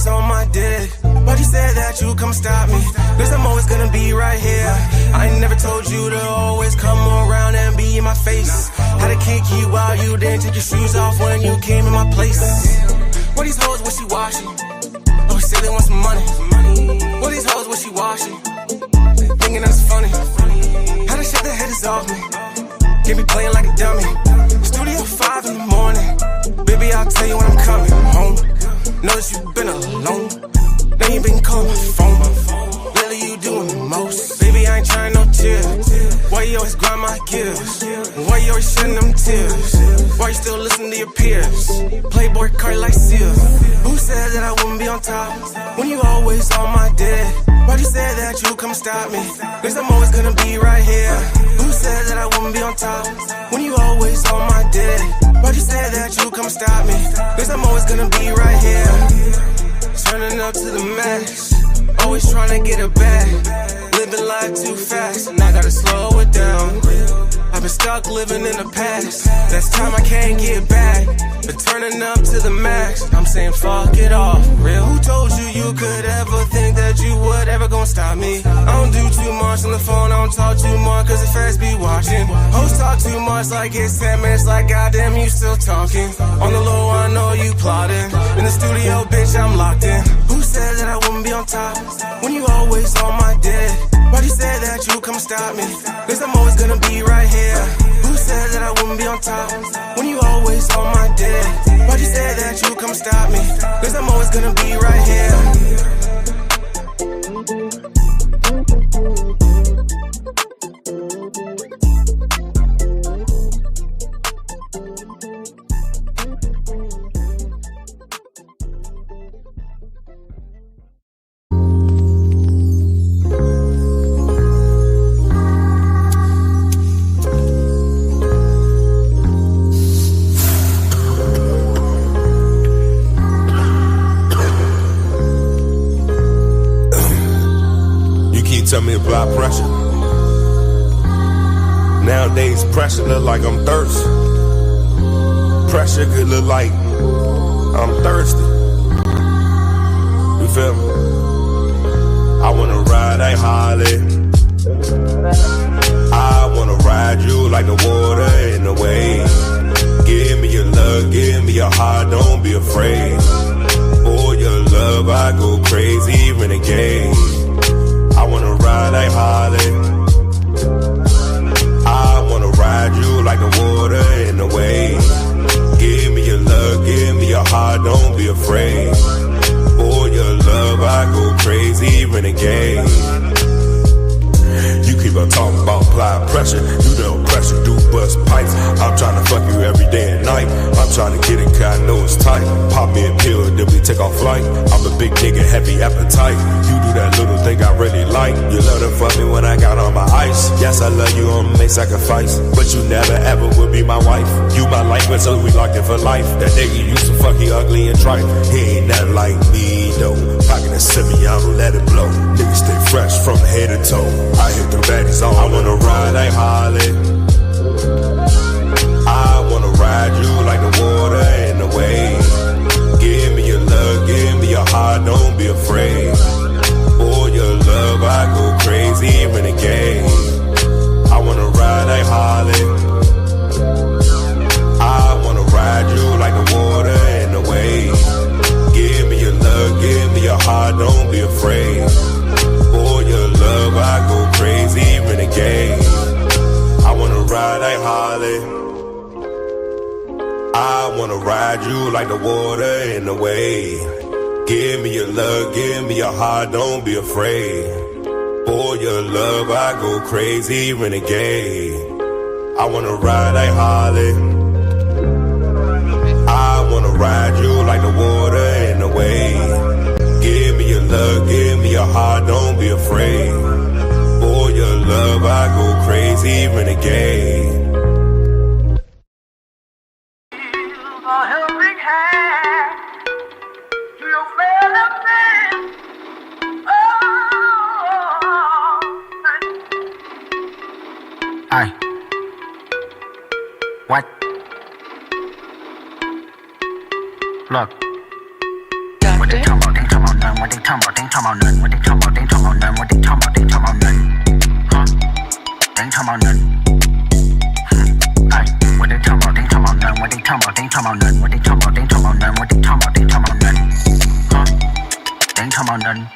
always on my dick? But you said that you come stop me. Cause I'm always gonna be right here. I ain't never told you to always come around and be in my face. Had to kick you out, you didn't take your shoes off when you came in my place. What these hoes wishy-washy? Oh, say they want some money. What these hoes wishy-washy? Thinking that's funny. How to shake the haters off me. Get me playing like a dummy. Studio 5 in the morning. Baby, I'll tell you when I'm coming home. Notice you've been alone. Now you been calling my phone. Lately you doing the most. Baby, I ain't trying no tears. Why you always grind my gears? Why you always shedding them tears? Why you still listen to your peers? Playboy card like Seal. Who said that I wouldn't be on top when you always on my dick? Why'd you say that you come stop me? Cause I'm always gonna be right here. Who said that I wouldn't be on top when you always on my dick? Why'd you say that you come stop me? Cause I'm always gonna be right here. Turning up to the max. Always trying to get it back. Living life too fast and I gotta slow it down. I've been stuck living in the past. That's time I can't get back. But turning up to the max, I'm saying fuck it off, real. Who told you you could ever think that you would ever gon' stop me? I don't do too much on the phone, I don't talk too much cause the feds be watching. Hoes talk too much like it's 10 minutes, like goddamn you still talking. On the low I know you plotting. In the studio bitch I'm locked in. Who said that I wouldn't be on top when you always on my dick? Why'd you say that you come stop me? Cause I'm always gonna be right here. Who said that I wouldn't be on top when you always on my dick? Why'd you say that you come stop me? Cause I'm always gonna be right here. Tell me about pressure. Nowadays pressure look like I'm thirsty. Pressure could look like I'm thirsty. You feel me? I wanna ride a Harley. I wanna ride you like the water in the wave. Give me your love, give me your heart, don't be afraid. For your love I go crazy, renegade. I wanna ride like Harley. I wanna ride you like the water in the wave. Give me your love, give me your heart, don't be afraid. For your love I go crazy, renegade. You keep on talking about applying pressure. You know pressure do bust pipes. I'm trying to fuck you every day and night. I'm trying to get it cause I know it's tight. Pop me a pill, then we take off flight. I'm a big nigga, heavy appetite. You do that little thing I really like. You love to fuck me when I got on my ice. Yes, I love you, I'ma make sacrifice. But you never ever will be my wife. You my life, but so we locked in for life. That nigga used to fuck you ugly and trite. He ain't nothing like me though. Pocket a semi, I don't let it blow. Niggas stay fresh from head to toe. I hit the baddies on. I wanna ride like Harley. I wanna ride you like the water in the wave. Give me your love, give me your heart, don't be afraid. For your love I go crazy, renegade. I wanna ride like Harley. I wanna ride you like the water in the wave. Give me your love, give me your heart, don't be afraid. For your love I go crazy, renegade. I wanna ride like Harley. I wanna ride you like the water in the wave. Give me your love, give me your heart, don't be afraid. For your love I go crazy, renegade. I wanna ride like Harley. I wanna ride you like the water in the wave. Give me your love, give me your heart, don't be afraid. For your love I go crazy, renegade. Aye. What? Look. What they talking about? What they talking about? They ain't talking about nothing. What they talking about? They ain't talking about nothing. What they talking about? They ain't talking about nothing. Huh? They ain't talking about nothing. Ay, what they talking about? They ain't talking about nothing. What they talking about? They ain't talking about nothing. What they talking about? They ain't talking about nothing. What they talking about? They ain't talking about nothing. Huh? They ain't talking about nothing.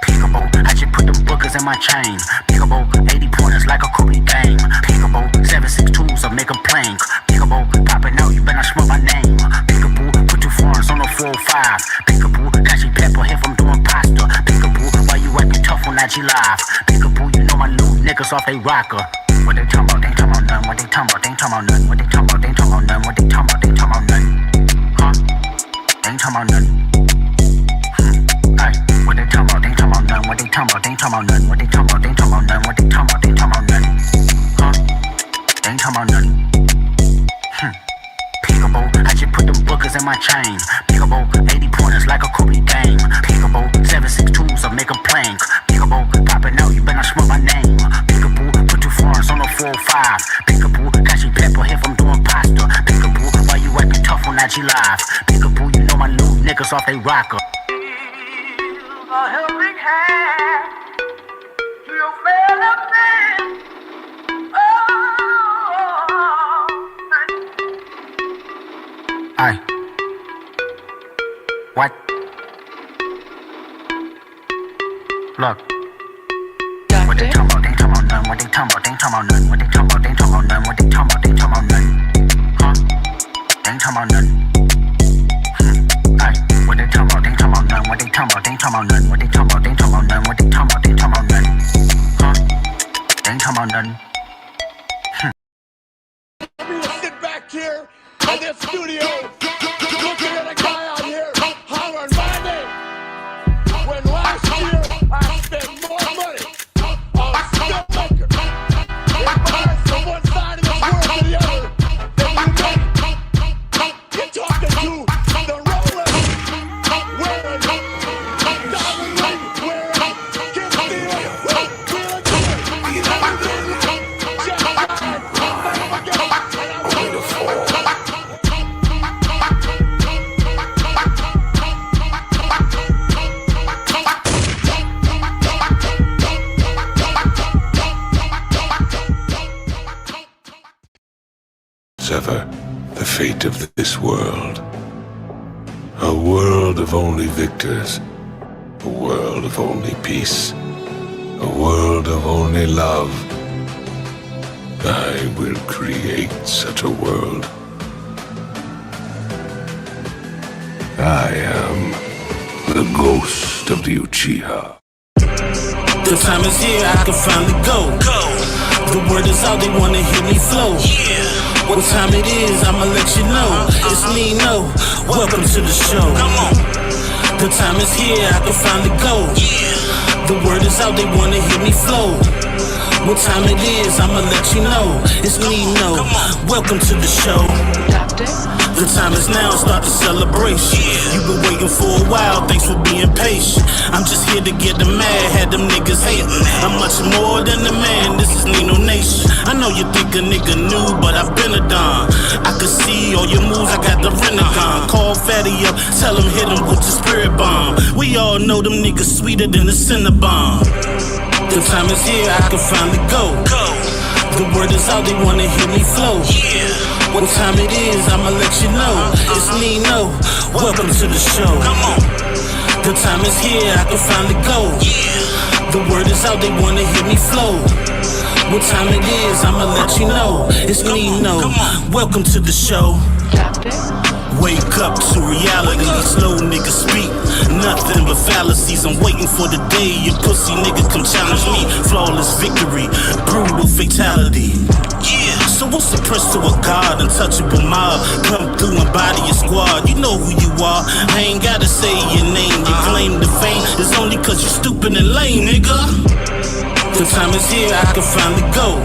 Peekaboo, I just put them bookers in my chain. Peekaboo, 80 pointers like a Kobe game. Peekaboo, 762s or make a plank. Peekaboo, popping out, you better not smell my name. Peekaboo, put 2 foreigns on the 405. Peekaboo, got you pepper here from doing pasta. Peekaboo, why you acting tough on IG Live? Peekaboo, you know my new niggas off they rocker. What they talking about? They ain't talking about nothing. What they talking about? They ain't talking about nothing. What they talking about? They ain't talking about nothing. What they talking about? They ain't talking about nothing. Huh? They ain't talking about nothing. Ay, what they talking about? They ain't talking about nothing. What they talking about? They ain't talking about nothing. What they talking about? They ain't talking about nothing. What they talking about? They ain't talking about nothing. Huh? They ain't talking about nothing. Peekaboo, I just put them bookers in my chain. Peekaboo, 80 pointers like a Kobe game. Peekaboo, 762s or make a plank. Peekaboo, popping out, you better not smell my name. Peekaboo, put 2 foreigns on the 405. Peekaboo, got you pepper here from doing pasta. Peekaboo, why you acting tough on IG Live? Peekaboo, you know my new niggas off they rocker. A helping hand to your fellow man. Aye. What? Look. What they talking about? They ain't talking about nothing. What they talking about? They ain't talking about nothing. What they talking about? They ain't talking about nothing. What they talking about? They ain't talking about nothing. Huh? They ain't talking about nothing. Aye. What they talking about? They ain't talking about nothing. What they talking about? They ain't talking about nothing. What they talking about? They ain't talking about nothing. What they talking about? They ain't talking about nothing. Huh? They ain't talking about nothing. Sit back here in this studio, looking at a guy out here hollering my name. When last year I spent more money on Stillmaker in cars from one side of this world to the other than you made. You're talking to the Rolex wearing, diamond ring wearing, gift deal, wheeling ever the fate of this world. A world of only victors. A world of only peace. A world of only love. I will create such a world. I am the ghost of the Uchiha. The time is here, I can finally go. The word is out, they wanna hear me flow. What time it is, I'ma let you know. It's Nino, welcome to the show. The time is here, I can finally go. The word is out, they wanna hear me flow. What time it is, I'ma let you know. It's Nino, welcome to the show. The time is now, start the celebration. You've been waiting for a while, thanks for being patient. I'm just here to get them mad, had them niggas hating. I'm much more than a man, this is Nino Nation. I know you think a nigga new, but I've been a don. I can see all your moves, I got the Renegon. Call Fatty up, tell him hit him with the spirit bomb. We all know them niggas sweeter than the Cinnabon. The time is here, I can finally go. The word is out, they wanna hear me flow. What time it is, I'ma let you know. It's Nino, welcome to the show. The time is here, I can finally go. The word is out, they wanna hear me flow. What time it is, I'ma let you know. It's Nino, welcome to the show. Wake up to reality, these slow niggas speak nothing but fallacies. I'm waiting for the day you pussy niggas come challenge me. Flawless victory, brutal fatality. Yeah, so what's the price to a god, untouchable mob? Come through and body your squad, you know who you are. I ain't gotta say your name, you claim the fame. It's only cause you stupid and lame, nigga. The time is here, I can finally go.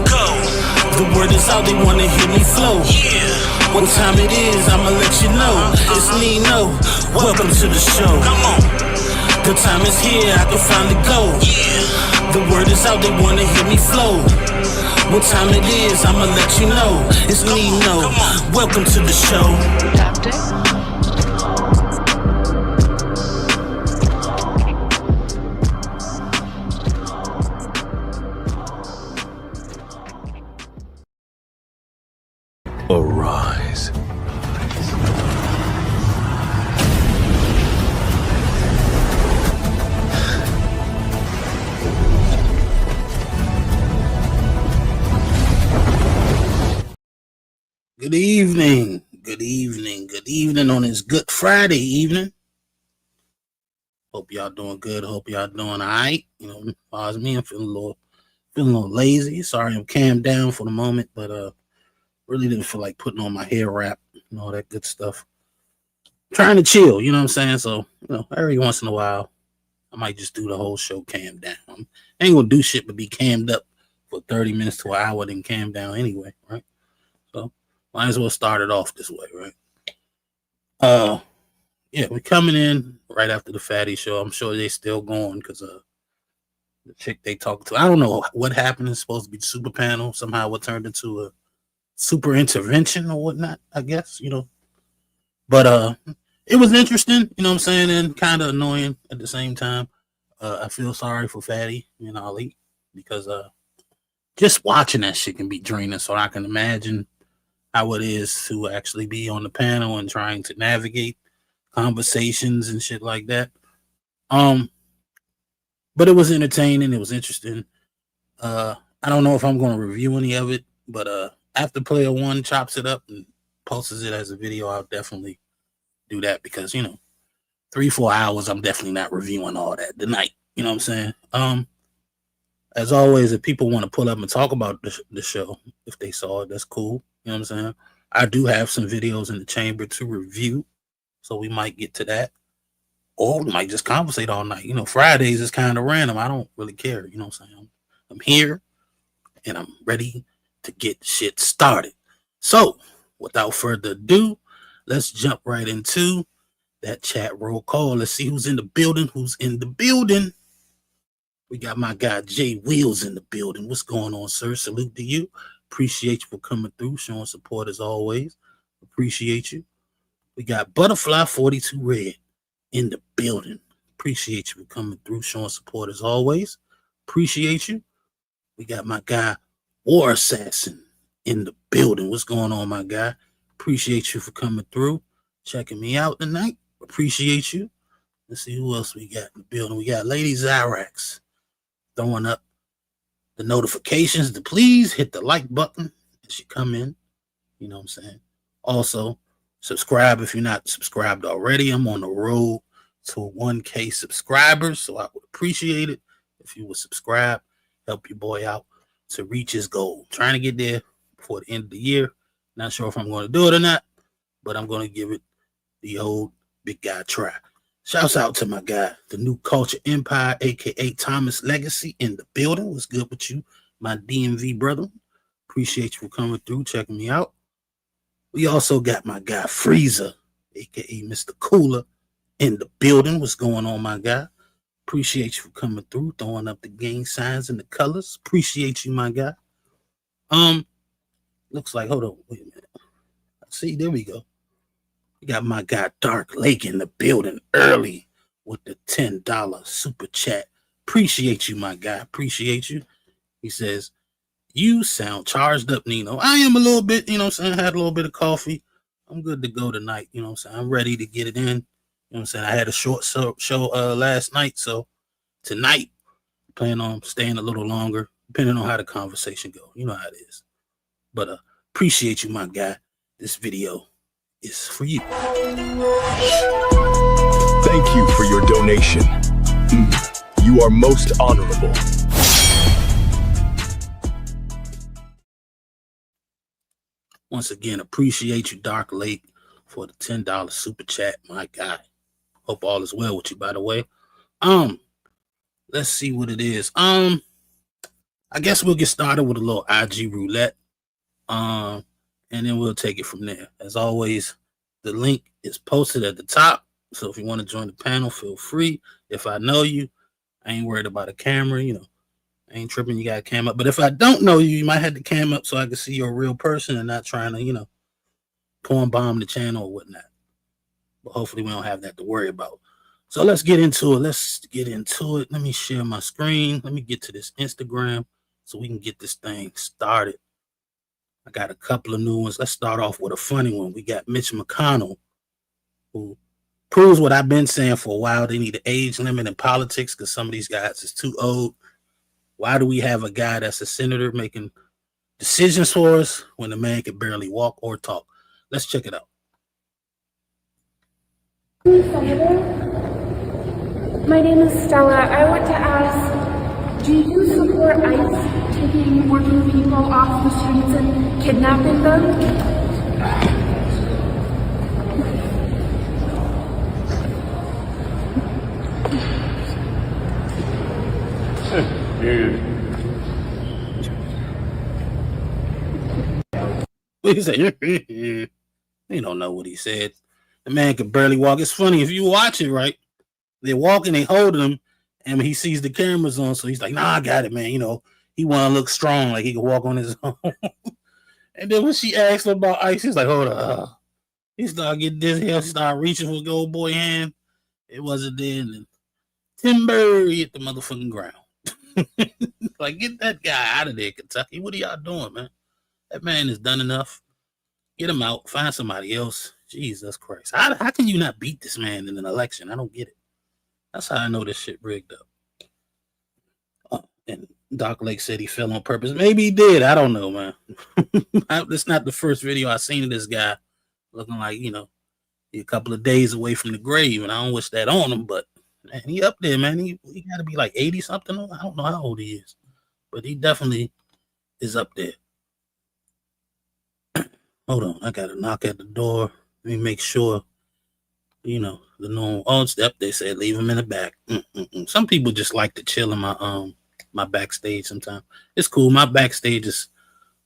The word is out, they wanna hear me flow. What time it is, I'ma let you know. It's Nino, welcome to the show. The time is here, I can finally go. The word is out, they wanna hear me flow. What time it is, I'ma let you know. It's Nino, welcome to the show. Good evening. Good evening. Good evening on this Good Friday evening. Hope y'all doing good. Hope y'all doing all right. You know, as far as me, I'm feeling a little lazy. Sorry, I'm calmed down for the moment, but really didn't feel like putting on my hair wrap and all that good stuff. Trying to chill, you know what I'm saying? So, you know, every once in a while, I might just do the whole show calmed down. I ain't gonna do shit but be cammed up for 30 minutes to an hour, then calm down anyway, right? So might as well start it off this way, right? Yeah, we're coming in right after the Fatty show. I'm sure they're still going because the chick they talked to, I don't know what happened. It's supposed to be the super panel. Somehow it turned into a super intervention or whatnot, I guess, you know. But it was interesting, you know what I'm saying, and kind of annoying at the same time. I feel sorry for Fatty and Ali because just watching that shit can be draining. So I can imagine how it is to actually be on the panel and trying to navigate conversations and shit like that. But it was entertaining. It was interesting. I don't know if I'm going to review any of it, but after Player One chops it up and posts it as a video, I'll definitely do that because, you know, 3-4 hours, I'm definitely not reviewing all that tonight. You know what I'm saying? As always, if people want to pull up and talk about the show, if they saw it, that's cool. You know what I'm saying? I do have some videos in the chamber to review, so we might get to that. Or we might just conversate all night. You know, Fridays is kind of random. I don't really care. You know what I'm saying? I'm here, and I'm ready to get shit started. So, without further ado, let's jump right into that chat roll call. Let's see who's in the building. Who's in the building? We got my guy Jay Wheels in the building. What's going on, sir? Salute to you. Appreciate you for coming through, showing support as always. Appreciate you. We got Butterfly 42 Red in the building. Appreciate you for coming through, showing support as always. Appreciate you. We got my guy War Assassin in the building. What's going on, my guy? Appreciate you for coming through, checking me out tonight. Appreciate you. Let's see who else we got in the building. We got Lady Zyrax throwing up the notifications to please hit the like button as you come in. You know what I'm saying? Also, subscribe if you're not subscribed already. I'm on the road to 1K subscribers, so I would appreciate it if you would subscribe, help your boy out to reach his goal. Trying to get there before the end of the year. Not sure if I'm going to do it or not, but I'm going to give it the old big guy try. Shouts out to my guy, the New Culture Empire, a.k.a. Thomas Legacy, in the building. What's good with you, my DMV brother? Appreciate you for coming through, checking me out. We also got my guy, Freezer, a.k.a. Mr. Cooler, in the building. What's going on, my guy? Appreciate you for coming through, throwing up the gang signs and the colors. Appreciate you, my guy. Looks like, hold on, wait a minute. See, there we go. We got my guy Dark Lake in the building early with the $10 super chat. Appreciate you, my guy. Appreciate you. He says, you sound charged up, Nino. I am a little bit, you know what I'm saying? I had a little bit of coffee. I'm good to go tonight, you know what I'm saying? I'm ready to get it in. You know what I'm saying? I had a short show last night, so tonight, I plan on staying a little longer, depending on how the conversation goes. You know how it is. But appreciate you, my guy. This video is for you. Thank you for your donation. You are most honorable. Once again, appreciate you, Dark Lake, for the $10 super chat, my guy. Hope all is well with you, by the way. Let's see what it is. I guess we'll get started with a little IG roulette. And then we'll take it from there. As always, the link is posted at the top. So if you want to join the panel, feel free. If I know you, I ain't worried about a camera, you know. I ain't tripping, you got a cam up. But if I don't know you, you might have the cam up so I can see you're a real person and not trying to, you know, porn bomb the channel or whatnot. But hopefully we don't have that to worry about. So let's get into it. Let me share my screen. Let me get to this Instagram so we can get this thing started. I got a couple of new ones. Let's start off with a funny one. We got Mitch McConnell, who proves what I've been saying for a while. They need an age limit in politics because some of these guys is too old. Why do we have a guy that's a senator making decisions for us when the man could barely walk or talk. Let's check it out. Senator, my name is Stella. I want to ask, do you support ICE taking working people off the streets and kidnapping them? He said, you don't know what he said. The man could barely walk. It's funny, if you watch it, right? They're walking, they holding him, and he sees the cameras on, so he's like, nah, I got it, man. You know, he want to look strong, like he can walk on his own. And then when she asked him about ICE, he's like, hold up. He started getting dizzy. He started reaching for the old boy hand. It wasn't there. And then Timber hit the motherfucking ground. Like, get that guy out of there, Kentucky. What are y'all doing, man? That man has done enough. Get him out. Find somebody else. Jesus Christ. How can you not beat this man in an election? I don't get it. That's how I know this shit rigged up. And Doc Lake said he fell on purpose. Maybe he did. I don't know, man. It's not the first video I've seen of this guy looking like, you know, he a couple of days away from the grave, and I don't wish that on him, but man, he up there, man. He got to be like 80 something. I don't know how old he is, but he definitely is up there. Hold on, I got to knock at the door. Let me make sure, you know, the normal. Oh, step. They said leave him in the back. Some people just like to chill in my backstage sometimes. It's cool. My backstage is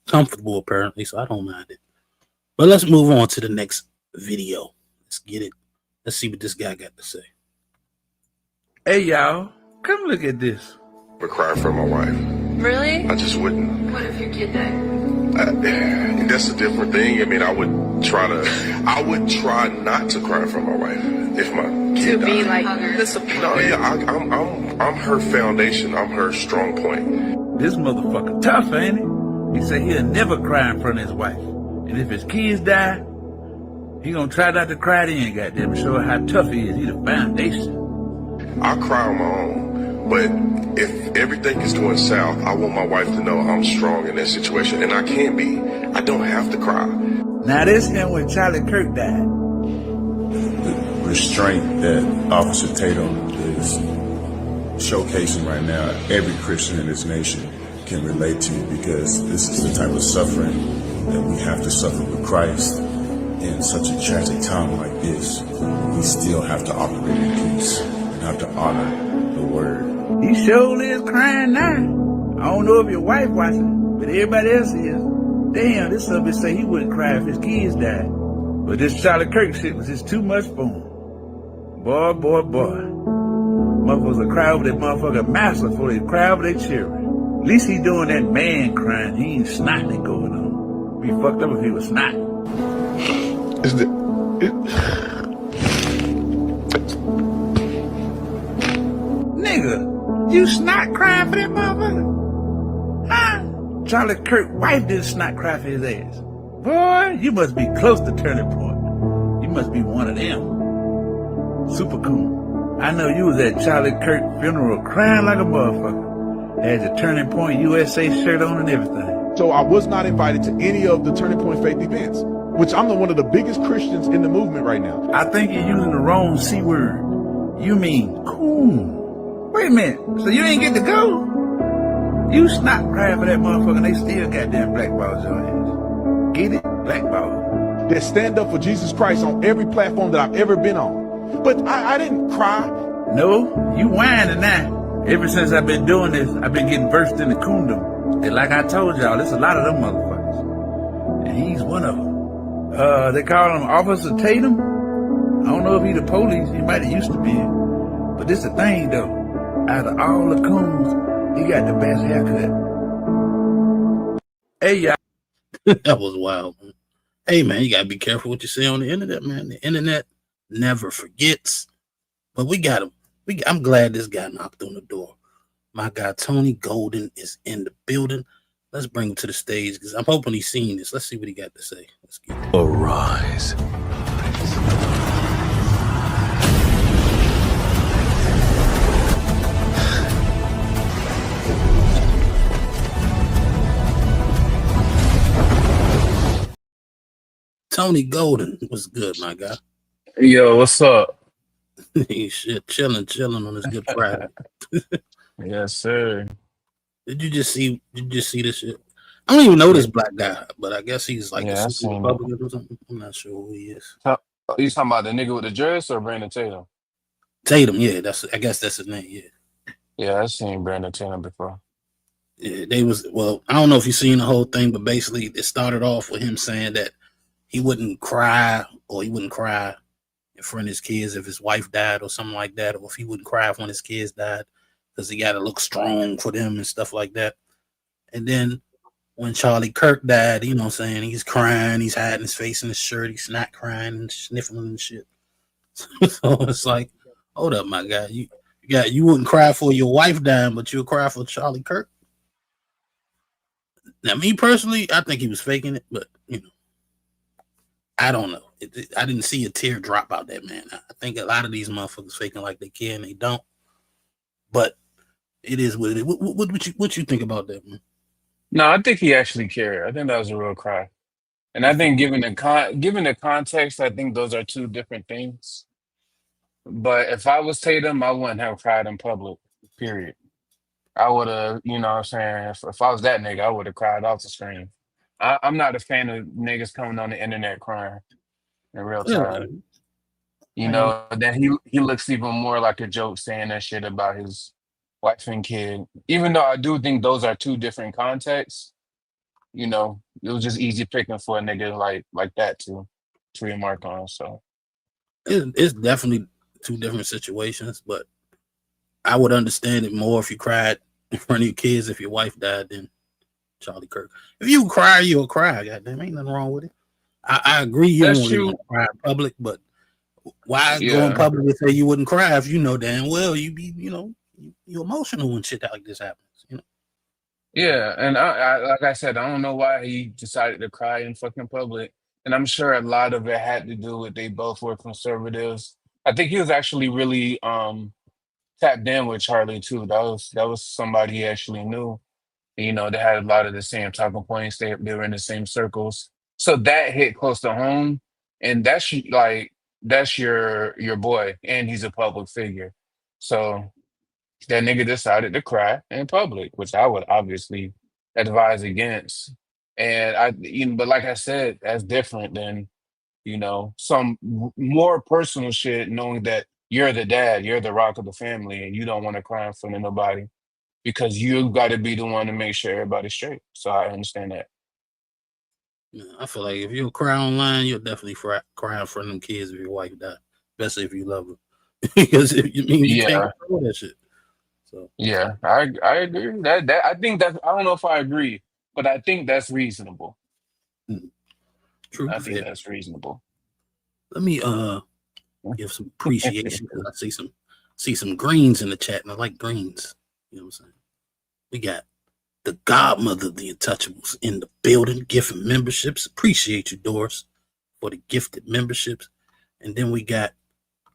comfortable apparently, so I don't mind it. But let's move on to the next video. Let's get it. Let's see what this guy got to say. Hey, y'all, come look at this. I cry for my wife. Really? I just wouldn't. What if your kid died? And that's a different thing. I mean, I would try not to cry for my wife if my kid To be died. like the support. No, yeah, I'm her foundation. I'm her strong point. This motherfucker tough, ain't he? He said he'll never cry in front of his wife. And if his kids die, he gonna try not to cry then, goddamn, show how tough he is. He the foundation. I cry on my own, but if everything is going south, I want my wife to know I'm strong in that situation, and I can be. I don't have to cry. Now this him when Charlie Kirk died. The restraint that Officer Tatum is showcasing right now, every Christian in this nation can relate to, because this is the type of suffering that we have to suffer with Christ. In such a tragic time like this, we still have to operate in peace and have to honor the word. He sure is crying now. I don't know if your wife watching, but everybody else is. Damn, this subject say he wouldn't cry if his kids died. But this Charlie Kirk shit was just too much for him. Boy. Motherfuckers will cry over that motherfucker master before they cry over their children. At least he doing that man crying. He ain't snotting going on. Be fucked up if he was snotting. Nigga, you snot crying for that motherfucker? Huh? Charlie Kirk's wife didn't snot cry for his ass. Boy, you must be close to turning point. You must be one of them. Super cool. I know you was at Charlie Kirk's funeral crying like a motherfucker. Had your Turning Point USA shirt on and everything. So I was not invited to any of the Turning Point faith events, which I'm one of the biggest Christians in the movement right now. I think you're using the wrong C word. You mean cool. Wait a minute. So you ain't get to go? You snot crying for that motherfucker and they still goddamn blackballed your ass. Get it? Blackball. That stand up for Jesus Christ on every platform that I've ever been on. But I didn't cry. No, you whining now. Ever since I've been doing this, I've been getting versed in the kundum. And like I told y'all, there's a lot of them motherfuckers. And he's one of them. They call him Officer Tatum. I don't know if he the police, he might have used to be. But this the thing though. Out of all the coons, he got the best haircut. Hey, y'all. That was wild, man. Hey, man, you got to be careful what you say on the internet, man. The internet never forgets. But we got him. I'm glad this guy knocked on the door. My guy, Tony Golden, is in the building. Let's bring him to the stage because I'm hoping he's seen this. Let's see what he got to say. Let's get it. Arise. Tony Golden was good, my guy. Yo, what's up? Shit, chilling on this Good Friday. Yes, sir. Did you just see this shit? I don't even know this black guy, but I guess he's like Yeah, a I super seen it. Republican or something. I'm not sure who he is. You talking about the nigga with the dress or Brandon Tatum? Tatum, yeah, I guess that's his name, yeah. Yeah, I've seen Brandon Tatum before. Yeah, I don't know if you've seen the whole thing, but basically it started off with him saying that he wouldn't cry in front of his kids if his wife died or something like that, or if he wouldn't cry when his kids died because he got to look strong for them and stuff like that. And then when Charlie Kirk died, you know what I'm saying, he's crying, he's hiding his face in his shirt, he's not crying and sniffling and shit. So it's like, hold up, my guy, you wouldn't cry for your wife dying, but you'll cry for Charlie Kirk. Now, me personally, I think he was faking it, but I don't know. I didn't see a tear drop out that man. I think a lot of these motherfuckers faking like they can, they don't. But it is what it is. What you think about that, man? No, I think he actually cared. I think that was a real cry. And I think given the context, I think those are two different things. But if I was Tatum, I wouldn't have cried in public, period. I would have, you know what I'm saying? If I was that nigga, I would have cried off the screen. I'm not a fan of niggas coming on the internet crying in real time. You know, that he looks even more like a joke saying that shit about his wife and kid. Even though I do think those are two different contexts, it was just easy picking for a nigga like that to remark on. So it's definitely two different situations, but I would understand it more if you cried in front of your kids if your wife died than Charlie Kirk. If you cry, you'll cry. Goddamn, ain't nothing wrong with it. I agree you don't really want to cry in public, but why go in public and say you wouldn't cry if you know damn well you be, you're emotional when shit like this happens, Yeah, and I like I said, I don't know why he decided to cry in fucking public. And I'm sure a lot of it had to do with they both were conservatives. I think he was actually really tapped in with Charlie too. That was somebody he actually knew. They had a lot of the same talking points. They were in the same circles. So that hit close to home. And that's your boy. And he's a public figure. So that nigga decided to cry in public, which I would obviously advise against. And but like I said, that's different than, some more personal shit, knowing that you're the dad, you're the rock of the family, and you don't want to cry in front of nobody because you got to be the one to make sure everybody's straight. So I understand that. Yeah, I feel like if you cry online, you'll definitely cry in front of them kids if your wife died, especially if you love her. Because you can't control that shit. So yeah, I agree. That I think that I don't know if I agree, but I think that's reasonable. True. I think that's reasonable. Let me give some appreciation. I see some greens in the chat, and I like greens. You know what I'm saying? We got the godmother of the Untouchables in the building, gifting memberships. Appreciate you, Doris, for the gifted memberships. And then we got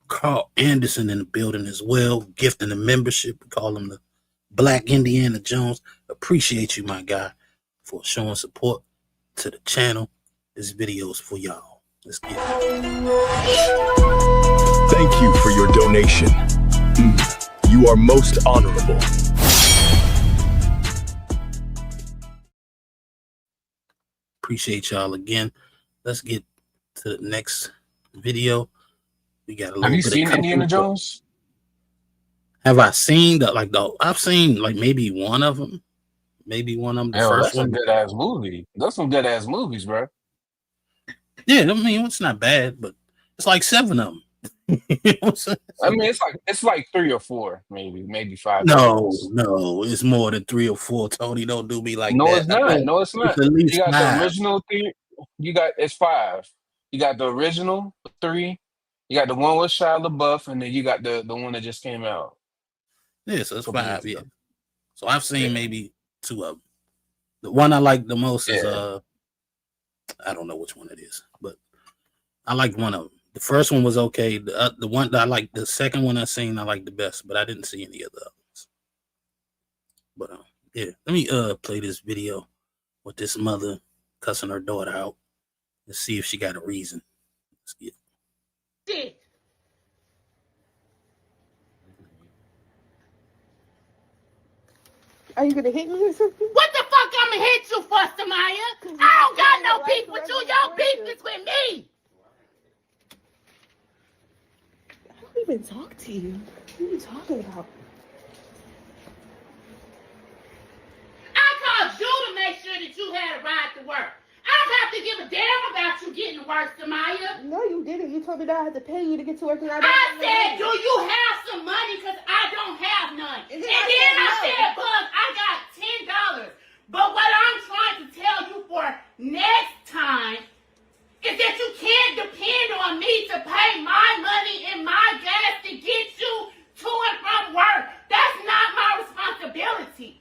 Carl Anderson in the building as well, gifting the membership. We call him the Black Indiana Jones. Appreciate you, my guy, for showing support to the channel. This video is for y'all. Let's get it. Thank you for your donation. You are most honorable. Appreciate y'all again. Let's get to the next video. We got a little Have you bit seen of Indiana Jones? Have I seen I've seen like maybe one of them. Maybe one of them. Hell, that's a good ass movie. That's some good ass movies, bro. Yeah, I mean it's not bad, but it's like 7 of them. I mean, it's like 3 or 4, maybe 5. No, it's more than 3 or 4. Tony, don't do me like that. It's not. No, it's not. At least You got 5. the original 3. It's 5. You got the original 3. You got the one with Shia LaBeouf, and then you got the one that just came out. Yeah, so it's 5. Yeah. So I've seen maybe 2 of them. The one I like the most is I don't know which one it is, but I like one of them. The first one was okay. The one that I like, the second one I seen, I like the best, but I didn't see any of the others. But yeah, let me play this video with this mother cussing her daughter out Let's see if she got a reason. Let's get. Shit. Are you gonna hit me or something? What the fuck I'ma hit you for, Samaya? I don't got no beef with you. Your beef is with me. I don't even talk to you. What are you talking about? I called you to make sure that you had a ride to work. I don't have to give a damn about you getting to work, Samaya. No, you didn't. You told me that I had to pay you to get to work. And I said, do you have some money? Because I don't have none. And then I said, Bug, I got $10. But what I'm trying to tell you for next time is that you can't depend on me to pay my money and my gas to get you to and from work. That's not my responsibility.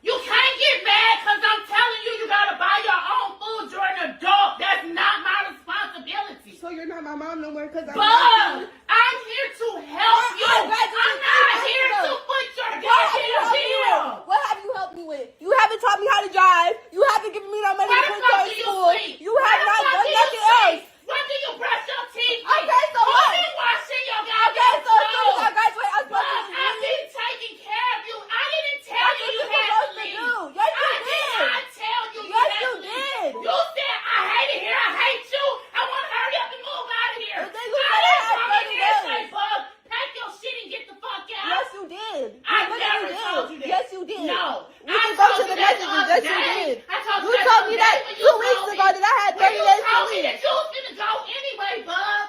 You can't get mad because I'm telling you you gotta buy your own food. You're an adult. That's not my responsibility. So you're not my mom no more because I'm here to help you. I'm not here to put your goddamn bill. What have you helped me with? You haven't taught me how to drive. You haven't given me no money to put towards school. You have not done nothing else. When do you brush your teeth? Okay, so what? Who's been washing your goddamn clothes? Okay, so as soon as I graduate, I'm supposed to do. I've been taking care of you. I didn't tell you you had to leave. Yes, you did. I tell you you yes, had you to leave. did. You said I hate it here. I hate you. I want to hurry up and move out of here. But then you said I had money to say, Bug, pack your shit and get the fuck out. Yes, you did. I never told you that. Yes, you did. No. We can go to the messages. Yes, you did. You told me that 2 weeks ago that I had 30 days to leave. You told me that you was going to go anyway, Bug.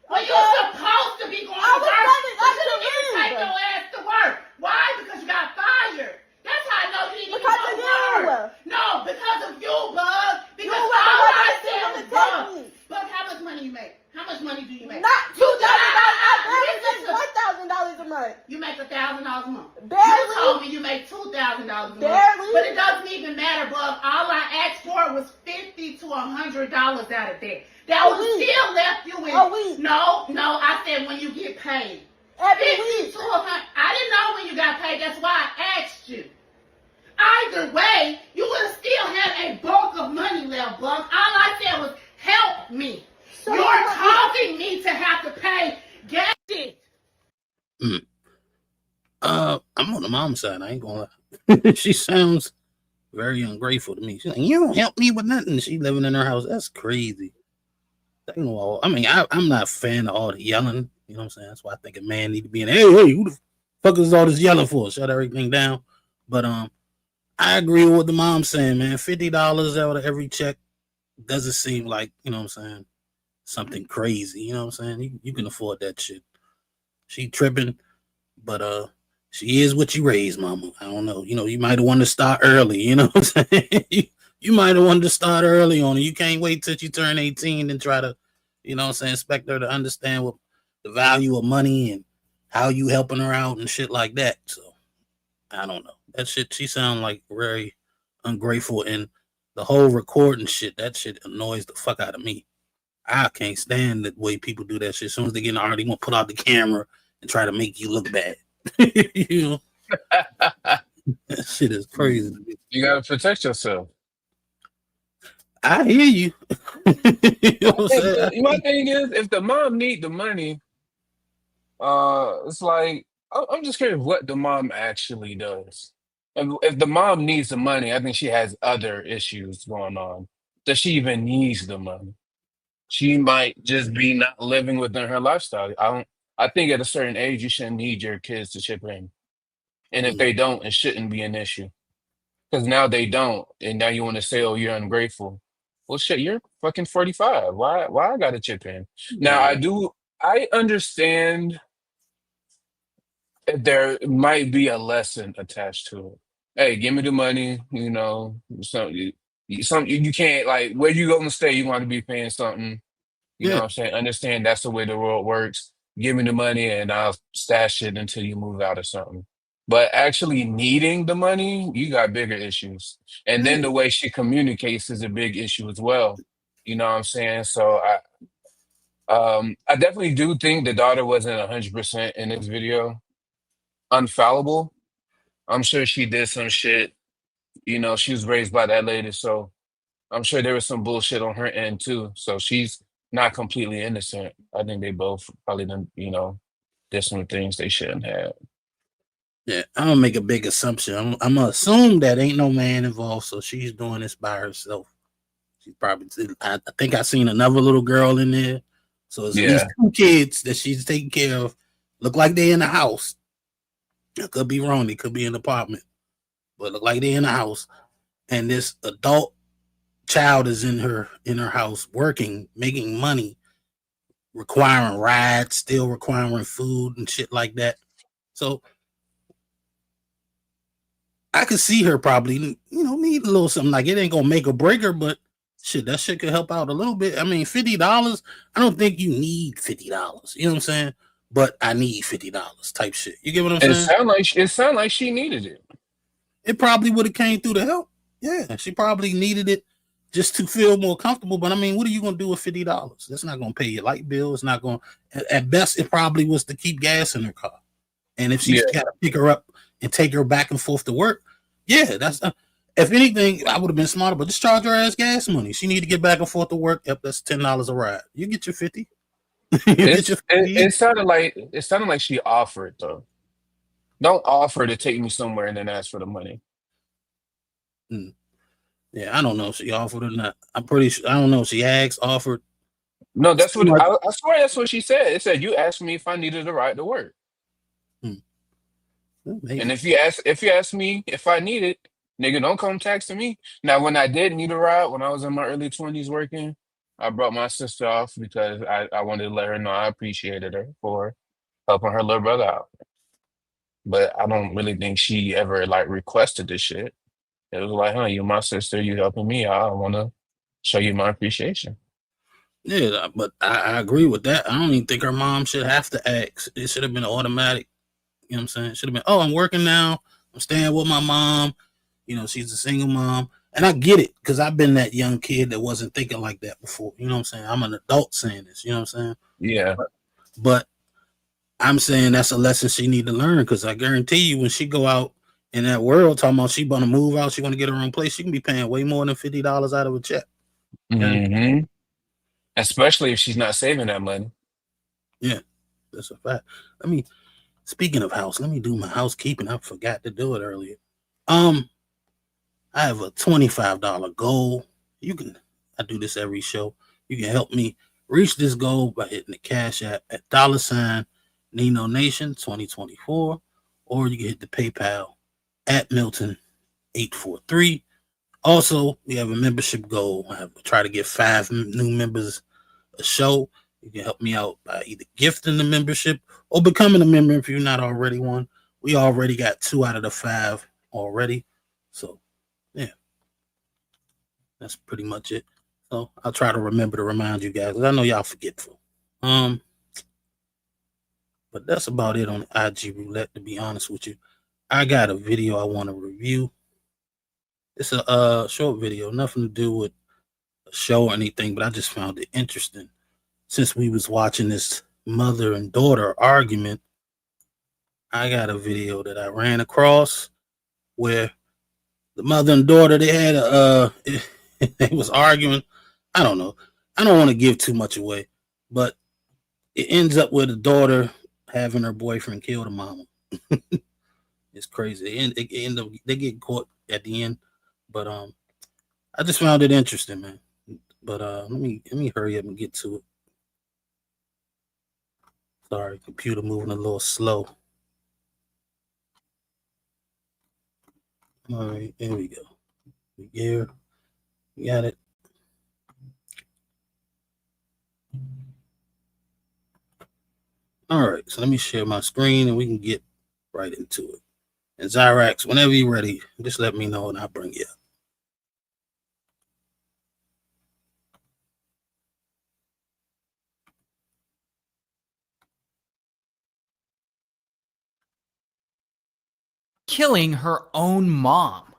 Well, you supposed to be going to work. You didn't even take your ass to work. Why? Because you got fired. That's how I know you didn't even go to work. No, because of you, Bug. Because all I said was Bug, how much money you make? How much money do you make? Not $2,000. I barely make $1,000 a month. You make $1,000 a month. Barely. You told me you make $2,000 a month. Barely. But it doesn't even matter, Bug. All I asked for was $50 to $100 out of there. That would still left you with. A week. No, I said when you get paid. Every 50 week. to 100. I didn't know when you got paid. That's why I asked you. Either way, you would have still had a bulk of money left, Bug. All I said was help me. So you're causing me to have to pay gas. I'm on the mom's side. I ain't gonna lie. She sounds very ungrateful to me. She's like, you don't help me with nothing. She living in her house. That's crazy. I mean, I'm not a fan of all the yelling. You know what I'm saying? That's why I think a man need to be in. Hey, who the fuck is all this yelling for? Shut everything down. But I agree with what the mom's saying, man. $50 out of every check doesn't seem like, you know what I'm saying, something crazy. You know what I'm saying? You can afford that shit. She tripping, but she is what you raised, mama. I don't know. You know, you might have wanted to start early. You know what I'm saying? You might have wanted to start early on it. You can't wait till you turn 18 and try to, you know what I'm saying, expect her to understand what the value of money and how you helping her out and shit like that. So I don't know. That shit, she sound like very ungrateful, and the whole recording shit, that shit annoys the fuck out of me. I can't stand the way people do that shit. As soon as they get in the art, they want to pull out the camera and try to make you look bad. You know? That shit is crazy to me. You gotta protect yourself. I hear you. You know what I'm saying? My thing is, if the mom need the money, it's like I'm just curious what the mom actually does. If the mom needs the money, I think she has other issues going on. Does she even needs the money? She might just be not living within her lifestyle. I think at a certain age you shouldn't need your kids to chip in, and if they don't, it shouldn't be an issue. Because now they don't, and now you want to say, "Oh, you're ungrateful." Well, shit, you're fucking 45. Why I gotta chip in? Now I understand there might be a lesson attached to it. Hey, give me the money, you know, you can't, like, where you gonna stay, you want to be paying something. You know what I'm saying? Understand that's the way the world works. Give me the money and I'll stash it until you move out or something. But actually needing the money, you got bigger issues. And then the way she communicates is a big issue as well. You know what I'm saying? So I definitely do think the daughter wasn't 100% in this video unfallible. I'm sure she did some shit. You know, she was raised by that lady, so I'm sure there was some bullshit on her end too. So she's not completely innocent. I think they both probably done, did some things they shouldn't have. Yeah, I'm gonna make a big assumption. I'm gonna assume that ain't no man involved, so she's doing this by herself. She's probably. I think I seen another little girl in there, so it's at least Yeah. 2 kids that she's taking care of. Look like they in the house. I could be wrong. They could be in the apartment, but look like they in the house. And this adult child is in her house working, making money, requiring rides, still requiring food and shit like that. So I could see her probably, need a little something. Like, it ain't gonna make or break her, but shit, that shit could help out a little bit. I mean, $50. I don't think you need $50. You know what I'm saying? But I need $50 type shit. You get what I'm It saying? sound like she needed it. It probably would have came through the help. Yeah, she probably needed it just to feel more comfortable. But I mean, what are you gonna do with $50? That's not gonna pay your light bill. It's not gonna. At best, it probably was to keep gas in her car. And if she's got to pick her up and take her back and forth to work, yeah, that's. If anything, I would have been smarter. But just charge her ass gas money. She need to get back and forth to work. Yep, that's $10 a ride. You get your 50. It sounded like she offered though. Don't offer to take me somewhere and then ask for the money. Yeah, I don't know if she offered or not. I'm pretty sure. I don't know if she asked, offered. No, that's what I swear. That's what she said. It said you asked me if I needed a ride to work. Maybe. And if you ask me if I need it, nigga, don't come texting me. Now, when I did need a ride, when I was in my early 20s working, I brought my sister off because I wanted to let her know I appreciated her for helping her little brother out. But I don't really think she ever like requested this shit. It was like, huh, you're my sister, you helping me out. I want to show you my appreciation. Yeah, but I agree with that. I don't even think her mom should have to ask. It should have been automatic. You know what I'm saying? It should have been, oh, I'm working now. I'm staying with my mom. She's a single mom. And I get it, because I've been that young kid that wasn't thinking like that before. You know what I'm saying? I'm an adult saying this. You know what I'm saying? Yeah. But I'm saying that's a lesson she need to learn, because I guarantee you when she go out in that world talking about she going to move out, she going to get her own place, she can be paying way more than $50 out of a check. Mm-hmm. Especially if she's not saving that money. Yeah, that's a fact. Speaking of house, let me do my housekeeping. I forgot to do it earlier. I have a $25 goal. I do this every show. You can help me reach this goal by hitting the Cash App at $Nino Nation 2024, or you can hit the PayPal at Milton 843. Also, we have a membership goal. I try to get 5 new members a show. You can help me out by either gifting the membership or becoming a member if you're not already one. We already got 2 out of the 5 already. So, yeah. That's pretty much it. So, I'll try to remember to remind you guys, because I know y'all forgetful. But that's about it on IG Roulette, to be honest with you. I got a video I want to review. It's a short video, nothing to do with a show or anything, but I just found it interesting. Since we was watching this mother and daughter argument, I got a video that I ran across where the mother and daughter, they had they was arguing. I don't know. I don't want to give too much away, but it ends up with the daughter having her boyfriend kill the mama. It's crazy. They get caught at the end, but I just found it interesting, man. But let me hurry up and get to it. Sorry, computer moving a little slow. All right, here we go. Here, we got it. All right, so let me share my screen and we can get right into it. And Zyrax, whenever you're ready, just let me know and I'll bring you up. Killing her own mom.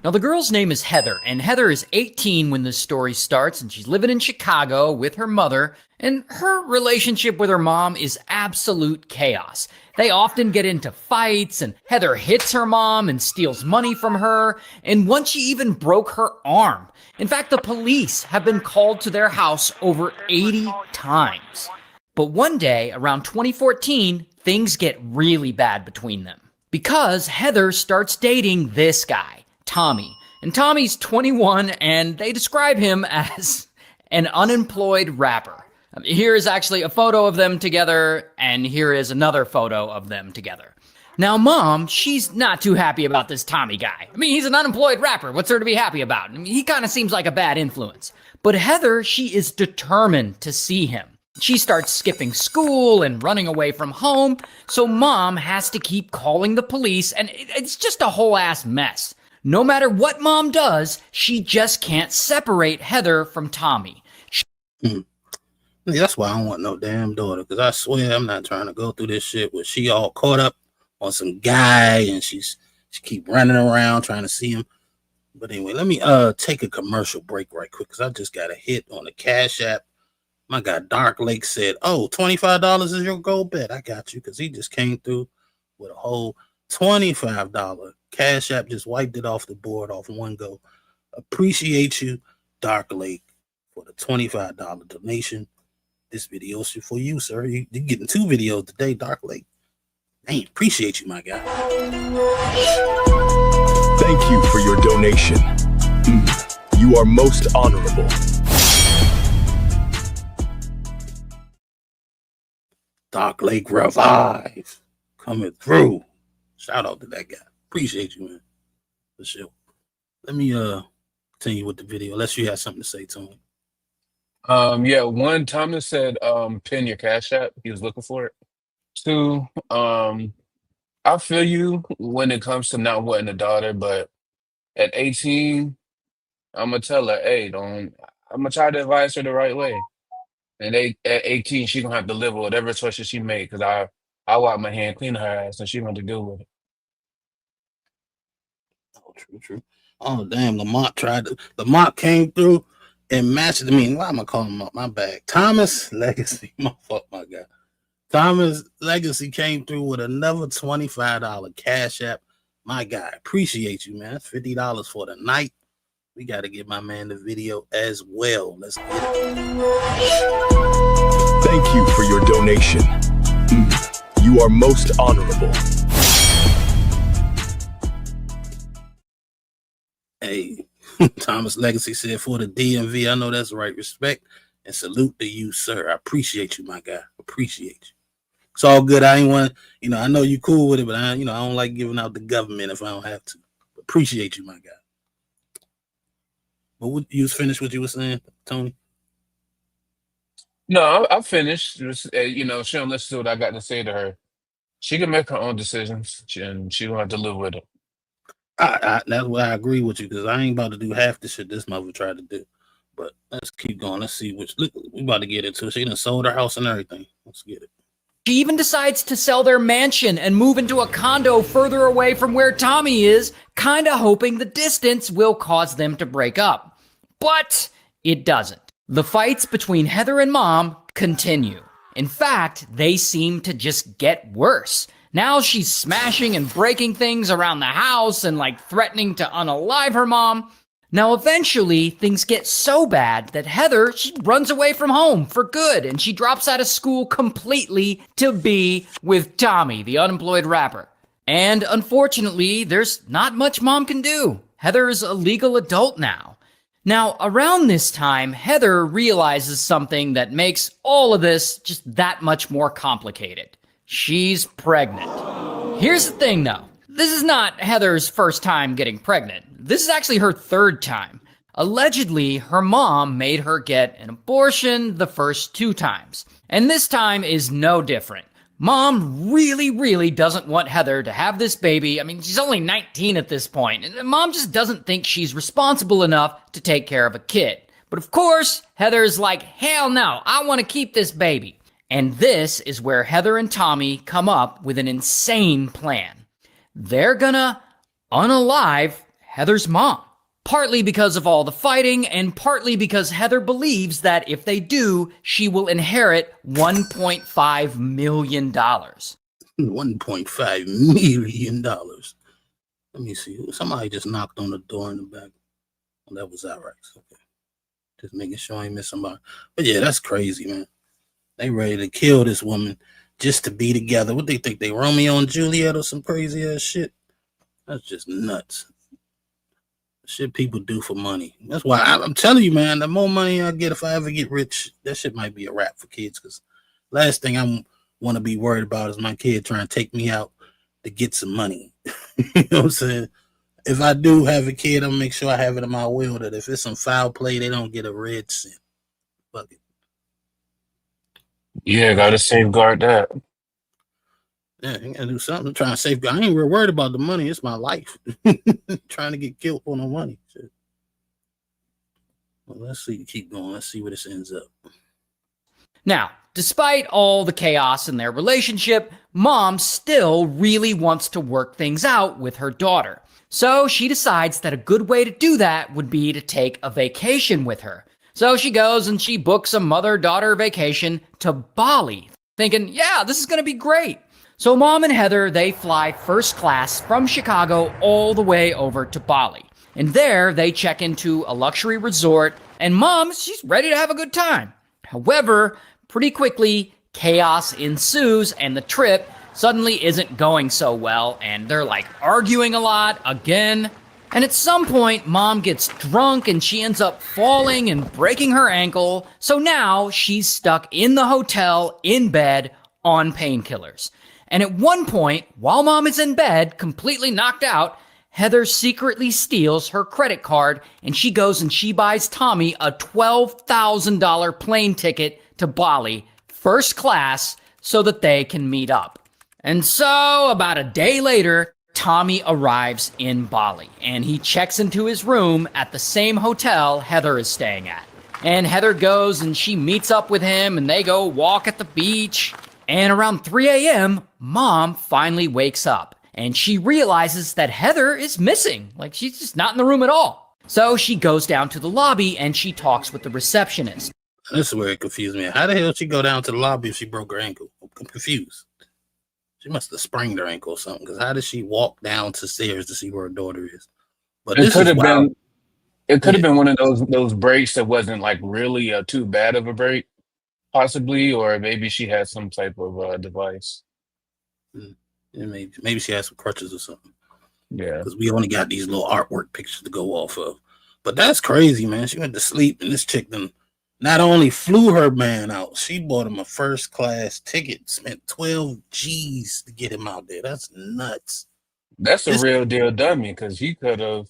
Now, the girl's name is Heather, and Heather is 18 when this story starts, and she's living in Chicago with her mother, and her relationship with her mom is absolute chaos. They often get into fights, and Heather hits her mom and steals money from her, and once she even broke her arm. In fact, the police have been called to their house over 80 times. But one day, around 2014, things get really bad between them, because Heather starts dating this guy, Tommy. And Tommy's 21, and they describe him as an unemployed rapper. Here is actually a photo of them together, and here is another photo of them together. Now, Mom, she's not too happy about this Tommy guy. I mean, he's an unemployed rapper. What's there to be happy about? I mean, he kind of seems like a bad influence. But Heather, she is determined to see him. She starts skipping school and running away from home, so Mom has to keep calling the police, and it's just a whole ass mess. No matter what Mom does, she just can't separate Heather from Tommy. That's why I don't want no damn daughter, because I swear I'm not trying to go through this shit where she all caught up on some guy and she keep running around trying to see him. But anyway, let me take a commercial break right quick, because I just got a hit on the Cash App. My guy Dark Lake said, oh, $25 is your gold bet. I got you, because he just came through with a whole $25. Cash App just wiped it off the board off one go. Appreciate you, Dark Lake, for the $25 donation. This video is for you, sir. You're getting 2 videos today, Dark Lake. Man, appreciate you, my guy. Thank you for your donation. You are most honorable. Dark Lake Revive coming through. Shout out to that guy. Appreciate you, man. For sure. Let me continue with the video, unless you have something to say, Tony. Yeah, one, Thomas said pin your Cash App. He was looking for it. 2, I feel you when it comes to not wanting a daughter, but at 18, I'm gonna tell her, hey, I'm gonna try to advise her the right way. And at 18, she gonna have to live with whatever choices she made, because I wipe my hand, clean her ass, and she gonna deal with it. Oh, true. Oh, damn, Lamont came through and matched me. Why am I calling him up? My bag. Thomas Legacy. My fuck, my guy. Thomas Legacy came through with another $25 Cash App. My guy, appreciate you, man. That's $50 for the night. We got to give my man the video as well. Let's get it. Thank you for your donation. You are most honorable. Hey, Thomas Legacy said for the DMV. I know that's right. Respect and salute to you, sir. I appreciate you, my guy. Appreciate you. It's all good. I ain't want, I know you cool with it, but I don't like giving out the government if I don't have to. Appreciate you, my guy. But you was finished what you were saying, Tony? No, I finished. Just, she don't listen to what I got to say to her. She can make her own decisions, and she don't have to live with it. That's why I agree with you, because I ain't about to do half the shit this mother tried to do. But let's keep going. Let's see look, we about to get into it. She done sold her house and everything. Let's get it. She even decides to sell their mansion and move into a condo further away from where Tommy is, kinda hoping the distance will cause them to break up. But it doesn't. The fights between Heather and Mom continue. In fact, they seem to just get worse. Now she's smashing and breaking things around the house and threatening to unalive her mom. Now eventually things get so bad that Heather, she runs away from home for good, and she drops out of school completely to be with Tommy, the unemployed rapper. And unfortunately, there's not much Mom can do. Heather is a legal adult now. Now, around this time, Heather realizes something that makes all of this just that much more complicated. She's pregnant. Here's the thing, though. This is not Heather's first time getting pregnant. This is actually her 3rd time. Allegedly, her mom made her get an abortion the first 2 times. And this time is no different. Mom really doesn't want Heather to have this baby. I mean, she's only 19 at this point, and Mom just doesn't think she's responsible enough to take care of a kid. But of course, Heather's like, hell no, I want to keep this baby. And this is where Heather and Tommy come up with an insane plan. They're gonna unalive Heather's mom. Partly because of all the fighting, and partly because Heather believes that if they do, she will inherit $1.5 million. $1.5 million. Let me see. Somebody just knocked on the door in the back. Well, that was outright. Okay. Just making sure I ain't miss somebody. But yeah, that's crazy, man. They ready to kill this woman just to be together. What they think? They Romeo and Juliet or some crazy ass shit? That's just nuts. Shit people do for money. That's why I'm telling you, man, the more money I get, if I ever get rich, that shit might be a wrap for kids. Because last thing I want to be worried about is my kid trying to take me out to get some money. You know what I'm saying? If I do have a kid, I'm gonna make sure I have it in my will that if it's some foul play, they don't get a red cent. Fuck it. Yeah, gotta safeguard that. Yeah, you gotta do something. I'm trying to safeguard. I ain't real worried about the money. It's my life. Trying to get killed for no money. Shit. Well, let's see. Keep going. Let's see where this ends up. Now, despite all the chaos in their relationship, Mom still really wants to work things out with her daughter. So she decides that a good way to do that would be to take a vacation with her. So she goes and she books a mother-daughter vacation to Bali, thinking, yeah, this is going to be great. So Mom and Heather, they fly first class from Chicago all the way over to Bali. And there, they check into a luxury resort, and Mom, she's ready to have a good time. However, pretty quickly, chaos ensues, and the trip suddenly isn't going so well, and they're like arguing a lot again. And at some point, Mom gets drunk and she ends up falling and breaking her ankle. So now she's stuck in the hotel in bed on painkillers. And at one point, while Mom is in bed, completely knocked out, Heather secretly steals her credit card and she goes and she buys Tommy a $12,000 plane ticket to Bali, first class, so that they can meet up. And so, about a day later, Tommy arrives in Bali, and he checks into his room at the same hotel Heather is staying at. And Heather goes and she meets up with him, and they go walk at the beach. And around 3 a.m., Mom finally wakes up, and she realizes that Heather is missing. Like, she's just not in the room at all. So she goes down to the lobby, and she talks with the receptionist. This is where it confused me. How the hell she go down to the lobby if she broke her ankle? I'm confused. She must have sprained her ankle or something, because how does she walk down to stairs to see where her daughter is? But it could have been. It could have been one of those breaks that wasn't like really too bad of a break, possibly, or maybe she had some type of device. Yeah, maybe she has some crutches or something. Yeah, because we only got these little artwork pictures to go off of. But that's crazy, man. She went to sleep, and this chick then not only flew her man out, she bought him a first class ticket, spent 12 G's to get him out there. That's nuts. That's a real deal dummy, because he could have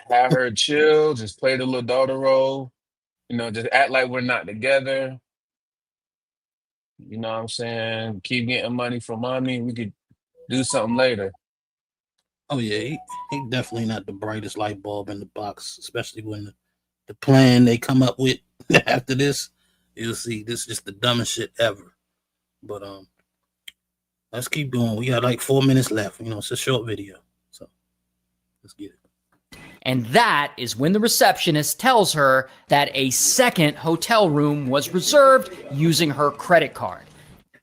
had her chill, just play the little daughter role, just act like we're not together. You know what I'm saying? Keep getting money from mommy. We could do something later. Oh, yeah. He definitely not the brightest light bulb in the box, especially when the plan they come up with after this, you'll see this is just the dumbest shit ever. But let's keep going. We got like 4 minutes left. It's a short video. So let's get it. And that is when the receptionist tells her that a second hotel room was reserved using her credit card.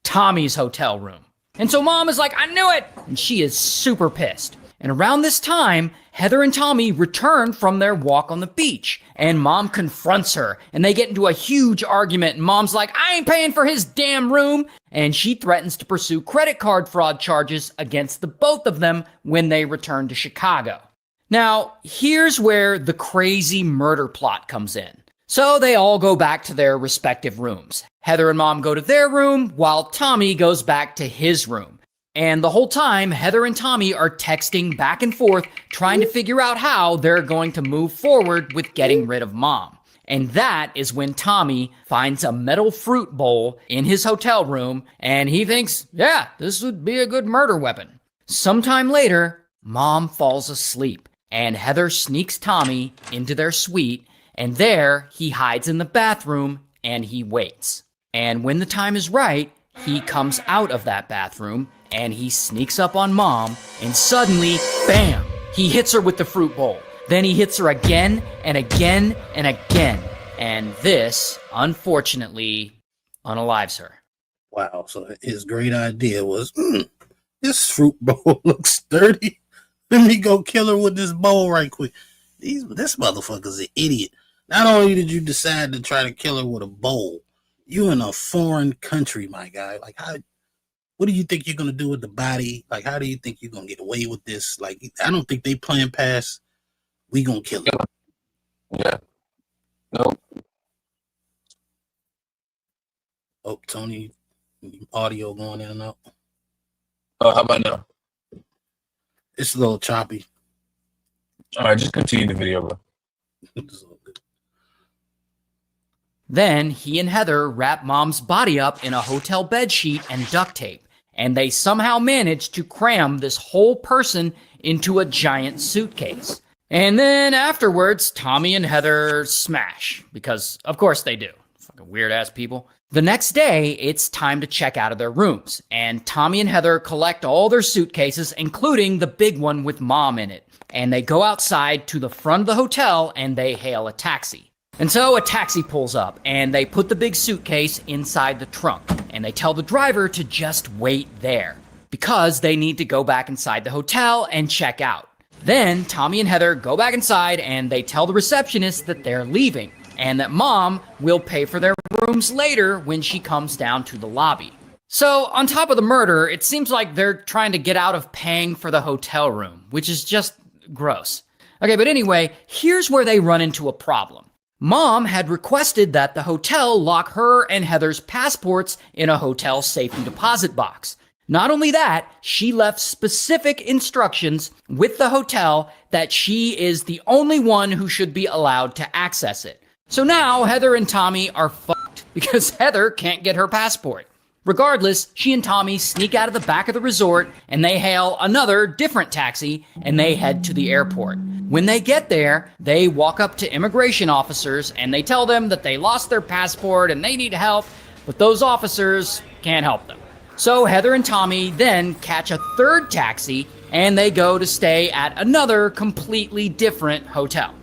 Tommy's hotel room. And so Mom is like, I knew it! And she is super pissed. And around this time, Heather and Tommy return from their walk on the beach. And Mom confronts her. And they get into a huge argument. And Mom's like, I ain't paying for his damn room. And she threatens to pursue credit card fraud charges against the both of them when they return to Chicago. Now, here's where the crazy murder plot comes in. So they all go back to their respective rooms. Heather and Mom go to their room, while Tommy goes back to his room. And the whole time, Heather and Tommy are texting back and forth, trying to figure out how they're going to move forward with getting rid of Mom. And that is when Tommy finds a metal fruit bowl in his hotel room, and he thinks, yeah, this would be a good murder weapon. Sometime later, Mom falls asleep, and Heather sneaks Tommy into their suite, and there he hides in the bathroom and he waits. And when the time is right, he comes out of that bathroom and he sneaks up on Mom, and suddenly, bam, He hits her with the fruit bowl. Then he hits her again and again and again. And this, unfortunately, unalives her. Wow. So his great idea was, this fruit bowl looks sturdy. Let me go kill her with this bowl right quick. This motherfucker's an idiot. Not only did you decide to try to kill her with a bowl, you in a foreign country, my guy. Like, what do you think you're going to do with the body? Like, how do you think you're going to get away with this? Like, I don't think they plan past, we going to kill her. Yeah. No. Oh, Tony, audio going in and out. How about now? It's a little choppy. All right, just continue the video, bro. Then he and Heather wrap Mom's body up in a hotel bed sheet and duct tape, and they somehow manage to cram this whole person into a giant suitcase. And then afterwards, Tommy and Heather smash, because of course they do. Fucking weird-ass people. The next day, it's time to check out of their rooms, and Tommy and Heather collect all their suitcases, including the big one with Mom in it. And they go outside to the front of the hotel and they hail a taxi. And so a taxi pulls up and they put the big suitcase inside the trunk and they tell the driver to just wait there because they need to go back inside the hotel and check out. Then Tommy and Heather go back inside and they tell the receptionist that they're leaving and that Mom will pay for their rooms later when she comes down to the lobby. So on top of the murder, it seems like they're trying to get out of paying for the hotel room, which is just gross. Okay, but anyway, here's where they run into a problem. Mom had requested that the hotel lock her and Heather's passports in a hotel safety deposit box. Not only that, she left specific instructions with the hotel that she is the only one who should be allowed to access it. So now Heather and Tommy are fucked because Heather can't get her passport. Regardless, she and Tommy sneak out of the back of the resort and they hail another different taxi and they head to the airport. When they get there, they walk up to immigration officers and they tell them that they lost their passport and they need help, but those officers can't help them. So Heather and Tommy then catch a third taxi and they go to stay at another completely different hotel.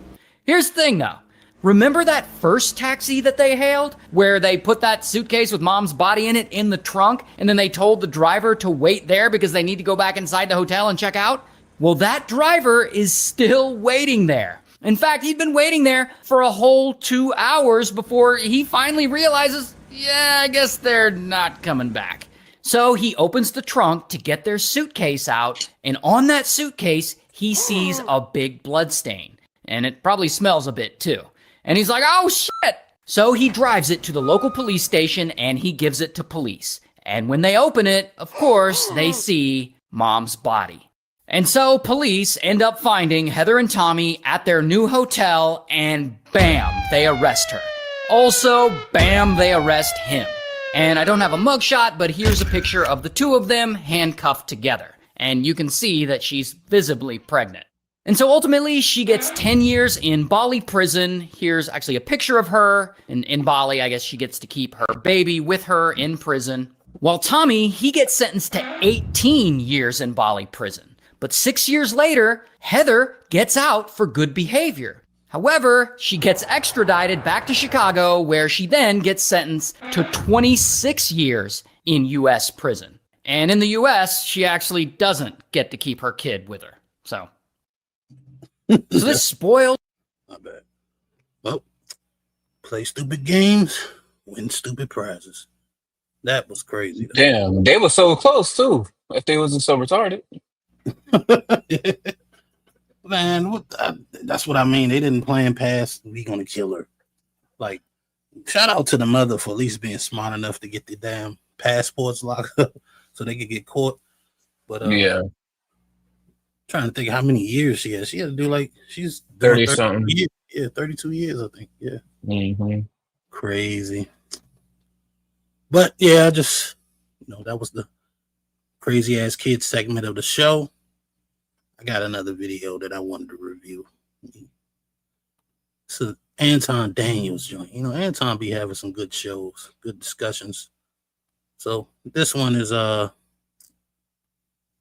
Here's the thing though. Remember that first taxi that they hailed, where they put that suitcase with Mom's body in it in the trunk, and then they told the driver to wait there because they need to go back inside the hotel and check out? Well, that driver is still waiting there. In fact, he'd been waiting there for a whole 2 hours before he finally realizes, yeah, I guess they're not coming back. So he opens the trunk to get their suitcase out, and on that suitcase, he sees a big blood stain. And it probably smells a bit too. And he's like, oh shit! So he drives it to the local police station and he gives it to police. And when they open it, of course, they see Mom's body. And so police end up finding Heather and Tommy at their new hotel and bam, they arrest her. Also, bam, they arrest him. And I don't have a mugshot, but here's a picture of the two of them handcuffed together. And you can see that she's visibly pregnant. And so ultimately, she gets 10 years in Bali prison. Here's actually a picture of her. In Bali, I guess she gets to keep her baby with her in prison. While Tommy, he gets sentenced to 18 years in Bali prison. But 6 years later, Heather gets out for good behavior. However, she gets extradited back to Chicago, where she then gets sentenced to 26 years in U.S. prison. And in the U.S., she actually doesn't get to keep her kid with her. So this spoiled. Not bad. Well, play stupid games, win stupid prizes. That was crazy. Damn, they were so close too. If they wasn't so retarded. Man, that's what I mean. They didn't plan past, we gonna kill her. Like, shout out to the mother for at least being smart enough to get the damn passports locked up so they could get caught. But yeah. Trying to think how many years she has. She had to do like, she's 30 something. Yeah, 32 years, I think. Yeah. Mm-hmm. Crazy. But yeah, I just, that was the crazy ass kids segment of the show. I got another video that I wanted to review. So Anton Daniels joint. Anton be having some good shows, good discussions. So this one is talking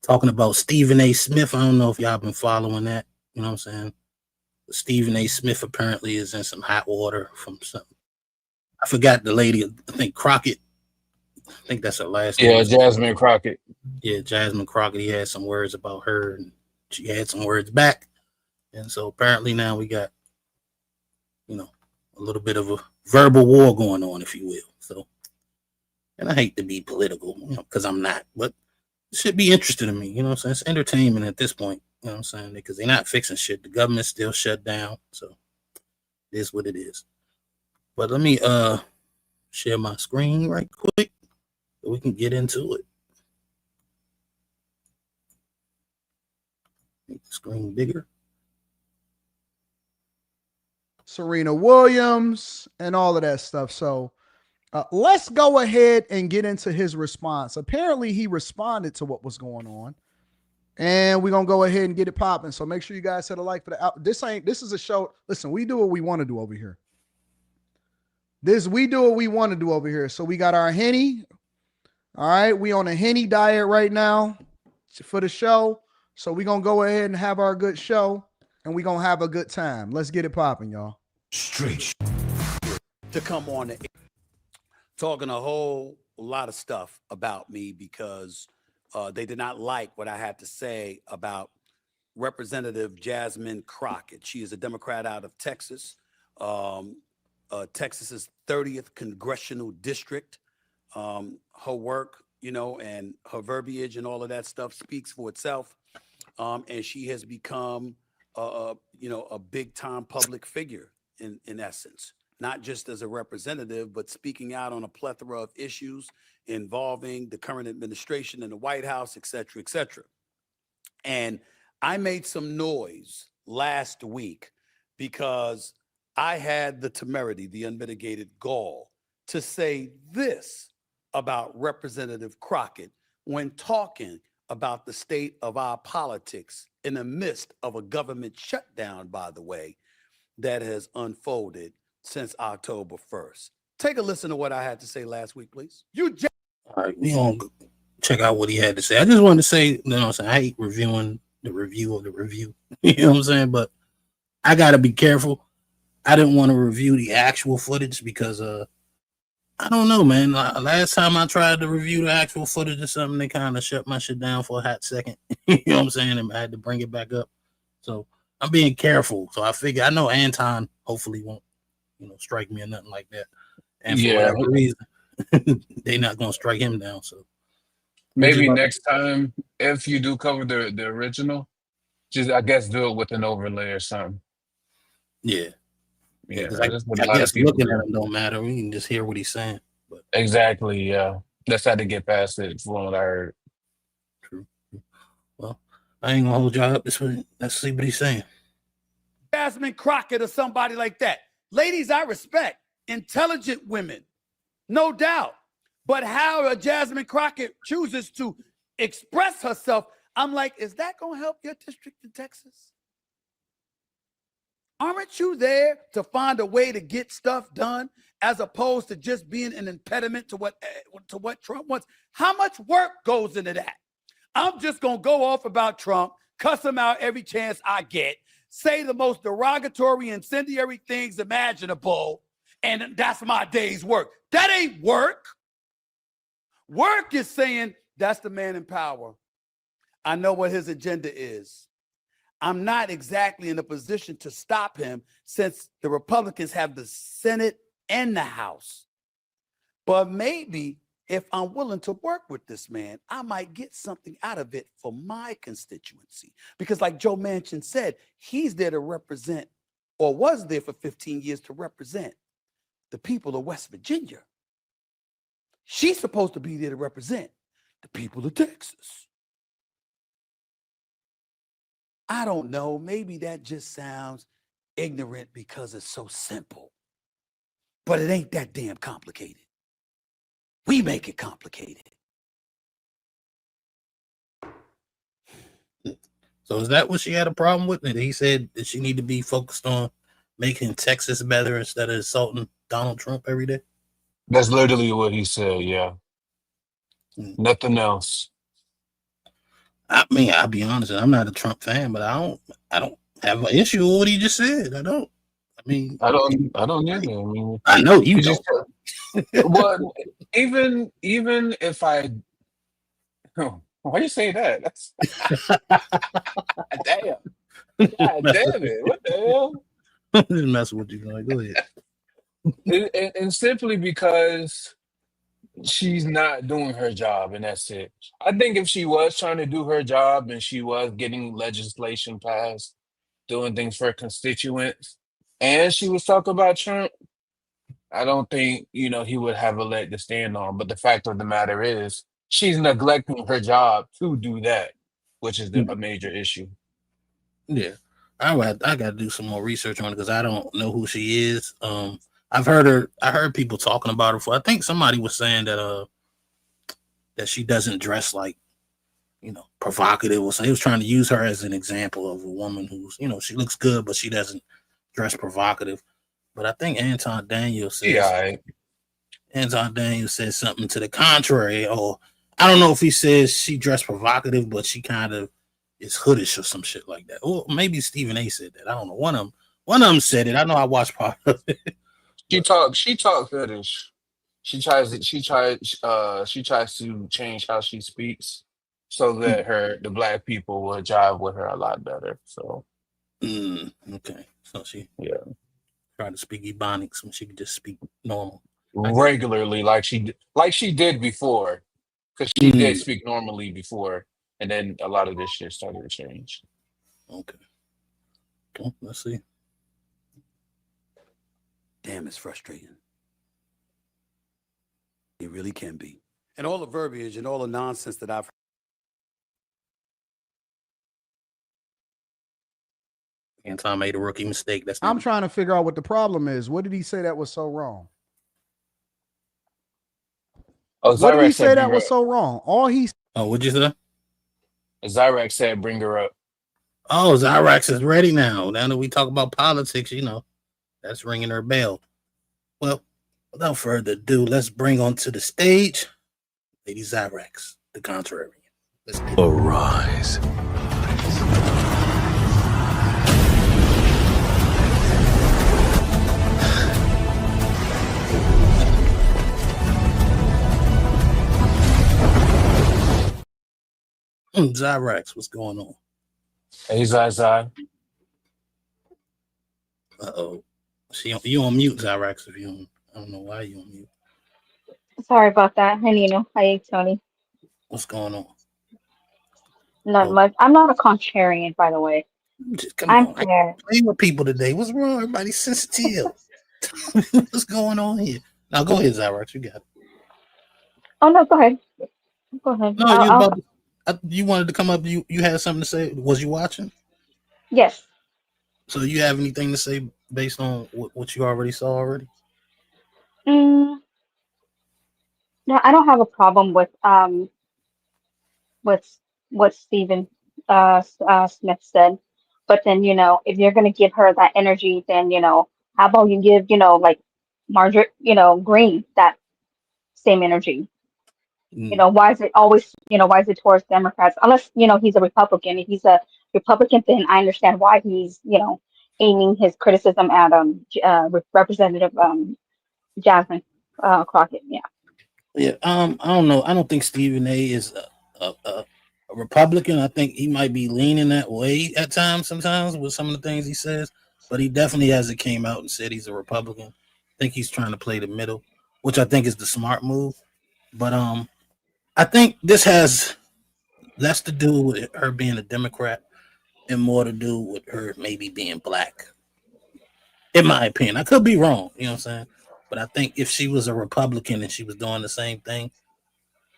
talking about Stephen A. Smith. I don't know if y'all been following that. You know what I'm saying? Stephen A. Smith apparently is in some hot water from something. I forgot the lady. I think Crockett. I think that's her last name. Yeah, Jasmine Crockett. Yeah, Jasmine Crockett. He had some words about her, and she had some words back. And so apparently now we got, you know, a little bit of a verbal war going on, if you will. So, and I hate to be political, you know, because I'm not, but it should be interesting to me. You know what I'm saying? It's entertainment at this point. You know what I'm saying? Because they're not fixing shit. The government's still shut down. So it is what it is. But let me share my screen right quick so we can get into it. Make the screen bigger. Serena Williams and all of that stuff. So let's go ahead and get into his response. Apparently he responded to what was going on, and we're going to go ahead and get it popping. So make sure you guys hit a like for the out. This is a show. Listen, we do what we want to do over here. We do what we want to do over here. So we got our Henny. All right. We on a Henny diet right now for the show. So we're going to go ahead and have our good show, and we're going to have a good time. Let's get it popping, y'all. Straight to come on the talking a whole lot of stuff about me because they did not like what I had to say about Representative Jasmine Crockett. She is a Democrat out of Texas, Texas's 30th congressional district. Her work, you know, and her verbiage and all of that stuff speaks for itself. And she has become, you know, a big time public figure in essence, not just as a representative, but speaking out on a plethora of issues involving the current administration and the White House, et cetera, et cetera. And I made some noise last week because I had the temerity, the unmitigated gall to say this about Representative Crockett when talking about the state of our politics in the midst of a government shutdown, by the way, that has unfolded since October 1st. Take a listen to what I had to say last week, please. All right, we gonna check out what he had to say. I just wanted to say, you know what I'm saying, I hate reviewing the review of the review. You know what I'm saying? But I gotta be careful. I didn't want to review the actual footage because I don't know, man. Last time I tried to review the actual footage or something, they kind of shut my shit down for a hot second. You know what I'm saying? And I had to bring it back up. So I'm being careful. So I figure, I know Anton hopefully won't, you know, strike me or nothing like that. And for whatever reason, they're not going to strike him down. So maybe next time, if you do cover the original, just, I guess, do it with an overlay or something. Yeah. Yeah, I guess looking at him don't matter. We can just hear what he's saying. But exactly, yeah. That's how to get past it from what I heard. True. Well, I ain't gonna hold y'all up this way. Let's see what he's saying. Jasmine Crockett or somebody like that. Ladies, I respect intelligent women, no doubt. But how Jasmine Crockett chooses to express herself, I'm like, is that gonna help your district in Texas? Aren't you there to find a way to get stuff done as opposed to just being an impediment to what Trump wants? How much work goes into that? I'm just going to go off about Trump, cuss him out every chance I get, say the most derogatory, incendiary things imaginable, and that's my day's work. That ain't work. Work is saying that's the man in power. I know what his agenda is. I'm not exactly in a position to stop him since the Republicans have the Senate and the House. But maybe if I'm willing to work with this man, I might get something out of it for my constituency. Because like Joe Manchin said, he's there to represent, or was there for 15 years to represent the people of West Virginia. She's supposed to be there to represent the people of Texas. I don't know. Maybe that just sounds ignorant because it's so simple. But it ain't that damn complicated. We make it complicated. So is that what she had a problem with? That he said that she need to be focused on making Texas better instead of insulting Donald Trump every day? That's literally what he said, yeah. Nothing else. I mean, I'll be honest, I'm not a Trump fan, but I don't have an issue with what he just said. I don't. I mean, I don't either. I mean, I know you he don't. just well, even if I, why you say that? That's damn. God damn it! What the hell? I'm just messing with you. Like, go ahead. And simply because she's not doing her job, and that's it. I think if she was trying to do her job and she was getting legislation passed, doing things for her constituents, and she was talking about Trump, I don't think, he would have a leg to stand on. But the fact of the matter is, she's neglecting her job to do that, which is a major issue. Yeah, I got to do some more research on it because I don't know who she is. I've heard her. I heard people talking about her. I think somebody was saying that that she doesn't dress like, provocative or something. He was trying to use her as an example of a woman who's, she looks good, but she doesn't dress provocative. But I think Anton Daniels says something to the contrary, or I don't know if he says she dressed provocative, but she kind of is hoodish or some shit like that. Or maybe Stephen A said that. I don't know. One of them said it. I know I watched part of it. She talked hoodish. She tries to change how she speaks so that the black people will jive with her a lot better. So okay. So she tried to speak Ebonics when she could just speak normal. Regularly, like she did before. Because she did speak normally before, and then a lot of this shit started to change. Okay. Well, let's see. Damn, it's frustrating. It really can be. And all the verbiage and all the nonsense that I've heard. Anton made a rookie mistake. I'm trying to figure out what the problem is. What did he say that was so wrong? Oh, what did he say that was so wrong? What'd you say? Zyrax said, "Bring her up." Oh, Zyrax is ready now. Now that we talk about politics, that's ringing her bell. Well, without further ado, let's bring onto the stage Lady Zyrax, the contrarian. Let's get Arise. Zyrax, what's going on? Hey, Zai. Uh-oh. You on mute, Zyrax, if you I don't know why you on mute. Sorry about that. Hi, Nino. Hi, Tony. What's going on? Not much. I'm not a contrarian, by the way. I'm fair. Playing with people today. What's wrong? Everybody's sensitive. What's going on here? Now go ahead, Zyrax. You got it. Oh no, go ahead. Go ahead. No, you wanted to come up. You had something to say. Was you watching? Yes. So you have anything to say based on what you already saw already? No, I don't have a problem with what Stephen Smith said, but then if you're gonna give her that energy, then how about you give like Margaret Green that same energy? Why is it always why is it towards Democrats? Unless he's a Republican. If he's a Republican, then I understand why he's aiming his criticism at Representative Jasmine Crockett. Yeah. I don't know. I don't think Stephen A is a Republican. I think he might be leaning that way at times, sometimes with some of the things he says, but he definitely hasn't came out and said he's a Republican. I think he's trying to play the middle, which I think is the smart move. But I think this has less to do with her being a Democrat and more to do with her maybe being black. In my opinion, I could be wrong, you know what I'm saying? But I think if she was a Republican and she was doing the same thing,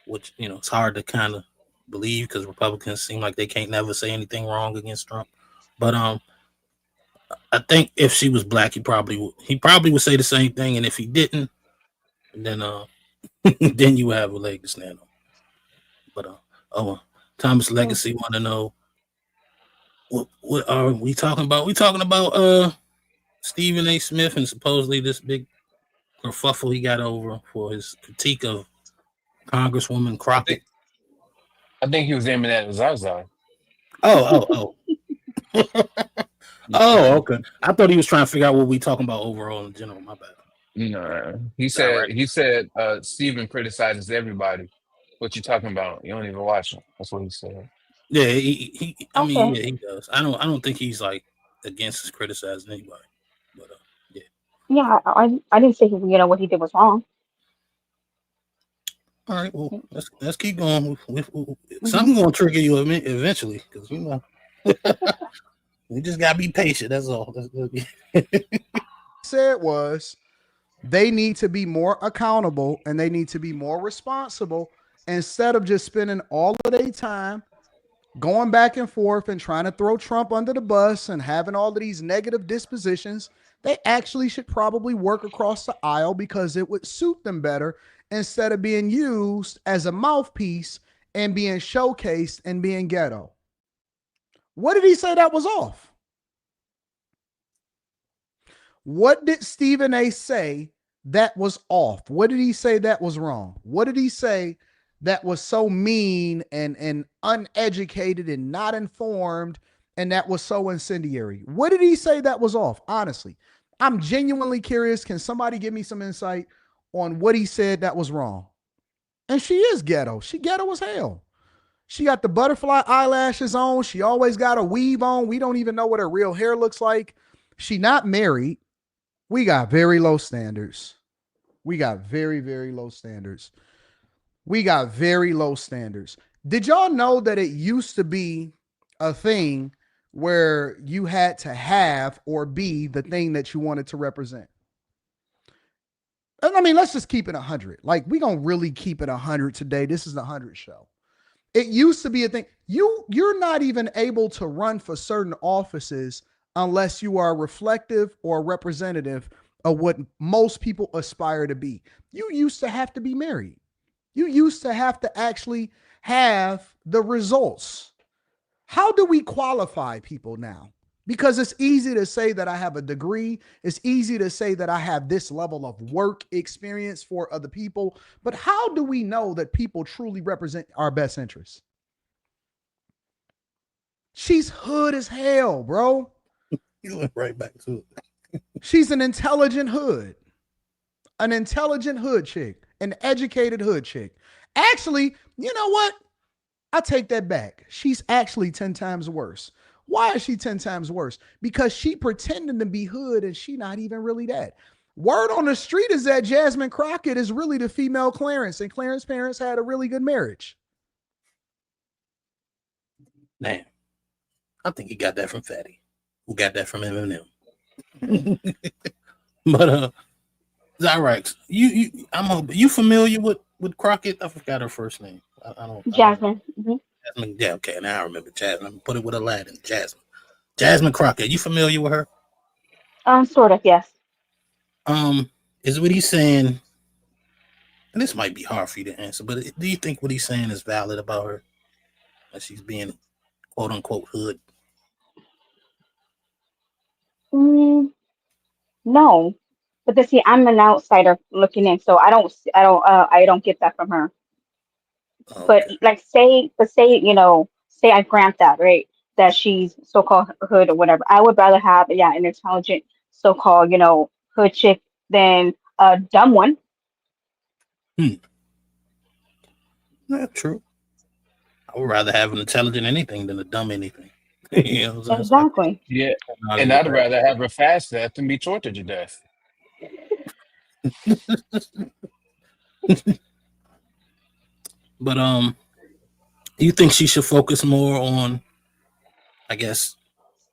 which, it's hard to kind of believe because Republicans seem like they can't never say anything wrong against Trump. But I think if she was black, he probably would say the same thing. And if he didn't, then then you have a leg to stand on. But Thomas Legacy want to know what are we talking about? We talking about Stephen A. Smith and supposedly this big kerfuffle he got over for his critique of Congresswoman Crockett. I think he was aiming at Zaza. Oh. Oh, okay. I thought he was trying to figure out what we talking about overall in general. My bad. No, he Is that right? said Steven criticizes everybody. What you talking about? You don't even watch him. That's what he said. Yeah, he I mean, Okay. yeah, he does. I don't think he's like against us criticizing anybody. But yeah. Yeah, I didn't say what he did was wrong. All right, well, let's keep going. Something gonna trigger you eventually, because we just gotta be patient. That's all. Said was they need to be more accountable and they need to be more responsible instead of just spending all of their time going back and forth and trying to throw Trump under the bus and having all of these negative dispositions. They actually should probably work across the aisle because it would suit them better instead of being used as a mouthpiece and being showcased and being ghetto. What did he say that was off? What did Stephen A say that was off? What did he say that was wrong? What did he say that was so mean and uneducated and not informed and that was so incendiary? What did he say that was off? Honestly, I'm genuinely curious. Can somebody give me some insight on what he said that was wrong? And she is ghetto. She ghetto as hell. She got the butterfly eyelashes on. She always got a weave on. We don't even know what her real hair looks like. She not married. We got very low standards. We got very, very low standards. We got very low standards. Did y'all know that it used to be a thing where you had to have or be the thing that you wanted to represent? I mean, let's just keep it 100. Like, we gonna really keep it 100 today. This is the 100 show. It used to be a thing. You're not even able to run for certain offices unless you are reflective or representative of what most people aspire to be. You used to have to be married. You used to have to actually have the results. How do we qualify people now? Because it's easy to say that I have a degree. It's easy to say that I have this level of work experience for other people. But how do we know that people truly represent our best interests? She's hood as hell, bro. You went right back to it. She's an intelligent hood. An intelligent hood chick. An educated hood chick. Actually, you know what? I take that back. She's actually 10 times worse. Why is she 10 times worse? Because she pretending to be hood and she not even really that. Word on the street is that Jasmine Crockett is really the female Clarence, and Clarence's parents had a really good marriage. Man, I think he got that from Fatty, who got that from Eminem. But Zyrex, you familiar with Crockett? I forgot her first name. I don't. Jasmine. Jasmine. Yeah, okay. Now I remember Jasmine. Put it with Aladdin. Jasmine Crockett. You familiar with her? Sort of, yes. Is what he's saying, and this might be hard for you to answer, but do you think what he's saying is valid about her? That she's being quote unquote hood? No. But see, I'm an outsider looking in, so I don't get that from her. Okay. But say I grant that, right? That she's so-called hood or whatever. I would rather have an intelligent so-called hood chick than a dumb one. That's true. I would rather have an intelligent anything than a dumb anything. You know what I'm saying? Exactly. Yeah, and I'd rather have her fast death than be tortured to death. But you think she should focus more on, I guess,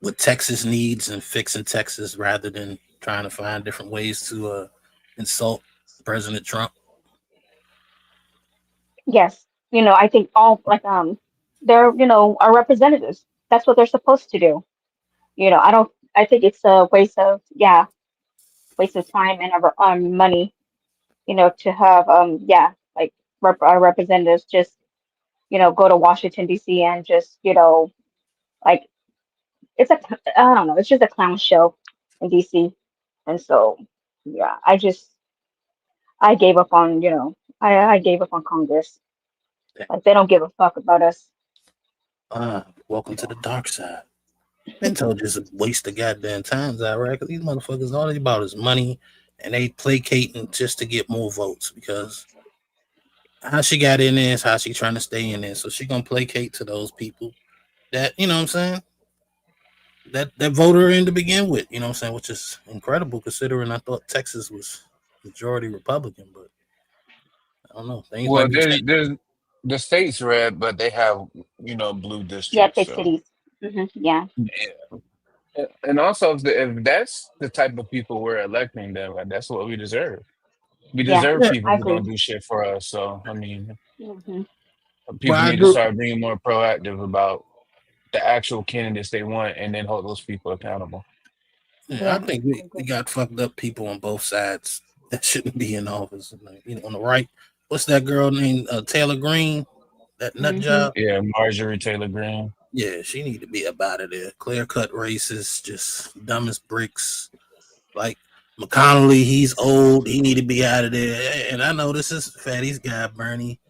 what Texas needs and fixing Texas rather than trying to find different ways to insult President Trump? Yes. I think all they're our representatives. That's what they're supposed to do. I think it's a waste of time and money, to have our representatives just go to Washington D.C. and just it's I don't know, it's just a clown show in D.C. And so I gave up on I gave up on Congress. Like they don't give a fuck about us. Welcome to the dark side. Been told just a waste of goddamn time, Iraq. These motherfuckers, all they about is money, and they placating just to get more votes because how she got in there is how she trying to stay in there. So she gonna placate to those people that, you know what I'm saying, that voted her in to begin with, you know what I'm saying, which is incredible considering I thought Texas was majority Republican, but I don't know. Things Well, might be changing. there's the state's red, but they have blue Yeah, districts. big So cities. Yeah. and also if that's the type of people we're electing, then that's what we deserve. We Yeah. deserve people I who agree. don't do shit for us. So I mean, Hmm. people Well, I need to agree. start being more proactive about the actual candidates they want, and then hold those people accountable. Yeah, I think we got fucked up people on both sides that shouldn't be in office. Like, you know, on the right, what's that girl named Taylor Greene? That nut job. Yeah, Marjorie Taylor Greene. Yeah, she need to be up out of there. Clear cut racist, just dumb as bricks. Like McConnelly, he's old. He need to be out of there. And I know this is Fatty's guy, Bernie.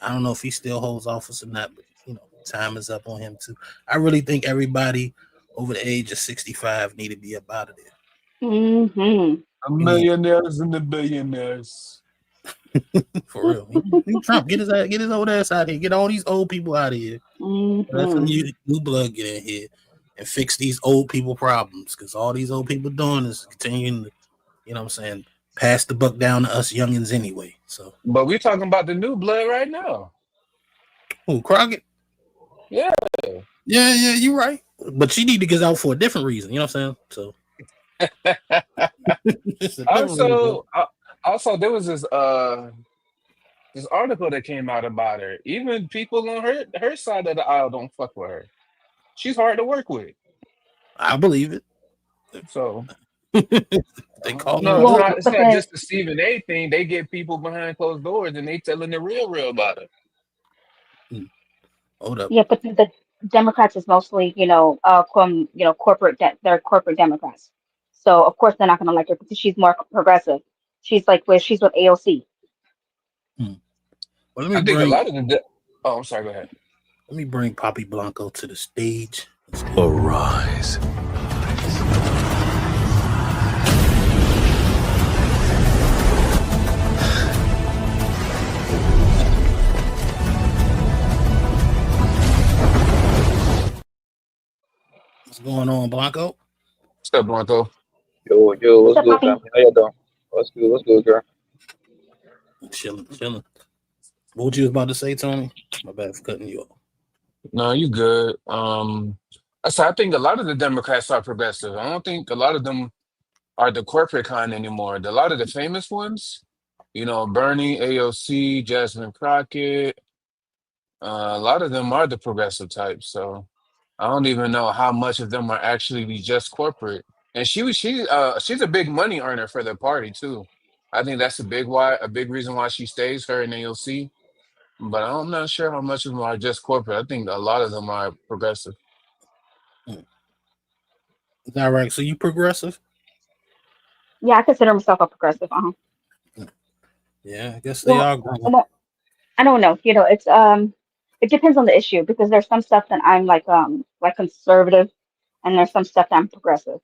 I don't know if he still holds office or not, but you know, time is up on him too. I really think everybody over the age of 65 need to be up out of there. Mm-hmm. The millionaires and the billionaires. For real. Trump, get his old ass out of here. Get all these old people out of here. Let some new blood get in here and fix these old people problems. Because all these old people doing is continuing to, you know what I'm saying, pass the buck down to us youngins anyway. So, but we're talking about the new blood right now. Who, Crockett? Yeah. Yeah, you're right. But she need to get out for a different reason. You know what I'm saying? So Also, there was this article that came out about her. Even people on her side of the aisle don't fuck with her. She's hard to work with. I believe it. So they call it's not just the Stephen A thing. They get people behind closed doors and they telling the real about it. Hold up. Yeah, but the Democrats is mostly, corporate. They're corporate Democrats. So of course they're not going to like her because she's more progressive. She's she's with AOC. Well, I think a lot of the. I'm sorry. Go ahead. Let me bring Poppy Blanco to the stage. Arise. What's going on, Blanco? What's up, Blanco? Yo, what's good, family? How y'all doing? What's good, girl? Chilling. What you was about to say, Tony? My bad for cutting you off. No, you good. I think a lot of the Democrats are progressive. I don't think a lot of them are the corporate kind anymore. A lot of the famous ones, Bernie, AOC, Jasmine Crockett, a lot of them are the progressive type. So I don't even know how much of them are actually just corporate. And she's a big money earner for the party too. I think that's a big reason why she stays, her and AOC. But I'm not sure how much of them are just corporate. I think a lot of them are progressive. Is that right? So you progressive? Yeah, I consider myself a progressive. Yeah, I guess they are growing. I don't know. It's it depends on the issue because there's some stuff that I'm like conservative, and there's some stuff that I'm progressive.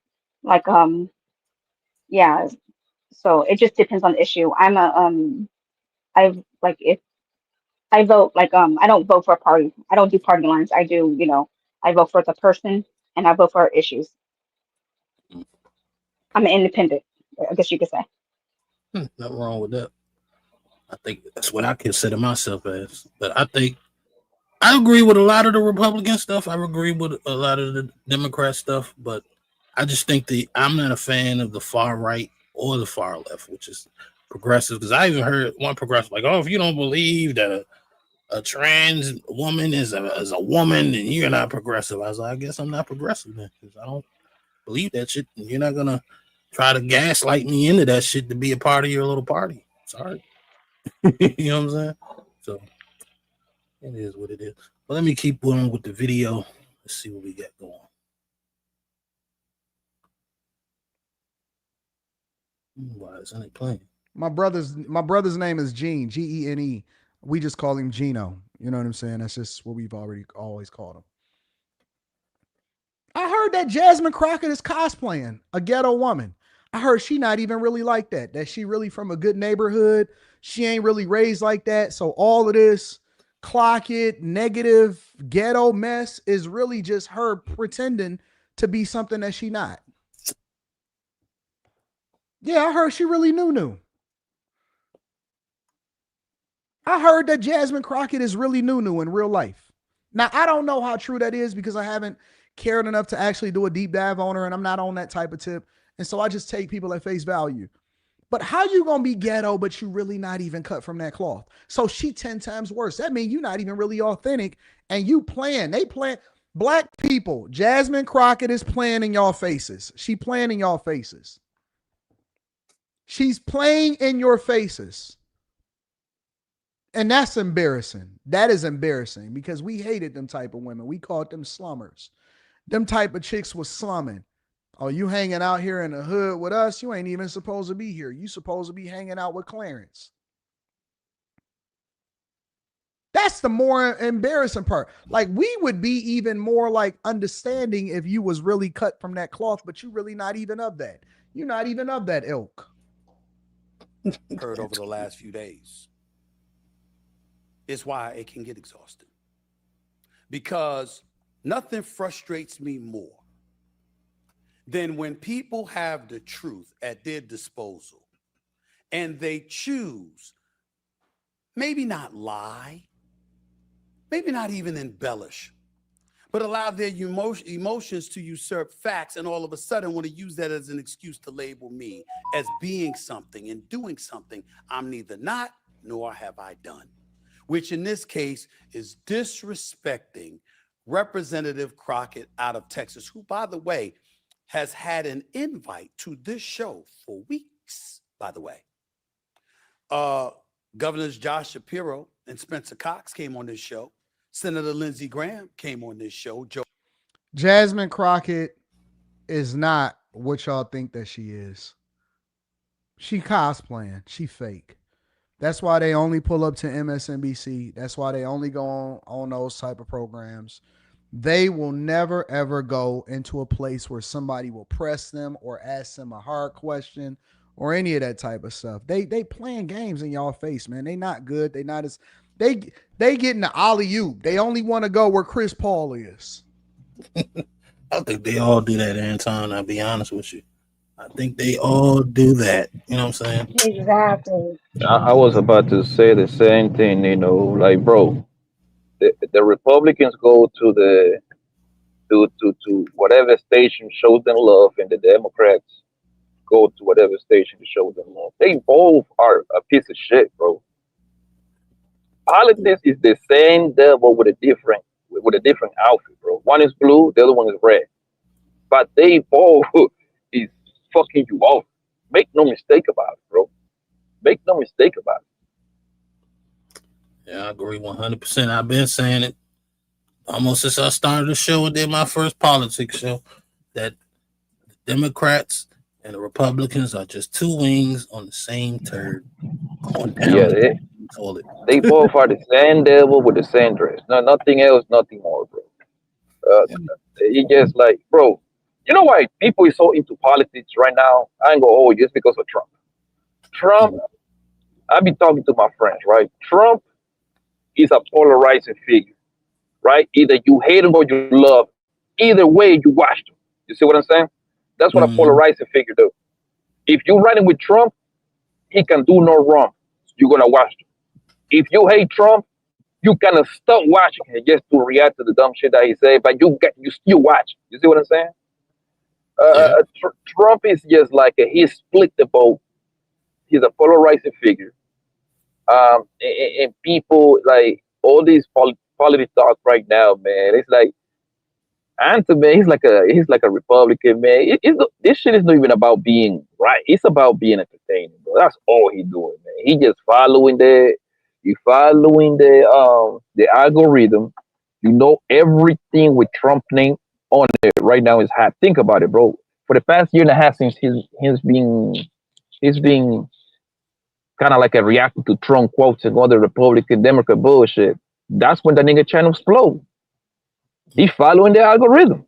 Yeah. So it just depends on the issue. If I vote I don't vote for a party. I don't do party lines. I do I vote for the person and I vote for issues. I'm an independent, I guess you could say. Nothing wrong with that. I think that's what I consider myself as. But I think I agree with a lot of the Republican stuff. I agree with a lot of the Democrat stuff, but I just think I'm not a fan of the far right or the far left, which is progressive. Because I even heard one progressive like, "Oh, if you don't believe that a trans woman is a woman, then you're not progressive." I was like, I guess I'm not progressive then, because I don't believe that shit. And you're not gonna try to gaslight me into that shit to be a part of your little party. Sorry. You know what I'm saying? So it is what it is. But let me keep going with the video. Let's see what we got going. Why isn't it playing? My brother's name is Gene, Gene. We just call him Gino. You know what I'm saying? That's just what we've always called him. I heard that Jasmine Crockett is cosplaying a ghetto woman. I heard she not even really like that. That she really from a good neighborhood. She ain't really raised like that. So all of this clock it, negative, ghetto mess is really just her pretending to be something that she not. Yeah, I heard she really new. I heard that Jasmine Crockett is really new in real life. Now, I don't know how true that is because I haven't cared enough to actually do a deep dive on her, and I'm not on that type of tip. And so I just take people at face value. But how you going to be ghetto, but you really not even cut from that cloth? So she 10 times worse. That means you're not even really authentic, and you playing. They playing. Black people, Jasmine Crockett is playing in y'all faces. She playing in y'all faces. She's playing in your faces. And that's embarrassing. That is embarrassing because we hated them type of women. We called them slummers. Them type of chicks was slumming. Oh, you hanging out here in the hood with us? You ain't even supposed to be here. You supposed to be hanging out with Clarence. That's the more embarrassing part. Like, we would be even more like understanding if you was really cut from that cloth, but you really not even of that. You're not even of that ilk. Heard over the last few days. It's why it can get exhausting. Because nothing frustrates me more than when people have the truth at their disposal and they choose, maybe not lie, maybe not even embellish, but allow their emotions to usurp facts, and all of a sudden want to use that as an excuse to label me as being something and doing something I'm neither not nor have I done, which in this case is disrespecting Representative Crockett out of Texas, who, by the way, has had an invite to this show for weeks, by the way. Governors Josh Shapiro and Spencer Cox came on this show. Senator Lindsey Graham came on this show. Jasmine Crockett is not what y'all think that she is. She cosplaying. She fake. That's why they only pull up to MSNBC. That's why they only go on those type of programs. They will never, ever go into a place where somebody will press them or ask them a hard question or any of that type of stuff. They playing games in y'all face, man. They not good. They not as they getting the alley-oop. They only want to go where Chris Paul is. I think they all do that, Anton. I'll be honest with you. I think they all do that. You know what I'm saying? Exactly. I was about to say the same thing, you know, like, bro, the Republicans go to whatever station shows them love, and the Democrats go to whatever station to show them love. They both are a piece of shit, bro. Politics is the same devil with a different outfit, bro. One is blue, the other one is red, but they both is fucking you off. Make no mistake about it, bro. Make no mistake about it. Yeah, I agree 100%. I've been saying it almost since I started the show and did my first politics show, that the Democrats and the Republicans are just two wings on the same turd. Yeah, they both are the same devil with the same dress. No, nothing else, nothing more, bro. It just like, bro, you know why people is so into politics right now? I ain't gonna hold you, just because of Trump. Trump, I've been talking to my friends, right? Trump is a polarizing figure, right? Either you hate him or you love him. Either way, you watch him. You see what I'm saying? That's what a polarizing figure do. If you're riding with Trump, he can do no wrong. You're gonna watch him. If you hate Trump, you kind of stop watching him just to react to the dumb shit that he say, but you still watch. You see what I'm saying? Trump is just like he split the boat. He's a polarizing figure. And people like all these politics talk right now, man. It's like, Anthony, man, he's like a Republican, man. This shit is not even about being right. It's about being entertaining, bro. That's all he's doing, man. He just following the algorithm. You know, everything with Trump name on it right now is hot. Think about it, bro. For the past year and a half since he's been kind of like a reacting to Trump quotes and all the Republican Democrat bullshit. that's when the nigga channel explode. He following the algorithm.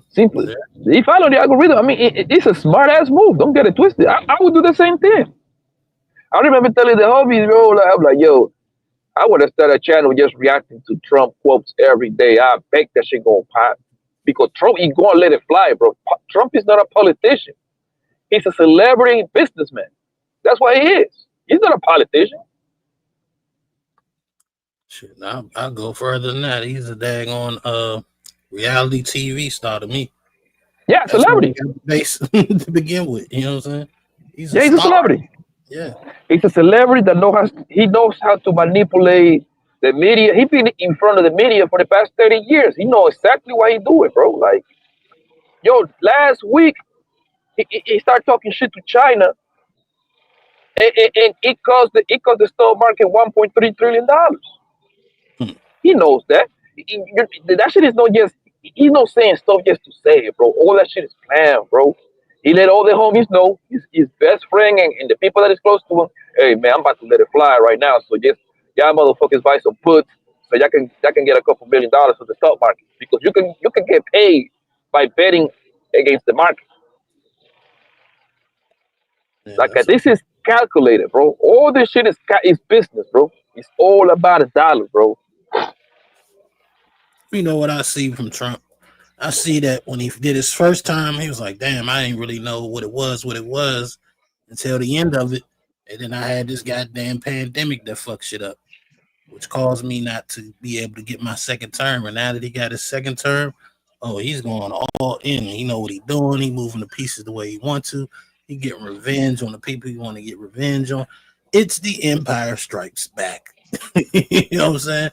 Simply. He following the algorithm. I mean, it's a smart ass move. Don't get it twisted. I would do the same thing. I remember telling the homies, bro, I'm like, yo, I would have started a channel just reacting to Trump quotes every day. I bet that shit gonna pop. Because Trump, he gonna let it fly, bro. Trump is not a politician. He's a celebrity businessman. That's what he is. He's not a politician. Shit, I'll go further than that. He's a daggone reality TV star to me. Yeah, celebrity. Base to begin with. You know what I'm saying? He's a celebrity. Yeah. He's a celebrity that knows how to manipulate the media. He's been in front of the media for the past 30 years. He knows exactly what he's doing, bro. Like, yo, last week, he started talking shit to China, and it cost the stock market $1.3 trillion. He knows that. That shit is not just, he's not saying stuff just to say it, bro. All that shit is planned, bro. He let all the homies know, his best friend and the people that is close to him, hey, man, I'm about to let it fly right now. So just, y'all motherfuckers buy some puts so y'all can get a couple $1 million for the stock market. Because you can get paid by betting against the market. Yeah, like, this is calculated, bro. All this shit is business, bro. It's all about a dollar, bro. You know what I see from Trump? I see that when he did his first time, he was like, damn, I didn't really know what it was until the end of it. And then I had this goddamn pandemic that fucked shit up, which caused me not to be able to get my second term. And now that he got his second term, oh, he's going all in. He know what he's doing. He moving the pieces the way he wants to. He getting revenge on the people he want to get revenge on. It's the Empire Strikes Back. You know what I'm saying?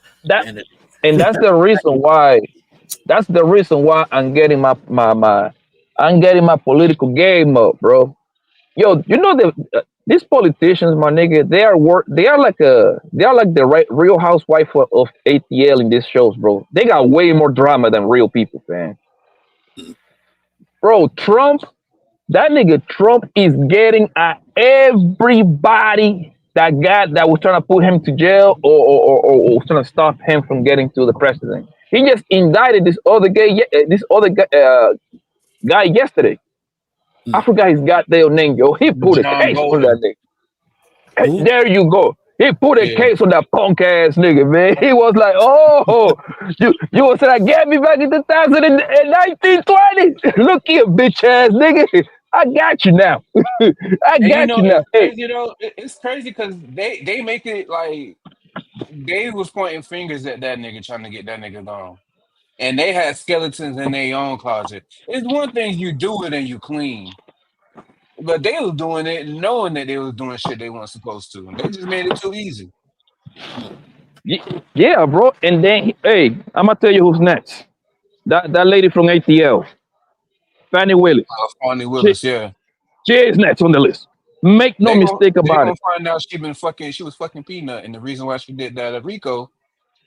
And that's the reason why. That's the reason why I'm getting my political game up, bro. Yo, you know these politicians, my nigga, they are like the Real Housewife of ATL in these shows, bro. They got way more drama than real people, man. Bro, Trump, that nigga Trump is getting at everybody that was trying to put him to jail or trying to stop him from getting to the president. He just indicted this other guy yesterday. I forgot his goddamn name, yo. He put a case on that nigga. There you go. He put a case on that punk ass nigga, man. He was like, "Oh, you was saying I get me back in 1920? Look here, bitch ass nigga. I got you now. I got you now." Hey. You know, it's crazy because they make it like they was pointing fingers at that nigga trying to get that nigga gone. And they had skeletons in their own closet. It's one thing you do it and you clean. But they was doing it knowing that they was doing shit they weren't supposed to. They just made it too easy. Yeah, bro. And then, hey, I'm going to tell you who's next. That lady from ATL. Fani Willis. Fani Willis, yeah. She is next on the list. Make no mistake about it. Find out she was fucking Peanut, and the reason why she did that at Rico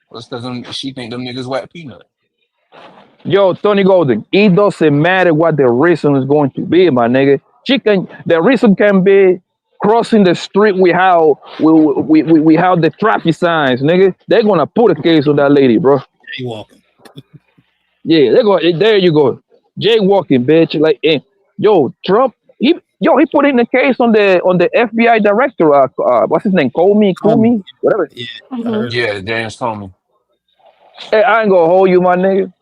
was because she think them niggas whack Peanut. Yo, Tony Golden, it doesn't matter what the reason is going to be, my nigga. The reason can be crossing the street without the traffic signs, nigga. They're gonna put a case on that lady, bro. Jaywalking. Yeah, they're going. There you go. Jaywalking, bitch. Like, yo, Trump. He put in a case on the FBI director. What's his name? Comey, whatever. Yeah, James Comey. Hey, I ain't gonna hold you, my nigga.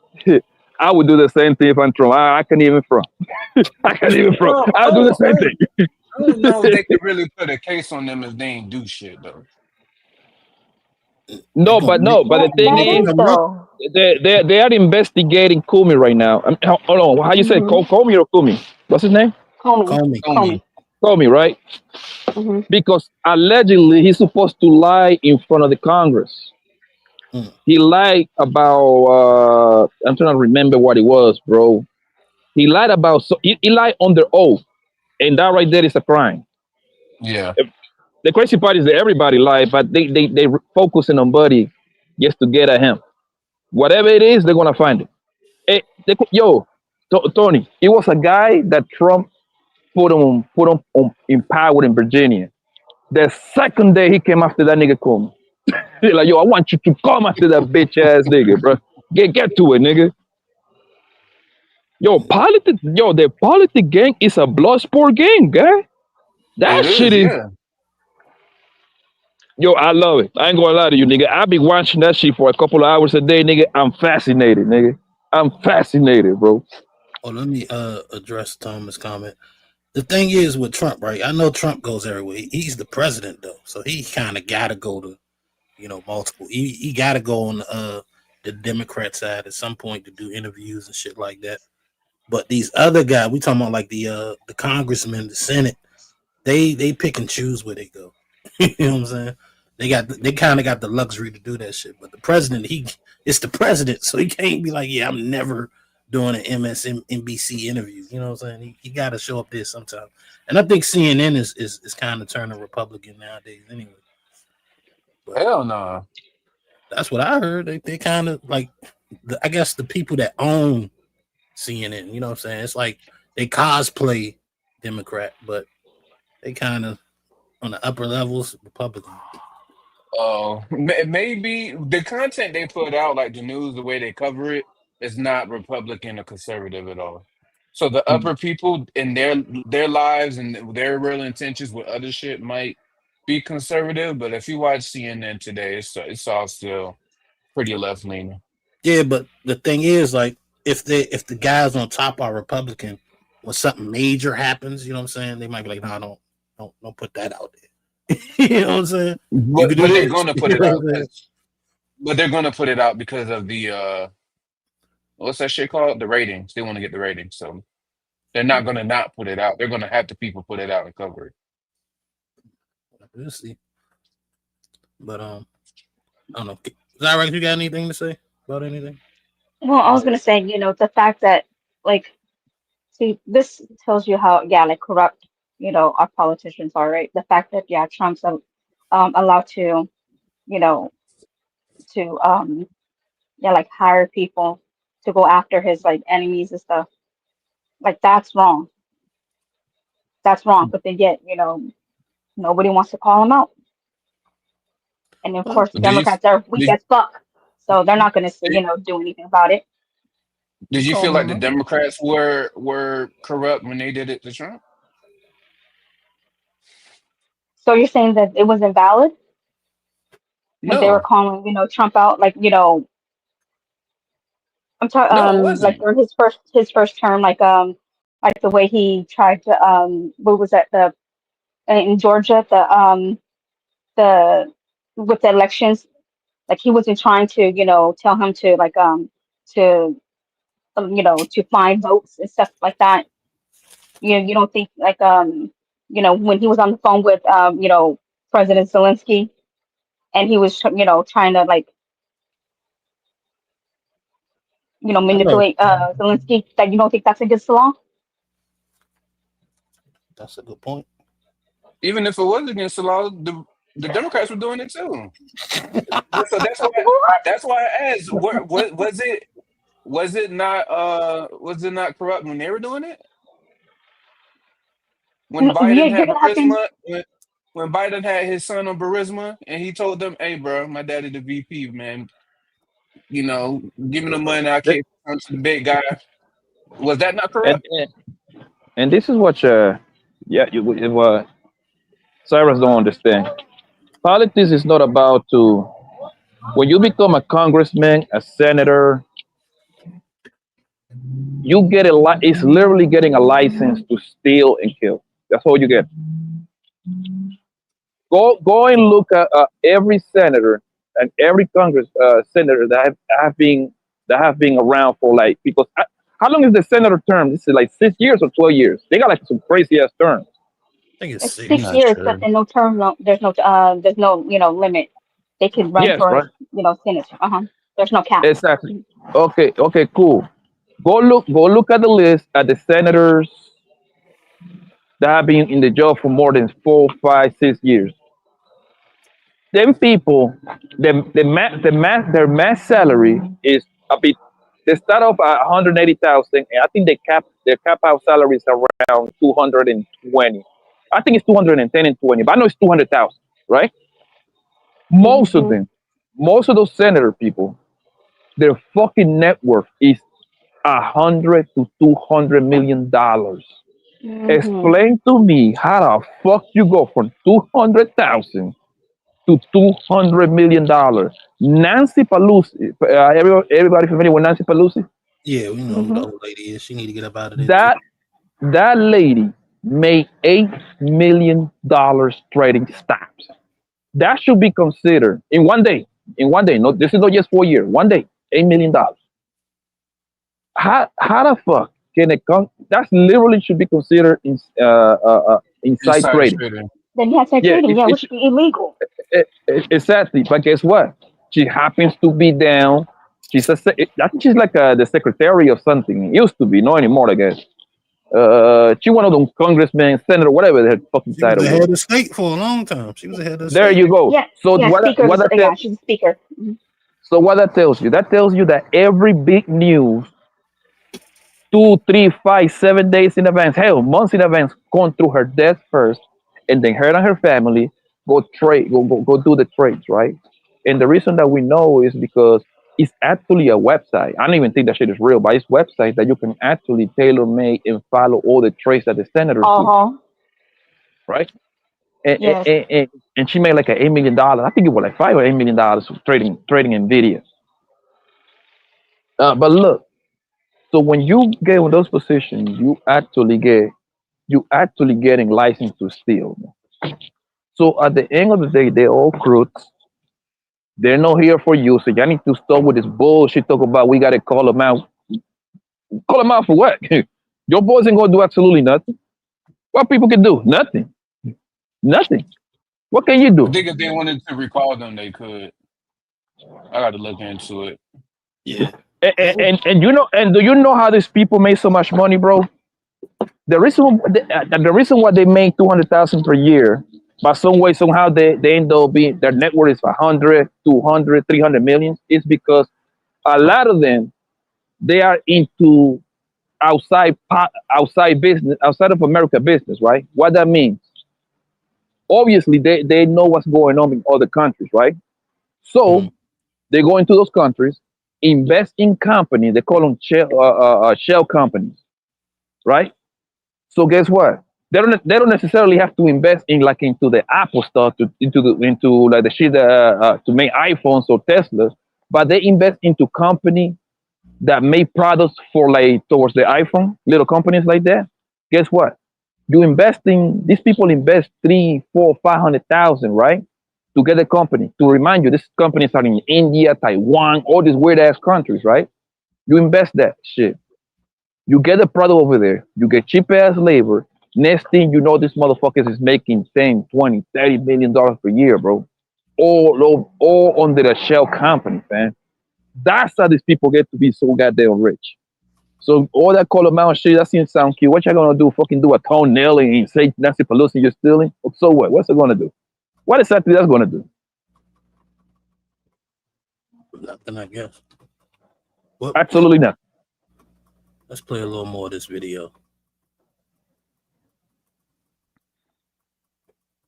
I would do the same thing if I'm Trump. I can't even front. I'll do the same thing. I don't know if they could really put a case on them if they ain't do shit though. No, but the thing is, they are investigating Comey right now. Hold on, how you say Comey or Comey? What's his name? Comey, right? Mm-hmm. Because allegedly he's supposed to lie in front of the Congress. He lied about I'm trying to remember what it was, bro. He lied about he lied under oath, and that right there is a crime. Yeah. The crazy part is that everybody lied, but they focusing on Buddy just to get at him. Whatever it is, they're gonna find it. Tony, it was a guy that Trump put on in power in Virginia. The second day he came after that nigga Comey. They're like, yo, I want you to come after that bitch ass nigga, bro. Get to it, nigga. Yo, the politic gang is a blood sport game, guy. That It shit is, is, yeah. yo, I love it. I ain't gonna lie to you, nigga. I be watching that shit for a couple of hours a day, nigga. I'm fascinated, nigga. I'm fascinated, bro. Oh, let me address Thomas' comment. The thing is with Trump, right? I know Trump goes everywhere. He's the president though, so he kind of got to go to, multiple. He got to go on the Democrat side at some point to do interviews and shit like that. But these other guys, we talking about like the congressmen, the Senate, they pick and choose where they go. You know what I'm saying? They kind of got the luxury to do that shit. But the president, it's the president, so he can't be like, yeah, I'm never doing an MSNBC interview. You know what I'm saying? He got to show up there sometime. And I think CNN is kind of turning Republican nowadays anyway. But Hell no. that's what I heard. They kind of like, I guess the people that own CNN, you know what I'm saying? It's like they cosplay Democrat, but they kind of on the upper levels Republican. Oh, maybe the content they put out, like the news, the way they cover it, is not Republican or conservative at all. So the upper people in their lives and their real intentions with other shit might be conservative, but if you watch CNN today, it's all still pretty left leaning. Yeah, but the thing is, like, if the guys on top are Republican, when something major happens, you know what I'm saying? They might be like, no, don't put that out there. You know what I'm saying? But they're gonna put it out. But they're gonna put it out because of the what's that shit called? The ratings. They want to get the ratings, so they're not gonna not put it out. They're gonna have the people put it out and cover it. We'll see. But I don't know. Zyrex, you got anything to say about anything? Well, I was gonna say, the fact that, like, see, this tells you how, like, corrupt, our politicians are, right? The fact that, Trump's allowed to, like, hire people to go after his, like, enemies and stuff. Like, that's wrong. That's wrong. But then yet, nobody wants to call him out. And of course, the Democrats are weak as fuck. So they're not going to, do anything about it. Did you feel like the Democrats were corrupt when they did it to Trump? So you're saying that it was invalid? When they were calling, Trump out, like, I'm talking, like during his first term, like the way he tried to, what was that, in Georgia, the with the elections, like he wasn't trying to, tell him to like to find votes and stuff like that. You don't think like when he was on the phone with President Zelensky, and he was trying to like manipulate Zelensky, that you don't think that's against the law? That's a good point. Even if it was against the law, the Democrats were doing it too. So that's why I asked, what was it not corrupt when they were doing it? When Biden had Burisma, when Biden had his son on Burisma, and he told them, "Hey, bro, my daddy the VP, man. Give me the money. I can't come to the big guy." Was that not corrupt? And this is what Cyrus don't understand. Politics is not about when you become a congressman, a senator, you get it's literally getting a license to steal and kill. That's all you get. Go and look at every senator and every Congress senator that have been around for like, because how long is the senator term? This is like 6 years or 12 years. They got like some crazy ass terms. I think it's 6 years, but then no term. There's no limit. They can run for Senate. There's no cap. Exactly. Okay, cool. Go look at the list at the senators that have been in the job for more than 4, 5, 6 years. Them people, their max salary is a bit. They start off at 180,000, and I think their cap out salary is around 220. I think it's 210 and 20, but I know it's 200,000, right? Most of them, most of those senator people, their fucking net worth is $100 to $200 million. Explain to me how the fuck you go from 200,000 to $200 million. Nancy Pelosi, everybody familiar with Nancy Pelosi? Yeah, we know who the old lady is. She need to get up out of there. That lady made $8 million trading stocks. That should be considered in one day. In one day, no, this is not just 4 years. One day, $8 million. How the fuck can it come? That's literally should be considered inside trading. Then you have to trading, which would be illegal. Exactly, but guess what? She happens to be down. I think she's like the secretary of something. It used to be, not anymore, I guess. She one of them congressmen, senator, whatever the fucking title. She was the head of state for a long time. She was the head of there state. You go. Yeah, so she's a speaker. So what that tells you? That tells you that every big news, 2, 3, 5, 7 days in advance, hell, months in advance, going through her desk first, and then her and her family go do the trades, right? And the reason that we know is because it's actually a website. I don't even think that shit is real, but it's a website that you can actually tailor-make and follow all the trades that the senators do, right? And she made like $8 million. I think it was like $5 or $8 million trading Nvidia. But look, so when you get in those positions, you actually getting license to steal. So at the end of the day, they're all crooks. They're not here for you. So you need to stop with this bullshit talk about we gotta call them out. Call them out for what? Your boys ain't gonna do absolutely nothing. What people can do? Nothing. Nothing. What can you do? I think if they wanted to recall them, they could. I got to look into it. Yeah. And do you know how these people make so much money, bro? The reason why they make $200,000 per year, but some way somehow they end up being their net worth is 100, 200, 300 million, is because a lot of them they are into outside business, outside of America business, right? What that means? Obviously, they know what's going on in other countries, right? So they go into those countries, invest in companies. They call them shell companies, right? So guess what? They don't necessarily have to invest into the Apple stuff, into like the shit to make iPhones or Teslas, but they invest into company that make products for towards the iPhone, little companies like that. Guess what? These people invest 3, 4, 500,000, right? To get a company. To remind you, these companies are in India, Taiwan, all these weird ass countries, right? You invest that shit. You get the product over there. You get cheap ass labor. Next thing you know, this motherfuckers is making 10, 20, $30 million per year, bro. All under the shell company, man. That's how these people get to be so goddamn rich. So all that call them out shit, that seems sound cute. What you gonna do? Fucking do a toenail and say Nancy Pelosi you're stealing? So what? What's it gonna do? What exactly that's gonna do? Nothing, I guess. Absolutely nothing. Let's play a little more of this video.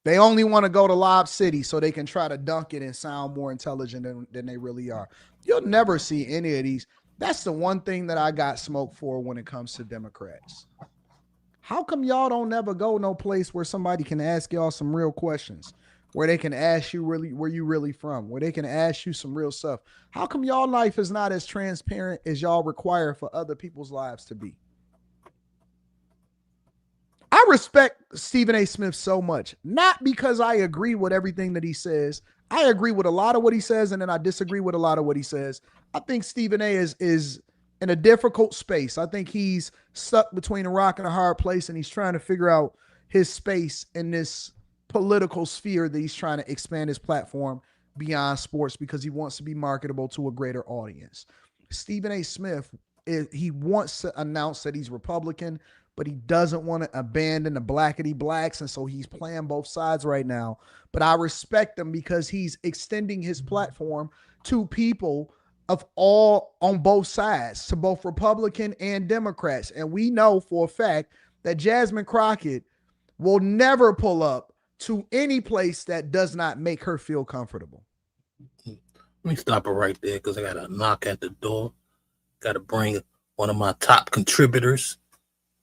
They only want to go to Lob City so they can try to dunk it and sound more intelligent than they really are. You'll never see any of these. That's the one thing that I got smoked for when it comes to Democrats. How come y'all don't never go no place where somebody can ask y'all some real questions, where they can ask you really where you really from, where they can ask you some real stuff? How come y'all life is not as transparent as y'all require for other people's lives to be? I respect Stephen A. Smith so much, not because I agree with everything that he says. I agree with a lot of what he says, and then I disagree with a lot of what he says. I think Stephen A. is in a difficult space. I think he's stuck between a rock and a hard place, and he's trying to figure out his space in this political sphere that he's trying to expand his platform beyond sports because he wants to be marketable to a greater audience. Stephen A. Smith, he wants to announce that he's Republican, but he doesn't want to abandon the blackity blacks, and so he's playing both sides right now. But I respect him because he's extending his platform to people of all on both sides, to both Republican and Democrats. And we know for a fact that Jasmine Crockett will never pull up to any place that does not make her feel comfortable. Let me stop it right there because I got a knock at the door. Got to bring one of my top contributors,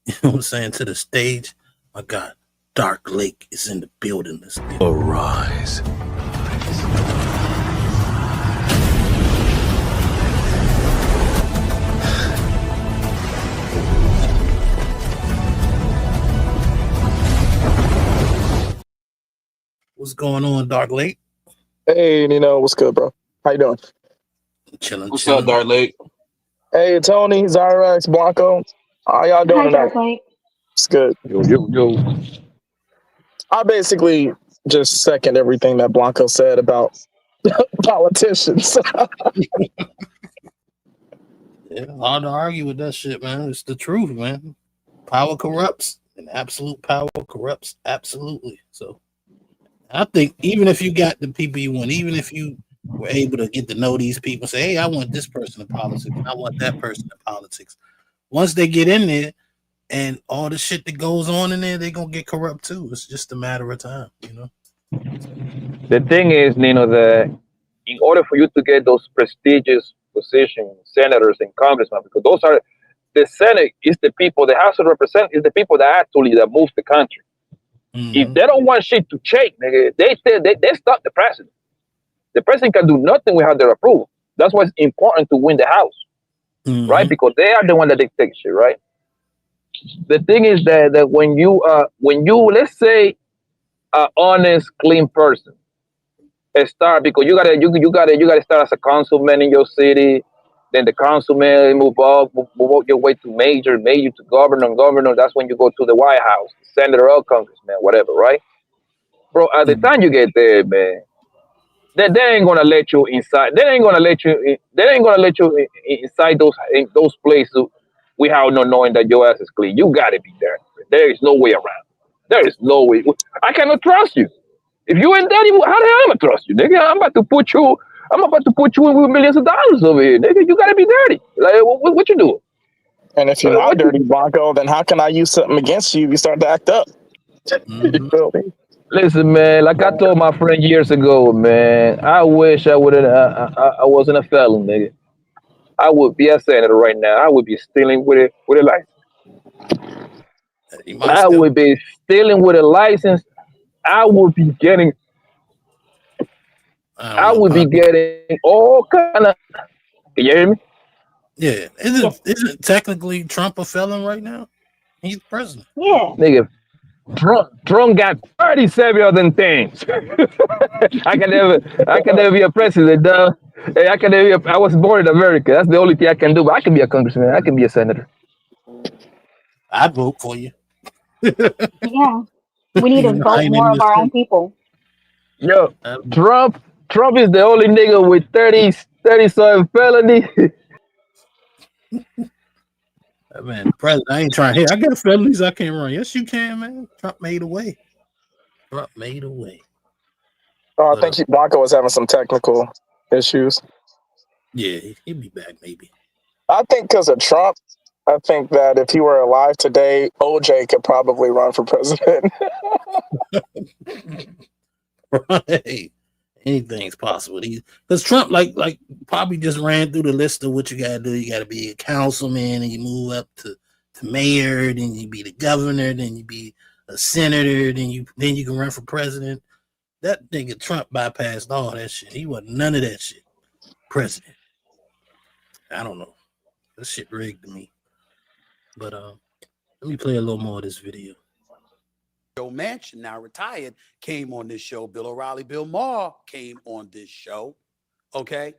you know what I'm saying, to the stage. My God, Dark Lake is in the building. Arise. What's going on, Dark Lake? Hey, Nino, what's good, bro? How you doing? Chilling. What's up, Dark Lake? Hey, Tony, Zyrex, Blanco. How y'all doing Hi, tonight? Dark Lake. It's good. Yo. I basically just second everything that Blanco said about politicians. Yeah, hard to argue with that shit, man. It's the truth, man. Power corrupts, and absolute power corrupts absolutely. So I think even if you got the people you want, even if you were able to get to know these people, say, hey, I want this person in politics, and I want that person in politics. Once they get in there and all the shit that goes on in there, they're gonna get corrupt too. It's just a matter of time, you know. The thing is, Nino, that in order for you to get those prestigious positions, senators and congressmen, because those are the Senate is the people, the House of Representatives is the people that actually that move the country. If they don't want shit to change, nigga, they stop the president. The president can do nothing without their approval. That's why it's important to win the House, right? Because they are the one that dictate shit, right? The thing is that when you let's say an honest, clean person start, because you gotta start as a councilman in your city, then the councilman move up your way to mayor to governor. That's when you go to the White House, senator or congressman, whatever, right? Bro, at the time you get there, man, they ain't gonna let you inside. They ain't gonna let you inside those places without not knowing that your ass is clean. You gotta be there. There is no way around. There is no way. I cannot trust you. If you ain't dirty, how the hell am I gonna trust you, nigga? I'm about to put you in with millions of dollars over here, nigga. You gotta be dirty. Like, what you doing? And if you're not dirty, Blanco, then how can I use something against you if you start to act up? You feel me? Listen, man. Like I told my friend years ago, man. I wish I wouldn't. I wasn't a felon, nigga. I would be a senator right now. I would be stealing with a license. I would be stealing with a license. I would be getting. I would be getting all kind of. Can you hear me? Yeah, isn't technically Trump a felon right now? He's president. Yeah, nigga. Trump got 37 things. I can never be a president, though. Hey, I was born in America. That's the only thing I can do. But I can be a congressman. I can be a senator. I'd vote for you. yeah. We need to vote more of our own people. Yo, Trump is the only nigga with 30-some felony. Man, president, I ain't trying to hit. I got felonies I can't run. Yes, you can, man. Trump made a way. Oh, I think Blanco was having some technical issues. Yeah, he'll be back maybe. I think because of Trump, I think that if he were alive today, OJ could probably run for president. Right. Anything's possible. Because Trump, like probably just ran through the list of what you gotta do. You gotta be a councilman, and you move up to mayor, then you be the governor, then you be a senator, then you can run for president. That nigga Trump bypassed all that shit. He wasn't none of that shit. President. I don't know. That shit rigged to me. But let me play a little more of this video. Joe Manchin, now retired, came on this show. Bill O'Reilly, Bill Maher came on this show. Okay.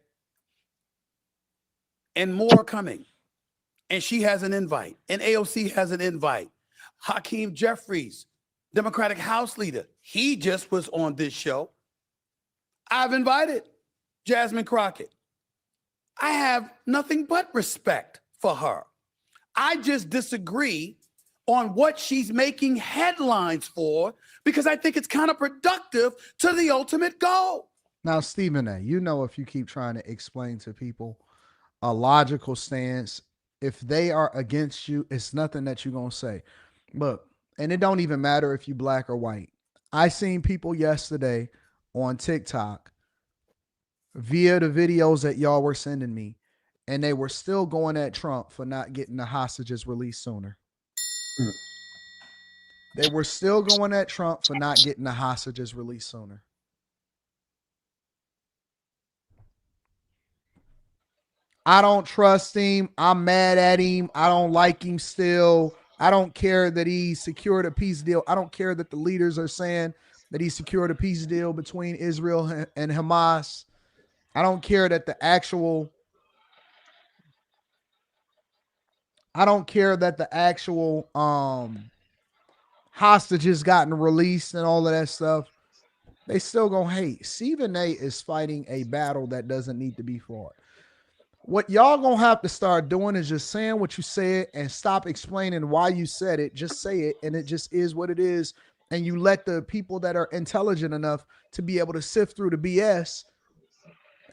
And more coming. And she has an invite. And AOC has an invite. Hakeem Jeffries, Democratic House leader, he just was on this show. I've invited Jasmine Crockett. I have nothing but respect for her. I just disagree on what she's making headlines for because I think it's counterproductive to the ultimate goal. Now, Stephen A., you know, if you keep trying to explain to people a logical stance, if they are against you, it's nothing that you're going to say. Look, and it don't even matter if you black or white. I seen people yesterday on TikTok via the videos that y'all were sending me, and they were still going at Trump for not getting the hostages released sooner. They were still going at Trump for not getting the hostages released sooner. I don't trust him. I'm mad at him. I don't like him still. I don't care that he secured a peace deal. I don't care that the leaders are saying that he secured a peace deal between Israel and Hamas. I don't care that the actual hostages gotten released and all of that stuff. They still gonna hate. Stephen A is fighting a battle that doesn't need to be fought. What y'all gonna have to start doing is just saying what you said and stop explaining why you said it. Just say it, and it just is what it is. And you let the people that are intelligent enough to be able to sift through the BS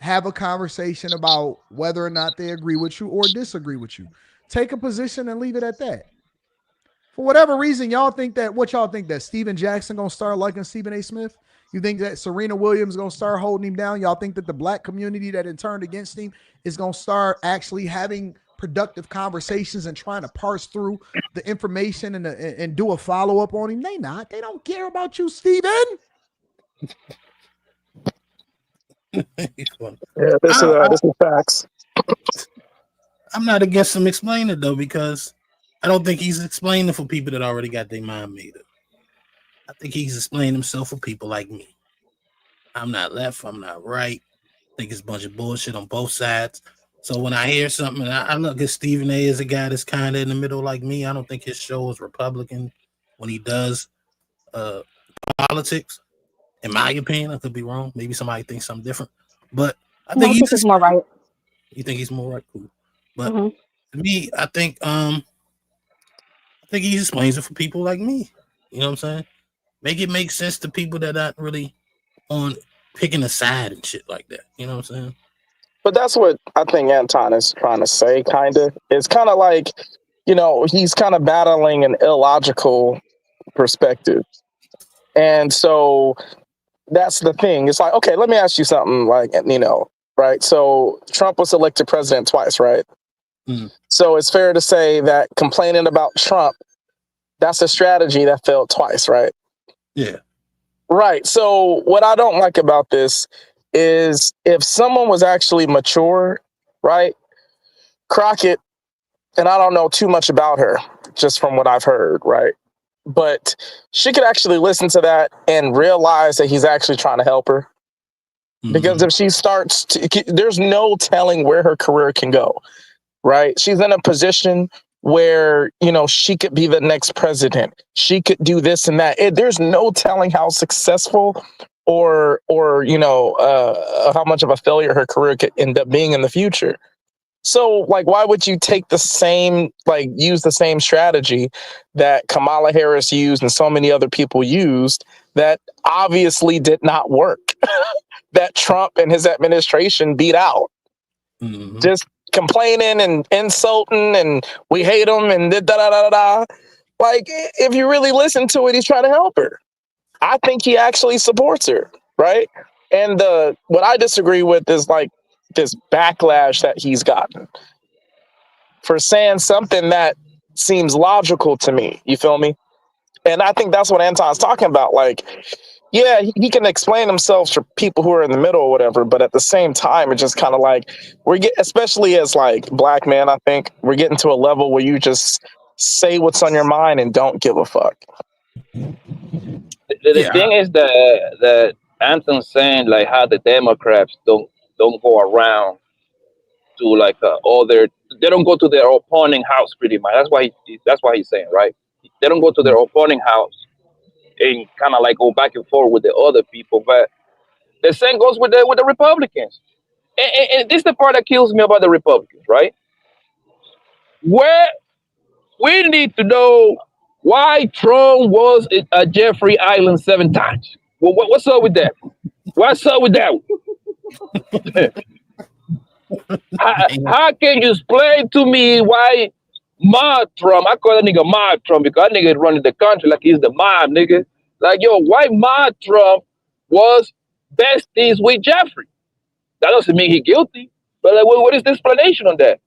have a conversation about whether or not they agree with you or disagree with you. Take a position and leave it at that. For whatever reason, y'all think that Steven Jackson gonna start liking Stephen A. Smith? You think that Serena Williams gonna start holding him down? Y'all think that the black community that had turned against him is gonna start actually having productive conversations and trying to parse through the information and do a follow-up on him? They not. They don't care about you, Stephen. Yeah, this is facts. I'm not against him explaining it though, because I don't think he's explaining for people that already got their mind made up. I think he's explaining himself for people like me. I'm not left. I'm not right. I think it's a bunch of bullshit on both sides. So when I hear something, and I look at Stephen A. as a guy that's kind of in the middle like me. I don't think his show is Republican when he does politics. In my opinion, I could be wrong. Maybe somebody thinks something different. But I think he's more right. You think he's more right? Cool. But to me, I think he explains it for people like me. You know what I'm saying? Make it make sense to people that aren't really on picking a side and shit like that. You know what I'm saying? But that's what I think Anton is trying to say, kind of. It's kind of like, he's kind of battling an illogical perspective. And so that's the thing. It's like, okay, let me ask you something, right? So Trump was elected president twice, right? So it's fair to say that complaining about Trump, that's a strategy that failed twice, right? Yeah. Right. So what I don't like about this is if someone was actually mature, right? Crockett, and I don't know too much about her, just from what I've heard, right? But she could actually listen to that and realize that he's actually trying to help her. Because if she starts to, there's no telling where her career can go, right? She's in a position where, she could be the next president. She could do this and that. There's no telling how successful or how much of a failure her career could end up being in the future. So, why would you take use the same strategy that Kamala Harris used and so many other people used that obviously did not work, that Trump and his administration beat out? Just complaining and insulting and we hate him and da-da-da-da-da. If you really listen to it, he's trying to help her. I think he actually supports her, right? And what I disagree with is this backlash that he's gotten for saying something that seems logical to me. You feel me? And I think that's what Anton's talking about. Yeah, he can explain himself to people who are in the middle or whatever, but at the same time, it's just kind of especially as black men, I think we're getting to a level where you just say what's on your mind and don't give a fuck. The thing is that Anton's saying how the Democrats don't go around to they don't go to their opponent house pretty much. That's why he's saying, right? They don't go to their opponent house and kind of go back and forth with the other people. But the same goes with the Republicans. And this is the part that kills me about the Republicans, right? Where we need to know why Trump was at Jeffrey Island 7 times. Well, what's up with that? What's up with that? How can you explain to me why Mob Trump, I call that nigga Mob Trump because that nigga running the country like he's the mob, nigga. Why Mob Trump was besties with Jeffrey? That doesn't mean he's guilty. But like, what is the explanation on that?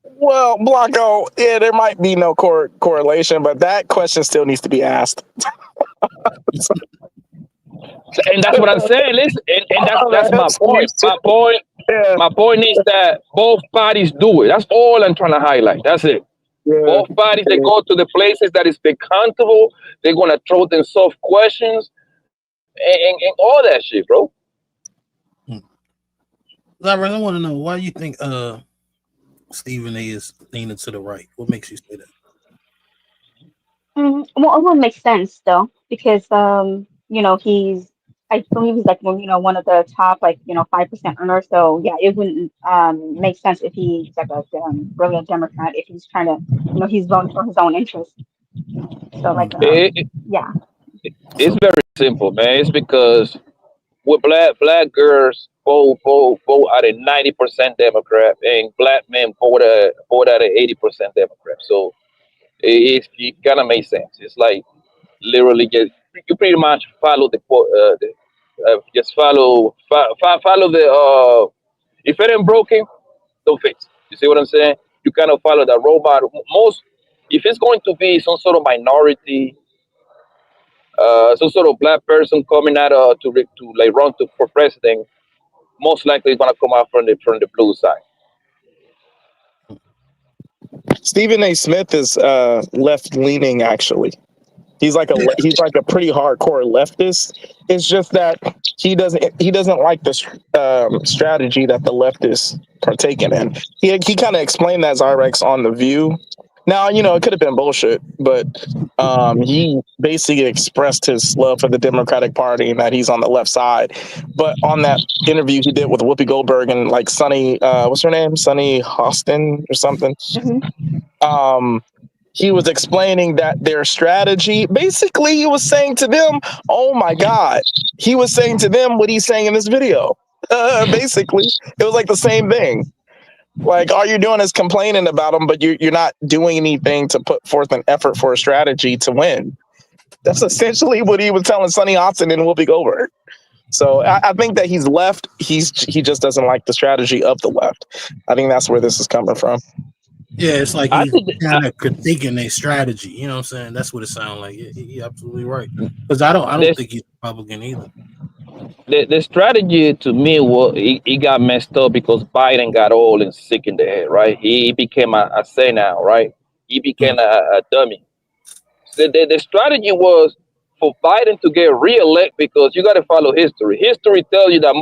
Well, Blanco, yeah, there might be no correlation, but that question still needs to be asked. And that's what I'm saying. Listen, and that's my point. My point is that both parties do it. That's all I'm trying to highlight. That's it. Yeah. Both parties, they go to the places that is comfortable. They're gonna throw them soft questions and all that shit, bro. Larry, I want to know why you think Stephen A is leaning to the right. What makes you say that? Well, it would make sense though, because you know, I believe he's like one of the top 5% earners. So yeah, it wouldn't make sense if he's like a really a Democrat if he's trying to he's voting for his own interest. So like yeah, It's very simple, man. It's because with black girls vote at a 90% Democrat, and black men vote at a 80% Democrat. So it kind of makes sense. It's like literally you pretty much follow just follow the if it ain't broken, don't fix it. You see what I'm saying? You kind of follow that robot. If it's going to be some sort of minority, some sort of black person coming out to like run for president, most likely it's gonna come out from the blue side. Stephen A. Smith is left leaning, actually. He's like a pretty hardcore leftist. It's just that he doesn't like the strategy that the leftists partaking in. He kind of explained that, Zyrex, on The View. Now, it could have been bullshit, but he basically expressed his love for the Democratic Party and that he's on the left side. But on that interview he did with Whoopi Goldberg and like Sunny, what's her name? Sunny Hostin or something. Mm-hmm. He was explaining that their strategy, basically he was saying to them, oh my God, he was saying to them what he's saying in this video. Basically, it was like the same thing. Like, all you're doing is complaining about them, but you're not doing anything to put forth an effort for a strategy to win. That's essentially what he was telling Sunny Hostin and Whoopi Goldberg. So I think that he's left. He just doesn't like the strategy of the left. I think that's where this is coming from. Yeah, it's like he's kind of critiquing their strategy. You know what I'm saying? That's what it sounds like. You're absolutely right. Because I don't think he's Republican either. The strategy to me was he got messed up because Biden got old and sick in the head, right? He became a senile, right? He became a dummy. The strategy was for Biden to get reelected, because you got to follow history. History tells you that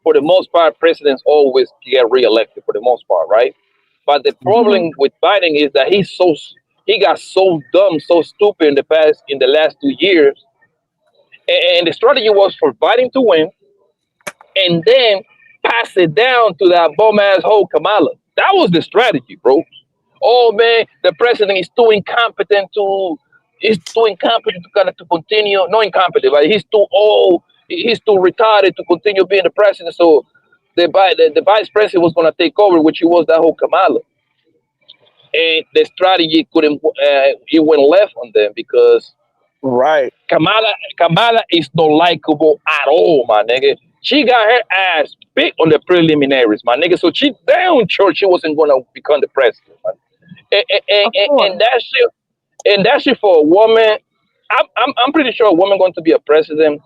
for the most part, presidents always get reelected for the most part, right? But the problem with Biden is that he got so dumb, so stupid in the last 2 years. And the strategy was for Biden to win and then pass it down to that bum asshole Kamala. That was the strategy, bro. Oh man, the president is too incompetent to continue. Not incompetent, but he's too old, he's too retarded to continue being the president. So the vice president was gonna take over, which was that whole Kamala. And the strategy it went left on them because Kamala is not likable at all, my nigga. She got her ass big on the preliminaries, my nigga. So she damn sure she wasn't gonna become the president, man. And that shit for a woman, I'm pretty sure a woman going to be a president,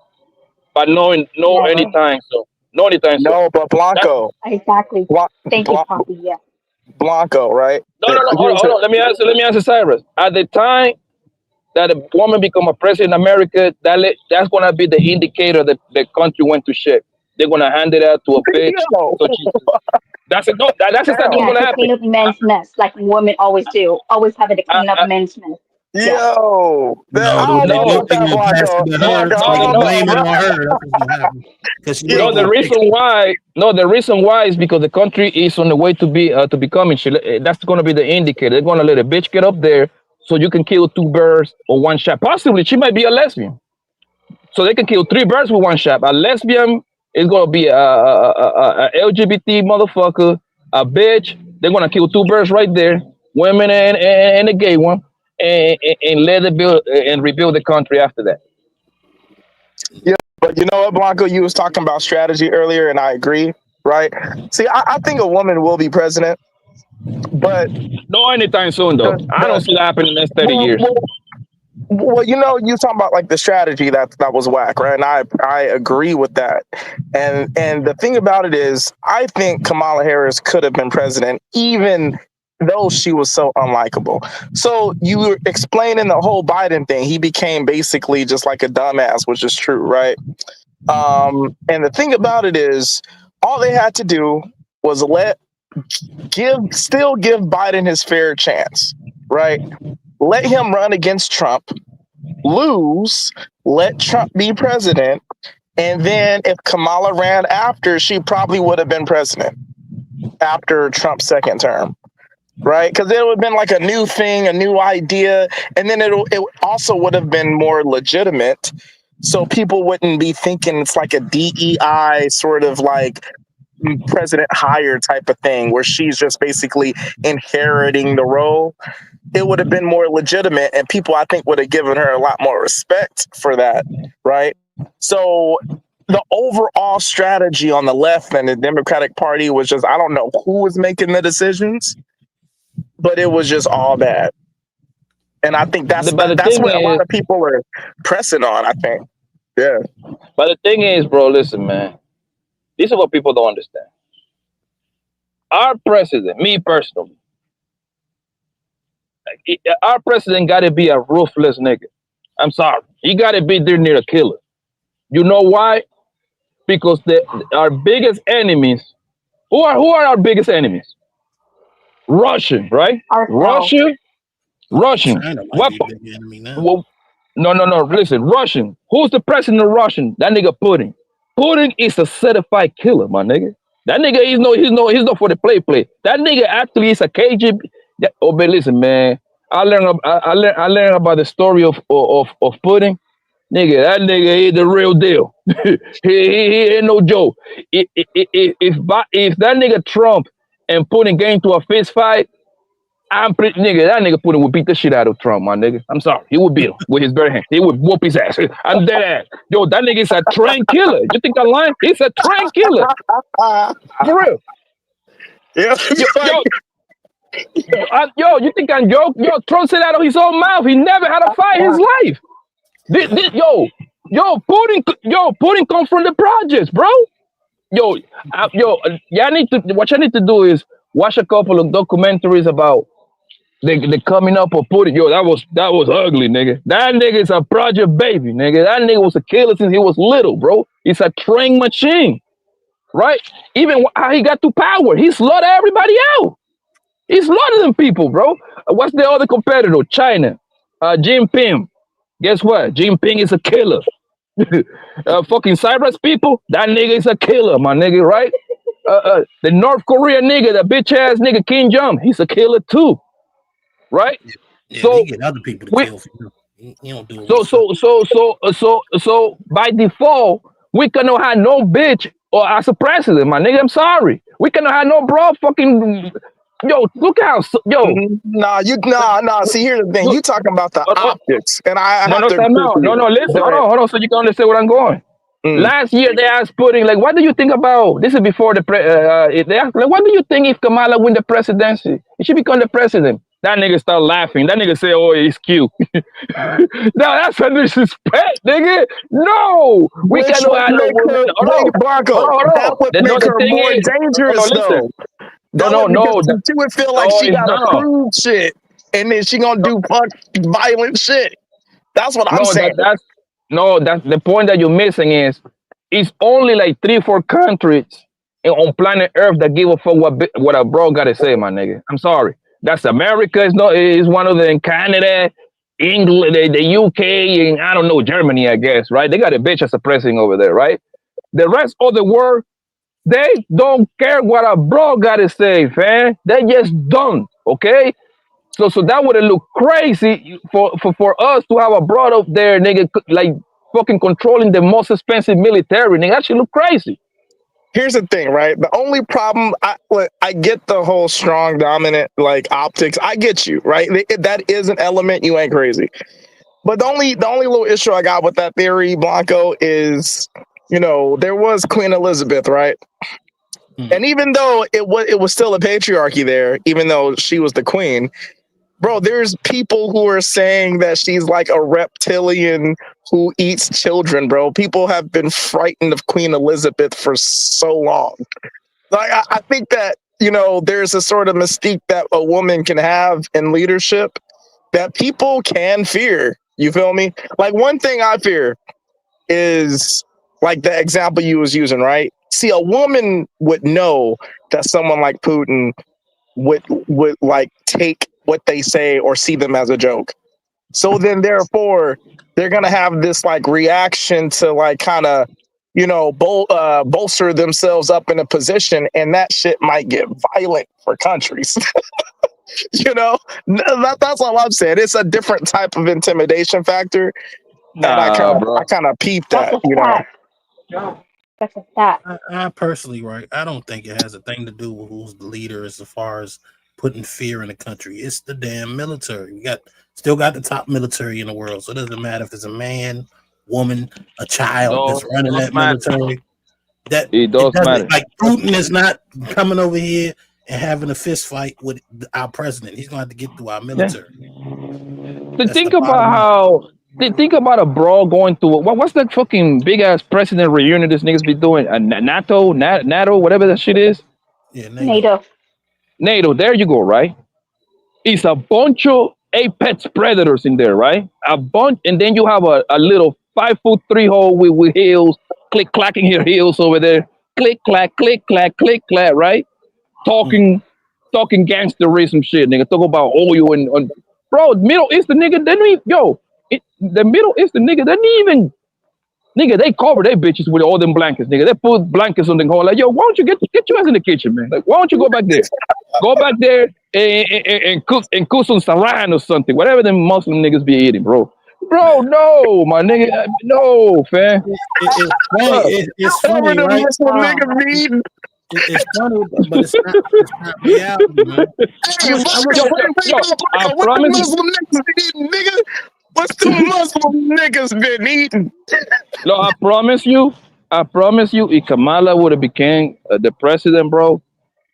but anytime soon. No, but Blanco. Exactly. Thank you, Poppy. Yeah. Blanco, right? No. Hold on. Let me answer Cyrus. At the time that a woman become a president in America, that's gonna be the indicator that the country went to shit. They're gonna hand it out to a bitch. That's exactly what's gonna happen. Clean up men's mess, like women always do. Always having to clean up men's mess. Yo, the reason why is because the country is on the way to becoming shit. That's going to be the indicator. They're going to let a bitch get up there so you can kill 2 birds with 1 shot. Possibly she might be a lesbian, so they can kill 3 birds with 1 shot. A lesbian is going to be a LGBT motherfucker, a bitch. They're going to kill 2 birds right there, women and a gay one. And let it build and rebuild the country after that. Yeah, But you know what, Blanco, you was talking about strategy earlier, and I agree, right? See, I think a woman will be president, but no anytime soon though. I don't see that happening in the next 30 years. Well, you know, you talking about like the strategy that was whack, right? And I agree with that. And the thing about it is, I think Kamala Harris could have been president even though she was so unlikable. So you were explaining the whole Biden thing. He became basically just like a dumbass, which is true, right? And the thing about it is, all they had to do was still give Biden his fair chance, right? Let him run against Trump, lose, let Trump be president, and then if Kamala ran after, she probably would have been president after Trump's second term, right? Because it would have been like a new thing, a new idea, and then it also would have been more legitimate, so people wouldn't be thinking it's like a DEI sort of like president hire type of thing where she's just basically inheriting the role. It would have been more legitimate, and people, I think, would have given her a lot more respect for that, right? So the overall strategy on the left and the Democratic Party was just, I don't know who was making the decisions, but it was just all bad. And I think that's what a lot of people are pressing on, I think. Yeah. But the thing is, bro, listen, man. This is what people don't understand. Our president, me personally, our president got to be a ruthless nigga. I'm sorry. He got to be there near a killer. You know why? Because our biggest enemies, who are our biggest enemies? Russian, right? Russian. What? Well, no. Listen, Russian. Who's the president of Russian? That nigga Putin. Putin is a certified killer, my nigga. That nigga, he's not for the play. That nigga actually is a KGB. Oh, but listen, man. I learned about the story of Putin. Nigga, that nigga is the real deal. he ain't no joke. If that nigga Trump and Putin get into a fist fight, that nigga Putin would beat the shit out of Trump, my nigga. I'm sorry. He would beat him with his bare hand. He would whoop his ass. I'm dead ass. Yo, that nigga is a trained killer. You think I'm lying? He's a trained killer. For real. Yeah. Yo, you think I'm joking? Yo, Trump said out of his own mouth. He never had a fight in his life. Putin come from the projects, bro. What y'all need to do is watch a couple of documentaries about the coming up of Putin. Yo, that was ugly, nigga. That nigga is a project baby, nigga. That nigga was a killer since he was little, bro. He's a trained machine, right? Even how he got to power, he slaughtered everybody out. He slaughtered them people, bro. What's the other competitor? China. Jinping. Guess what? Jinping is a killer. Fucking Cyprus people, that nigga is a killer, my nigga, right? The North Korea nigga, the bitch ass nigga Kim Jong, he's a killer too, right? Yeah, so he get other people to kill for him. He don't do it. So by default, we cannot have no bitch or as a president, my nigga. I'm sorry, we cannot have no bro fucking. Yo, look how Nah. See, here's the thing. You talking about the optics, and I no. Listen, hold on, so you can understand where I'm going. Last year they asked Putin, like, what do you think about? This is before they asked, like, what do you think if Kamala win the presidency? If she become the president? That nigga start laughing. That nigga say, oh, he's cute. No, that's a disrespect, nigga. No, we cannot have no woman. That would make her more dangerous, though. No. She would feel like she gotta prove shit, and then she gonna do violent shit. That's what I'm saying. That's the point that you're missing is it's only like 3-4 countries on planet Earth that give a fuck what a bro gotta say, my nigga. I'm sorry. That's America. Is one of them. In Canada, England, the UK, and I don't know, Germany, I guess, right? They got a bitch as a president over there, right? The rest of the world, they don't care what a bro gotta say, fam. They just done, okay? So that would have looked crazy for us to have a bro up there, nigga, like fucking controlling the most expensive military, nigga. That should look crazy. Here's the thing, right? The only problem, I get the whole strong, dominant, like optics. I get you, right? That is an element. You ain't crazy. But the only little issue I got with that theory, Blanco, is, you know, there was Queen Elizabeth, right? And even though it was still a patriarchy there, even though she was the queen, bro, there's people who are saying that she's like a reptilian who eats children, bro. People have been frightened of Queen Elizabeth for so long. Like, I think that, you know, there's a sort of mystique that a woman can have in leadership that people can fear. You feel me? Like, one thing I fear is like the example you was using, right? See, a woman would know that someone like Putin would like take what they say or see them as a joke. So then therefore they're gonna have this like reaction to like kind of, you know, bolster themselves up in a position, and that shit might get violent for countries. You know, that's all I'm saying. It's a different type of intimidation factor. And I kind of peeped that, you know. That's a fact. I personally, right, I don't think it has a thing to do with who's the leader as far as putting fear in the country. It's the damn military. We still got the top military in the world, so it doesn't matter if it's a man, woman, a child that's running that military. That it doesn't matter. Like, Putin is not coming over here and having a fist fight with our president. He's gonna have to get through our military. Think about a brawl going through. What's that fucking big ass president reunion this niggas be doing? NATO, whatever that shit is. Yeah, NATO. There you go. Right. It's a bunch of apex predators in there, right? A bunch, and then you have a little 5'3" hole with heels, click clacking her heels over there, click clack, right? Talking gangsterism shit, nigga. Talk about oil and bro, Middle Eastern nigga. The Middle Eastern nigga, they didn't even, nigga, they cover their bitches with all them blankets, nigga. They put blankets on the hole. Like, yo, why don't you get your ass in the kitchen, man? Like, why don't you go back there? Go back there and cook some saran or something. Whatever them Muslim niggas be eating, bro. Bro, no, my nigga, no, fam. It's funny, right? It's funny, but it's not reality, man. I promise you, nigga. What's the Muslim niggas been eating? No, I promise you, if Kamala would have became the president, bro,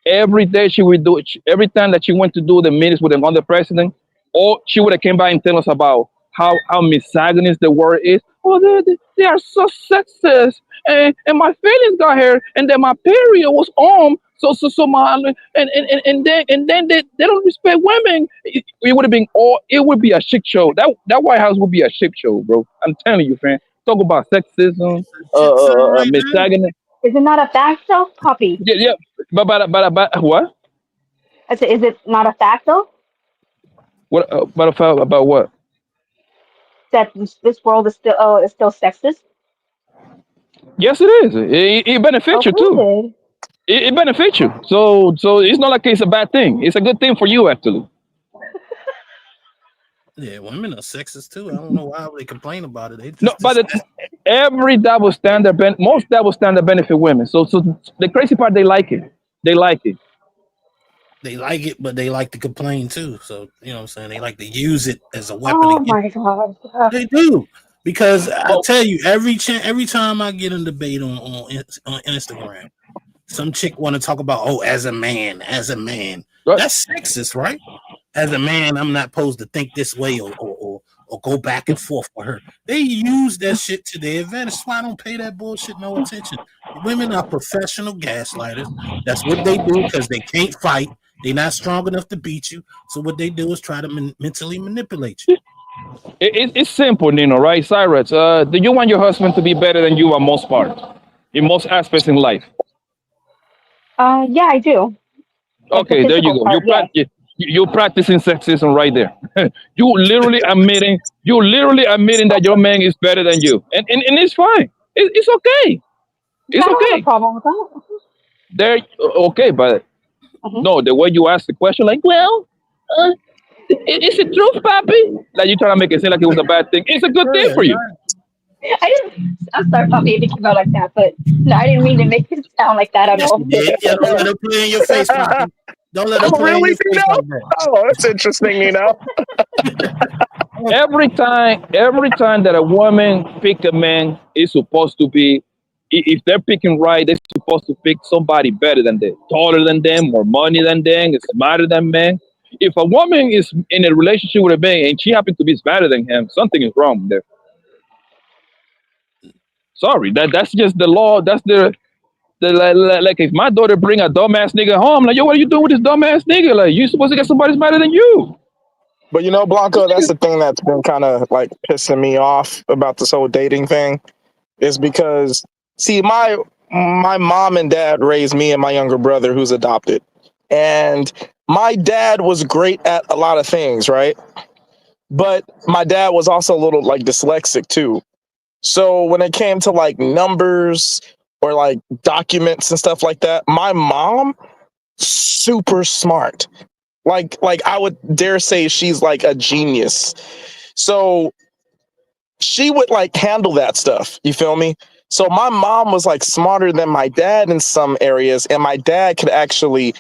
every day she would do it. Every time that she went to do the meetings with another president, or she would have came by and tell us about how misogynist the world is. Oh, they are so sexist, and my feelings got hurt, and then my period was on. So my and then they don't respect women. It would have been it would be a shit show. That White House would be a shit show, bro. I'm telling you, fam. Talk about sexism, misogyny. Is it not a fact though, Poppy? Yeah. But what? I said, is it not a fact though? What about what? That this world is still sexist. Yes, it is. It benefits you too. It benefits you. So it's not like it's a bad thing. It's a good thing for you, actually. Yeah, women are sexist too. I don't know why they complain about it. Every double standard, most double standard benefit women. So the crazy part, they like it. They like it, but they like to complain too. So you know what I'm saying? They like to use it as a weapon. Oh my god, they do. Because I tell you, every time I get in debate on Instagram, some chick want to talk about, as a man. Right. That's sexist, right? As a man, I'm not supposed to think this way or go back and forth with her. They use that shit to their advantage. That's why I don't pay that bullshit no attention. Women are professional gaslighters. That's what they do because they can't fight. They're not strong enough to beat you. So what they do is try to mentally manipulate you. It's simple, Nino, right? Cyrus, do you want your husband to be better than you on most parts, in most aspects in life? Yeah, I do. Okay, there you go. You're practicing sexism right there. You literally admitting that your man is better than you, and it's fine. It's okay. It's okay. No problem with that. Okay, but no, the way you ask the question, like, well, is it true, Papi? Like you trying to make it seem like it was a bad thing. It's a good thing for you. I'm sorry, Poppy, if you came out like that, but no, I didn't mean to make it sound like that at all. Yeah, don't let her play in your face, Poppy. Don't let her play in your face. Oh, that's interesting, you know. every time that a woman pick a man, is supposed to be, if they're picking right, they're supposed to pick somebody better than them, taller than them, more money than them, smarter than men. If a woman is in a relationship with a man and she happens to be smarter than him, something is wrong there. Sorry, that's just the law. That's like if my daughter bring a dumbass nigga home, like, yo, what are you doing with this dumbass nigga? Like, you supposed to get somebody smarter than you. But you know, Blanco, that's the thing that's been kind of like pissing me off about this whole dating thing, is because see, my mom and dad raised me and my younger brother who's adopted, and my dad was great at a lot of things, right? But my dad was also a little like dyslexic too. So when it came to like numbers or like documents and stuff like that, my mom, super smart. Like I would dare say she's like a genius. So she would like handle that stuff. You feel me? So my mom was like smarter than my dad in some areas, and my dad could actually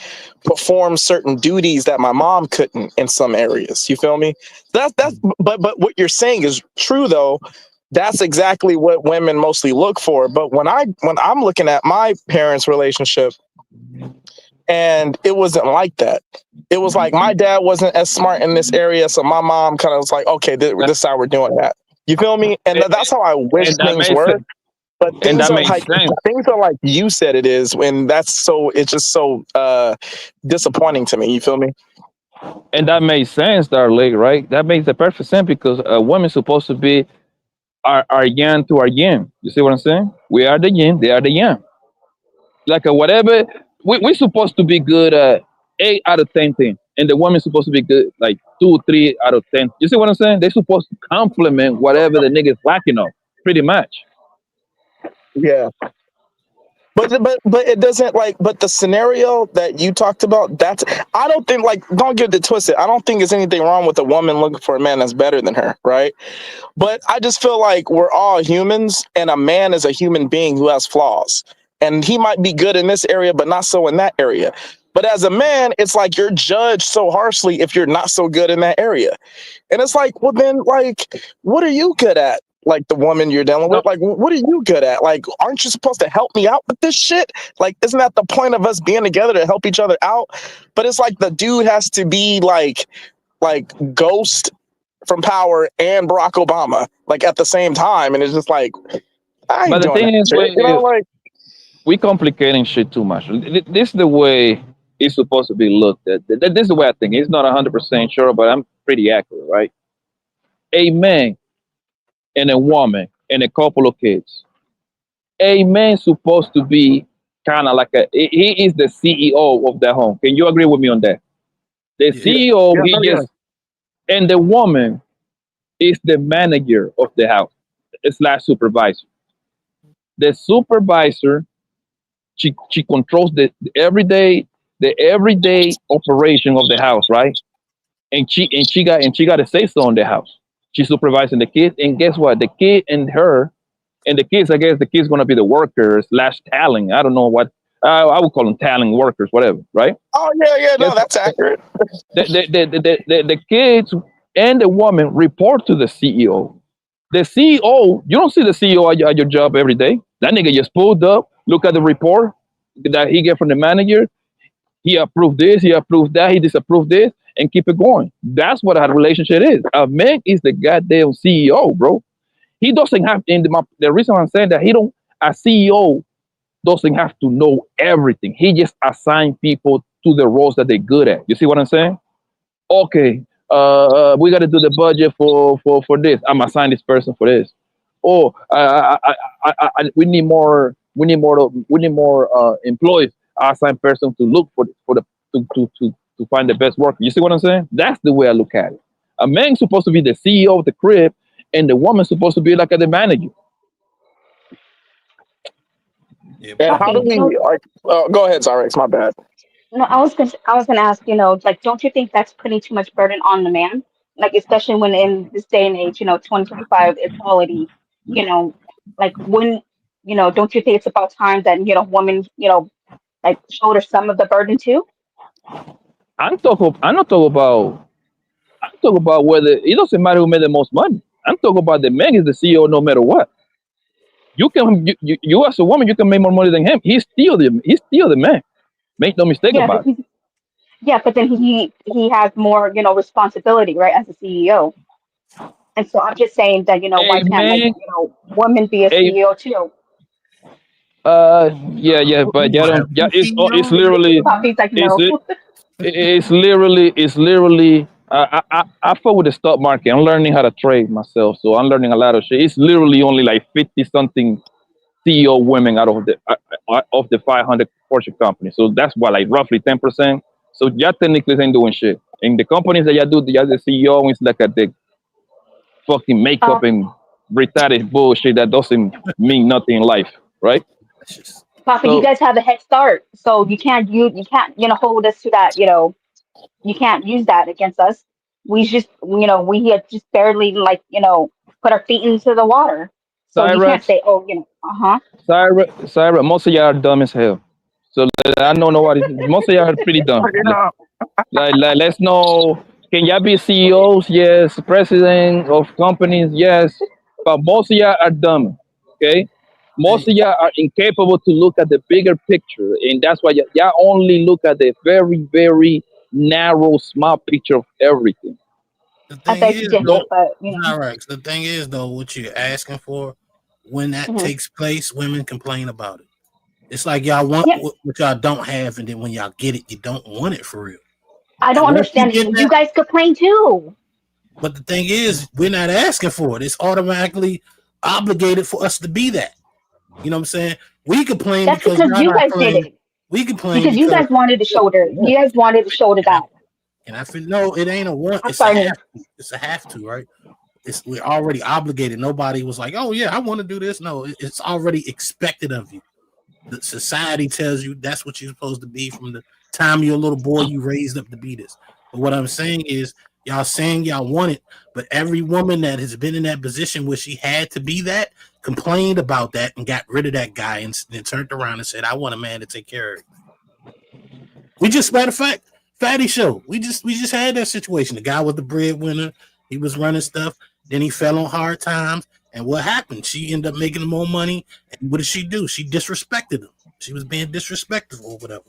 perform certain duties that my mom couldn't in some areas. You feel me? But what you're saying is true though. That's exactly what women mostly look for. But when I'm looking at my parents' relationship, and it wasn't like that. It was like my dad wasn't as smart in this area, so my mom kind of was like, okay, this is how we're doing that. You feel me? And that's how I wish things were. But things are like you said it is, and it's just so disappointing to me. You feel me? And that makes sense, darling, right? That makes the perfect sense, because a woman's supposed to be our yin to our yin. You see what I'm saying? We are the yin, they are the yang. Like whatever, we're supposed to be good at 8 out of 10 things, and the woman's supposed to be good like 2, 3 out of 10. You see what I'm saying? They're supposed to complement whatever the nigga's lacking of, pretty much. Yeah. But it doesn't but the scenario that you talked about, I don't think, like, don't get it twisted. I don't think there's anything wrong with a woman looking for a man that's better than her, right? But I just feel like we're all humans, and a man is a human being who has flaws. And he might be good in this area, but not so in that area. But as a man, it's like you're judged so harshly if you're not so good in that area. And it's like, well, then, like, what are you good at? Like the woman you're dealing with, like, what are you good at? Like, aren't you supposed to help me out with this shit? Like, isn't that the point of us being together, to help each other out? But it's like the dude has to be like Ghost from Power and Barack Obama, like at the same time. And it's just like, but the thing is, we complicating shit too much. This is the way it's supposed to be looked at. This is the way I think. It's not 100% sure, but I'm pretty accurate, right? A man and a woman and a couple of kids. A man supposed to be kind of like he is the CEO of the home. Can you agree with me on that? The CEO, and the woman is the manager of the house. It's like supervisor. The supervisor, she controls the everyday operation of the house, right? And she got to say so on the house. She's supervising the kids, and guess what? The kid and her, and the kids, I guess the kids gonna be the workers / talent. I don't know what I would call them, talent workers, whatever, right? Oh yeah, no, that's accurate. The kids and the woman report to the CEO. The CEO, you don't see the CEO at your job every day. That nigga just pulled up, look at the report that he get from the manager. He approved this, he approved that, he disapproved this, and keep it going. That's what a relationship is. A man is the goddamn CEO, bro. He doesn't have, the reason I'm saying that, a CEO doesn't have to know everything. He just assign people to the roles that they're good at. You see what I'm saying? Okay, we got to do the budget for this. I'm assigning this person for this. Oh, we need more employees. I assign person to look to find the best worker. You see what I'm saying? That's the way I look at it. A man's supposed to be the CEO of the crib, and the woman's supposed to be like the manager. And how do we go ahead, Zyrex, my bad. No, I was gonna ask, like, don't you think that's putting too much burden on the man? Like, especially when in this day and age, 2025 equality, like when, don't you think it's about time that, women, like shoulder some of the burden too? I'm not talking about talking about whether it doesn't matter who made the most money. I'm talking about the man is the CEO no matter what. You can you as a woman, you can make more money than him. He's still the man. Make no mistake Yeah, about but it. but then he has more, responsibility, right, as a CEO. And so I'm just saying that, why Hey can't, like, man, women be a hey, CEO too? yeah, but yeah, don't, yeah, it's CEO? literally, Poppy's like, it's no. it's literally. I fuck with the stock market. I'm learning how to trade myself, so I'm learning a lot of shit. It's literally only like 50 something CEO women out of the 500 Fortune companies. So that's why, like, roughly 10%. So y'all technically ain't doing shit. In the companies that y'all do, y'all the CEO is like a the fucking makeup and retarded bullshit that doesn't mean nothing in life, right? Poppy, you So guys have a head start, so you can't, hold us to that, you can't use that against us. We just, we had just barely, like, put our feet into the water. So you can't Cyrex, say, oh, Cyrex, most of y'all are dumb as hell. So I know nobody. Most of y'all are pretty dumb. Like, let's know. Can y'all be CEOs? Yes. President of companies? Yes. But most of y'all are dumb. Okay. Most of y'all are incapable to look at the bigger picture, and that's why y'all only look at the very, very narrow, small picture of everything. The I thing beg to is, differ, though, but, Cyrex, the thing is, though, what you're asking for, when that Mhm. takes place, women complain about it. It's like y'all want Yeah. what y'all don't have, and then when y'all get it, you don't want it for real. I don't And once you understand. get You that, guys complain too. but the thing is, we're not asking for it. It's automatically obligated for us to be that. You know what I'm saying? We complain That's because because y'all you not guys did playing. it. We complain Because you because guys wanted the shoulder. You guys wanted to shoulder that. and I feel no, it ain't a want. I'm It's a sorry. have to. It's a have to, right? We're already obligated. Nobody was like, oh yeah, I want to do this. No, it's already expected of you. The society tells you that's what you're supposed to be from the time you're a little boy. You raised up to be this. But what I'm saying is, y'all saying y'all want it, but every woman that has been in that position where she had to be that complained about that and got rid of that guy and then turned around and said, I want a man to take care of it. We just, matter of fact, Fatty Show. We just had that situation. The guy was the breadwinner. He was running stuff. Then he fell on hard times. And what happened? She ended up making more money. And what did she do? She disrespected him. She was being disrespectful or whatever.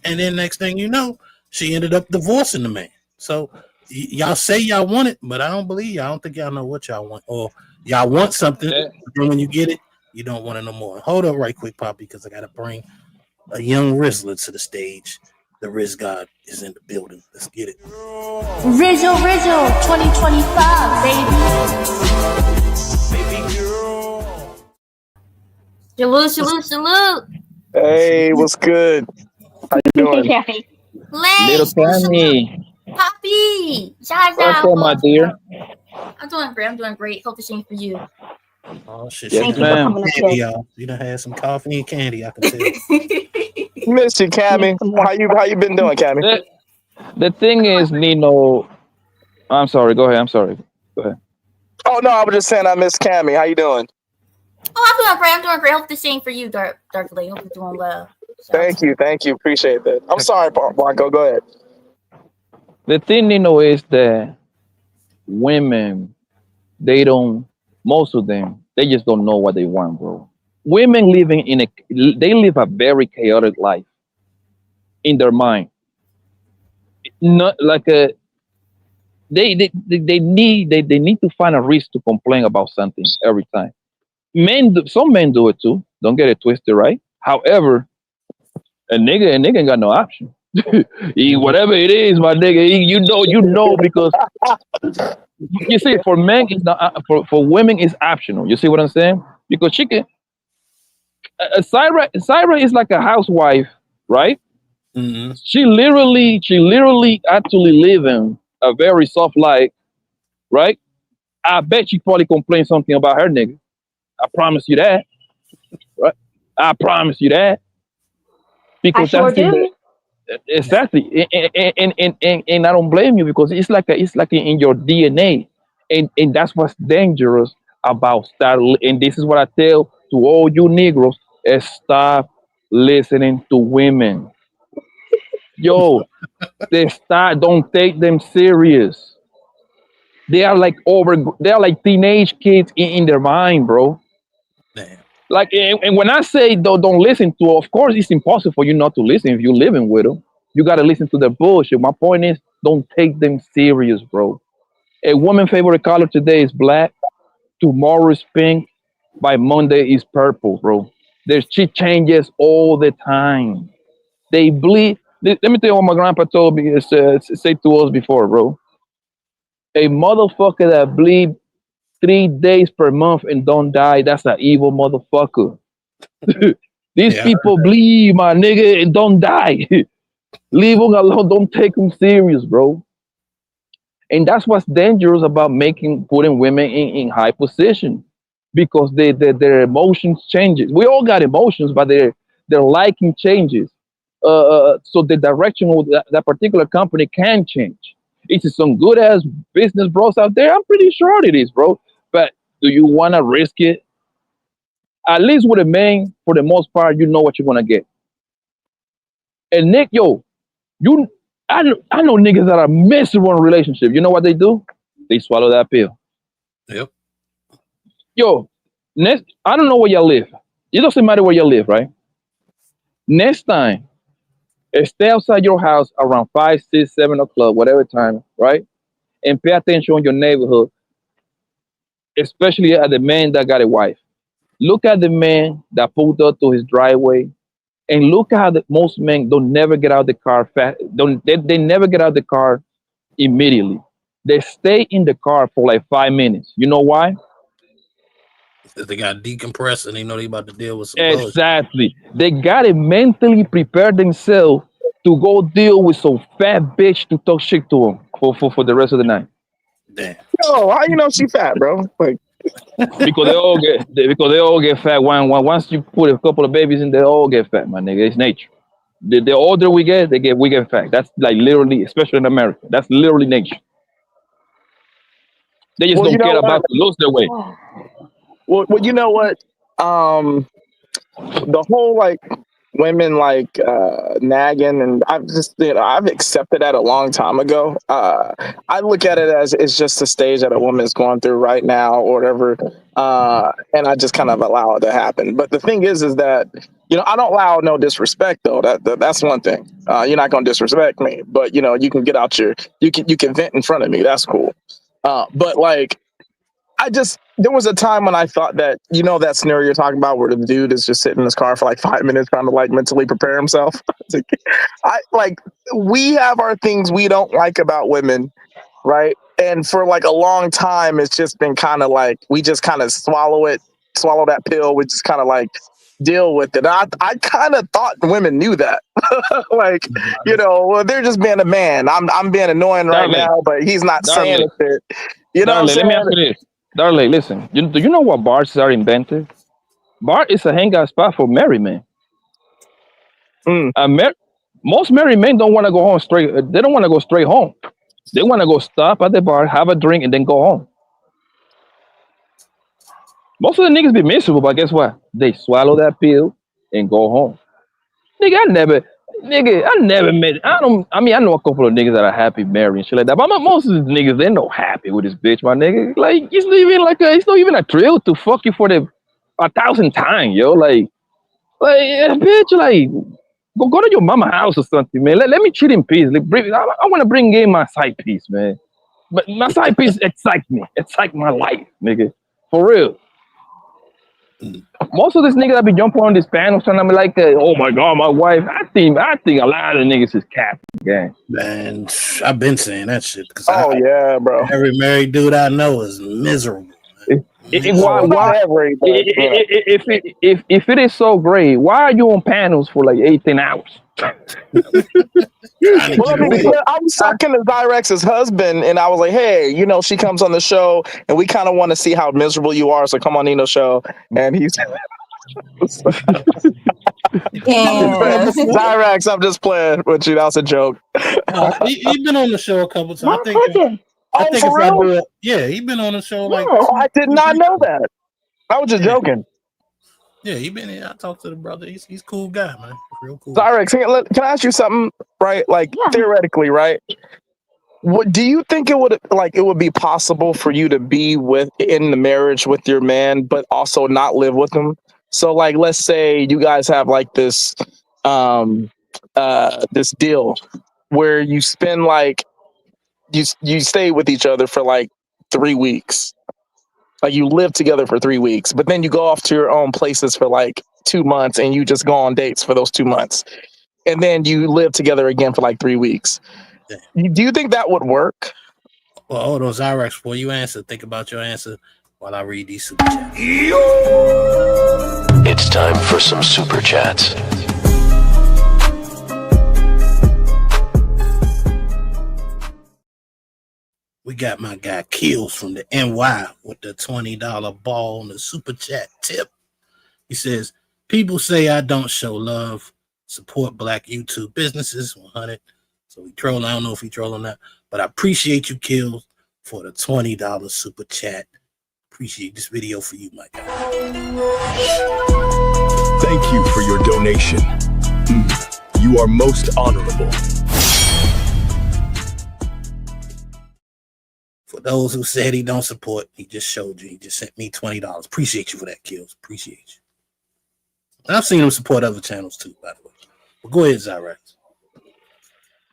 And then next thing you know, she ended up divorcing the man. So y'all say y'all want it, but I don't believe y'all. I don't think y'all know what y'all want. Or y'all want something, but then when you get it, you don't want it no more. Hold up right quick, Poppy, because I got to bring a young Rizzler to the stage. The Riz God is in the building. Let's get it. Rizzle 2025, baby. Salute. Hey, what's good? How you doing? Little Tammy, Poppy. what's up, my dear? I'm doing great. Hope the same for you. Oh shit! Yes, She ma'am. candy, y'all. You done had some coffee and candy. I can tell. Miss you, Cammy. How you been doing, Cammy? The thing is, Nino. I'm sorry. Go ahead. I'm sorry. Go ahead. Oh no, I was just saying I miss Cammy. How you doing? Oh, I'm doing great. Hope the same for you, Dark Lady. Hope you're doing well. Thank you. Appreciate that. I'm sorry, Blanco. Go ahead. The thing, Nino, is that women, most of them, they just don't know what they want, bro. Women they live a very chaotic life in their mind. Not like they need to find a reason to complain about something every time. Some men do it too. Don't get it twisted, right? However, a nigga ain't got no option. Whatever it is, my nigga, you know because you see, for men it's not. For women it's optional. You see what I'm saying? Because Syra is like a housewife, right? Mm-hmm. She literally actually living a very soft life, right? I bet she probably complained something about her nigga. I promise you that, right? I promise you that because I sure do. Exactly, and I don't blame you because it's like in your DNA, and that's what's dangerous about and this is what I tell to all you Negroes: is stop listening to women. Yo, don't take them serious. They are like teenage kids in their mind, bro. Damn. Like, and when I say don't listen to, of course, it's impossible for you not to listen if you're living with them. You got to listen to their bullshit. My point is, don't take them serious, bro. A woman's favorite color today is black. Tomorrow is pink. By Monday is purple, bro. She changes all the time. They bleed. Let me tell you what my grandpa told me. Say to us before, bro. A motherfucker that bleed 3 days per month and don't die, that's an evil motherfucker. These people bleed, my nigga, and don't die. Leave them alone. Don't take them serious, bro. And that's what's dangerous about putting women in high position, because their emotions changes. We all got emotions, but their liking changes. So the direction of that particular company can change. Is it some good ass business bros out there? I'm pretty sure it is, bro. But do you want to risk it? At least with a man, for the most part, you know what you're gonna get. And Nick, I know niggas that are miserable in a relationship. You know what they do? They swallow that pill. Yep. Yo, I don't know where you live. It doesn't matter where you live, right? Next time, stay outside your house around 5, 6, 7 o'clock, whatever time, right? And pay attention on your neighborhood, especially at the man that got a wife. Look at the man that pulled up to his driveway, and look at how most men don't never get out of the car fast. They never get out of the car immediately. They stay in the car for like 5 minutes. You know why? Because they got decompressed and they know they about to deal with some Exactly. They gotta mentally prepare themselves to go deal with some fat bitch to talk shit to them for the rest of the night. Damn. Yo, how you know she fat, bro? Like, because they all get fat. Once you put a couple of babies in, they all get fat, my nigga. It's nature. The older we get fat. That's like literally, especially in America, that's literally nature. They just don't care about to lose their weight. Well, you know what? The whole like women like nagging, and I've accepted that a long time ago. I look at it as it's just a stage that a woman's going through right now or whatever, and I just kind of allow it to happen. But the thing is that I don't allow no disrespect though. That's one thing. You're not gonna disrespect me, but you can get out you can vent in front of me. That's cool. But like, there was a time when I thought that, that scenario you're talking about where the dude is just sitting in his car for like 5 minutes trying to like mentally prepare himself. We have our things we don't like about women, right? And for like a long time, it's just been kind of like, we just kind of swallow that pill. We just kind of like deal with it. I kind of thought women knew that. Like, they're just being a man. I'm being annoying right now, but he's not saying it. You know what I'm saying? Let me ask you this. Darling, listen. Do you know what bars are invented? Bar is a hangout spot for married men. Most married men don't want to go home straight. They don't want to go straight home. They want to go stop at the bar, have a drink, and then go home. Most of the niggas be miserable, but guess what? They swallow that pill and go home. Nigga, I never met. I know a couple of niggas that are happy married and shit like that. But most of these niggas, they're not happy with this bitch, my nigga. Like, it's not even a thrill to fuck you for 1,000 times, yo. Like, bitch, like, go to your mama house or something, man. Let me chill in peace. Like, I want to bring in my side piece, man. But my side piece excites me. Excites my life, nigga. For real. Most of these niggas that be jumping on this panel trying to be like, oh my god, my wife. I think a lot of niggas is capping, gang. Man, I've been saying that shit. Yeah, bro. Every married dude I know is miserable. If it is so great, why are you on panels for like 18 hours? I was talking to Zyrex's husband, and I was like, "Hey, she comes on the show, and we kind of want to see how miserable you are. So come on Nino's show." And he's Zyrex, I'm just playing with you. That's a joke. He's been on the show a couple times. He's been on the show like. No, I did not know that. I was just joking. Yeah, he been here. I talked to the brother. He's a cool guy, man. Real cool. Zyrex, can I ask you something? Right, like theoretically, right? What do you think it would be possible for you to be in the marriage with your man, but also not live with him? So like, let's say you guys have like this this deal where you spend like you stay with each other for like 3 weeks. Like you live together for 3 weeks, but then you go off to your own places for like 2 months and you just go on dates for those 2 months. And then you live together again for like 3 weeks. Do you think that would work? Well, hold on, Zyrex, before you answer, think about your answer while I read these super chats. It's time for some super chats. We got my guy Kills from the NY with the $20 ball on the super chat tip. He says, people say I don't show love, support black YouTube businesses, 100. So he trolling. I don't know if he trolling that, but I appreciate you, Kills, for the $20 super chat. Appreciate this video for you, my guy. Thank you for your donation. You are most honorable. For those who said he don't support, he just showed you. He just sent me $20. Appreciate you for that, Kills. Appreciate you. And I've seen him support other channels too, by the way. But go ahead, Zyrex.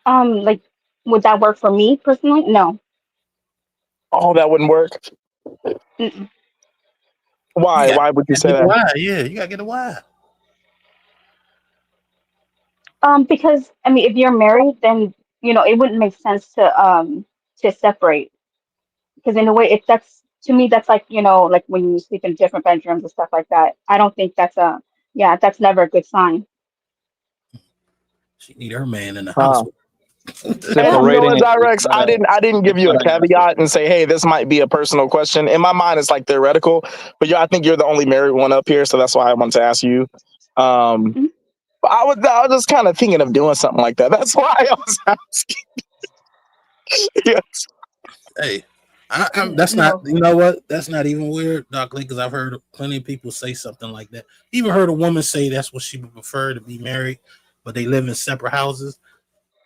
Like, would that work for me personally? No. Oh, that wouldn't work. Mm-mm. Why? Yeah, Why would you say that? Why? Yeah, you gotta get a why. Because I mean, if you're married, then it wouldn't make sense to separate. Because in a way, that's to me, that's like like when you sleep in different bedrooms and stuff like that. I don't think that's that's never a good sign. She need her man in the house. Zyrex, I didn't give you a caveat and say, hey, this might be a personal question. In my mind, it's like theoretical, but I think you're the only married one up here, so that's why I wanted to ask you. But I was just kind of thinking of doing something like that. That's why I was asking. Yes. Hey, that's not. You know what? That's not even weird, Doc Lee, because I've heard plenty of people say something like that. Even heard a woman say that's what she would prefer, to be married, but they live in separate houses.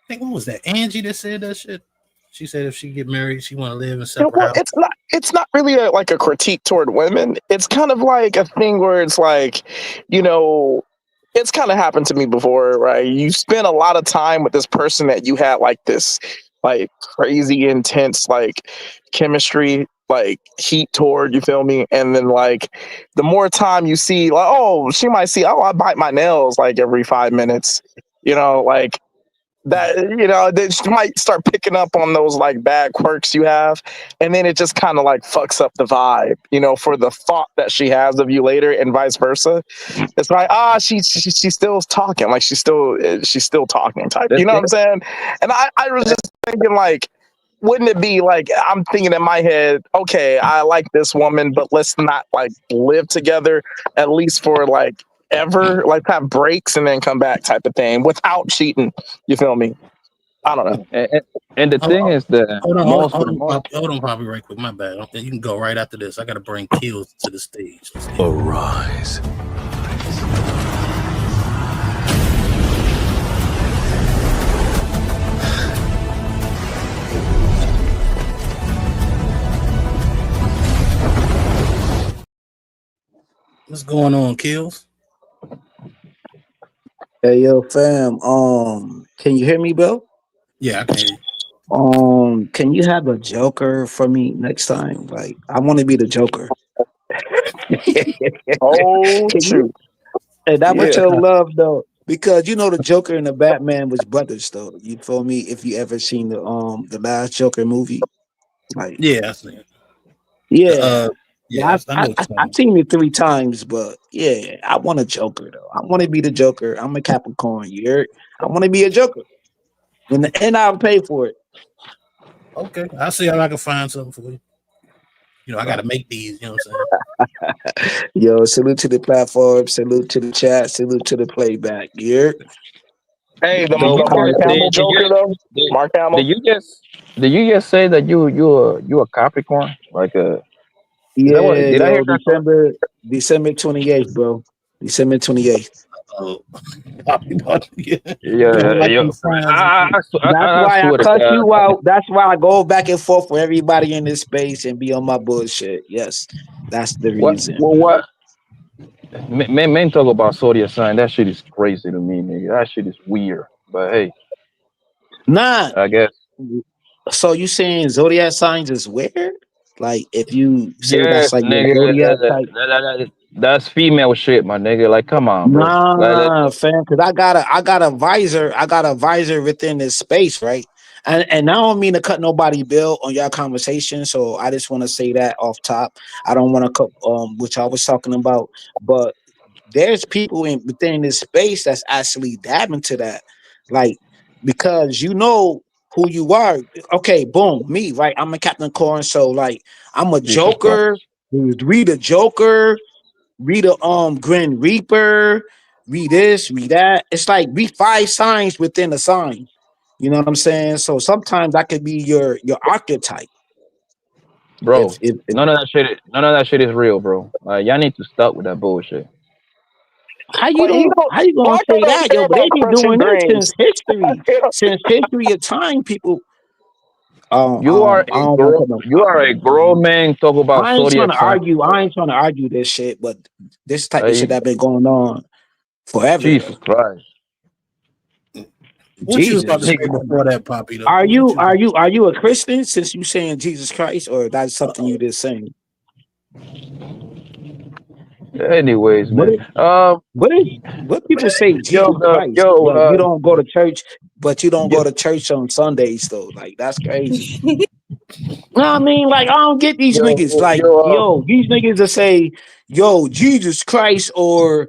I think what was that? Angie that said that shit. She said if she get married, she want to live in separate houses. It's not really like a critique toward women. It's kind of like a thing where it's like, it's kind of happened to me before, right? You spend a lot of time with this person that you had like this like crazy intense like chemistry, like heat toward, you feel me? And then like the more time you see, like, oh, she might see, oh, I bite my nails like every 5 minutes, like that, they might start picking up on those like bad quirks you have, and then it just kind of like fucks up the vibe, for the thought that she has of you later, and vice versa. It's like, she's still talking, like she's still talking type. You know what I'm saying? And I was just thinking, like, wouldn't it be like, I'm thinking in my head, okay, I like this woman, but let's not like live together at least for like ever, like have breaks and then come back type of thing without cheating. You feel me? I don't know. And the thing is that Hold on, Poppy, right quick. My bad. You can go right after this. I got to bring Kills to the stage. Arise. What's going on, Kills? Hey, yo, fam. Can you hear me, bro? Yeah, I can hear you. Can you have a Joker for me next time? Like, I want to be the Joker. Oh, shoot. And that much your love, though, because the Joker and the Batman was brothers, though. You feel me? If you ever seen the last Joker movie, like, yeah, I seen it. Yeah. Yeah, I've seen it 3 times, but yeah, I want a Joker though. I want to be the Joker. I'm a Capricorn. You heard? I want to be a Joker, and I'll pay for it. Okay, I'll see how I can find something for you. I got to make these. You know what I'm saying? Yo, salute to the platform. Salute to the chat. Salute to the playback. You heard? Hey, the Mark Hamill Joker though. Mark Hamill. Did you just say that you a Capricorn, like a? Yeah, December 28th, bro. December 28th. Yo, That's why I cut you out. That's why I go back and forth with everybody in this space and be on my bullshit. Yes, that's the reason. What? Men talk about zodiac sign. That shit is crazy to me, nigga. That shit is weird. But hey, Nah, I guess. So you saying zodiac signs is weird? Like if you say Yes, that's like your nigga. zodiac type. That's female shit, my nigga. Like, come on, bro. Nah, fam, because I got a visor within this space, right? And I don't mean to cut nobody bill on your conversation, so I just want to say that off top. I don't want to cut which I was talking about, but there's people within this space that's actually dabbing to that, like because you know who you are. Okay, boom, me, right? I'm a Captain Corn, so like I'm a Joker. Read a Joker. Read a Grim Reaper, read this, read that. It's like read 5 signs within a sign. You know what I'm saying? So sometimes that could be your archetype. Bro, none of that shit is real, bro. Y'all need to stop with that bullshit. How you gonna say that, yo? But they be doing this since history of time, people. You are a grown man. Talk about I ain't zodiac trying to argue. I ain't trying to argue this shit, but this type of shit that been going on forever. Jesus Christ. What you was about to say before that, Poppy? Are you a Christian since you saying Jesus Christ, or that's something you just saying? Anyways, man. What people say Jesus Christ? You don't go to church, but you don't go to church on Sundays though. Like that's crazy. No, I mean, like I don't get these niggas. Like, these niggas that say, "Yo, Jesus Christ," or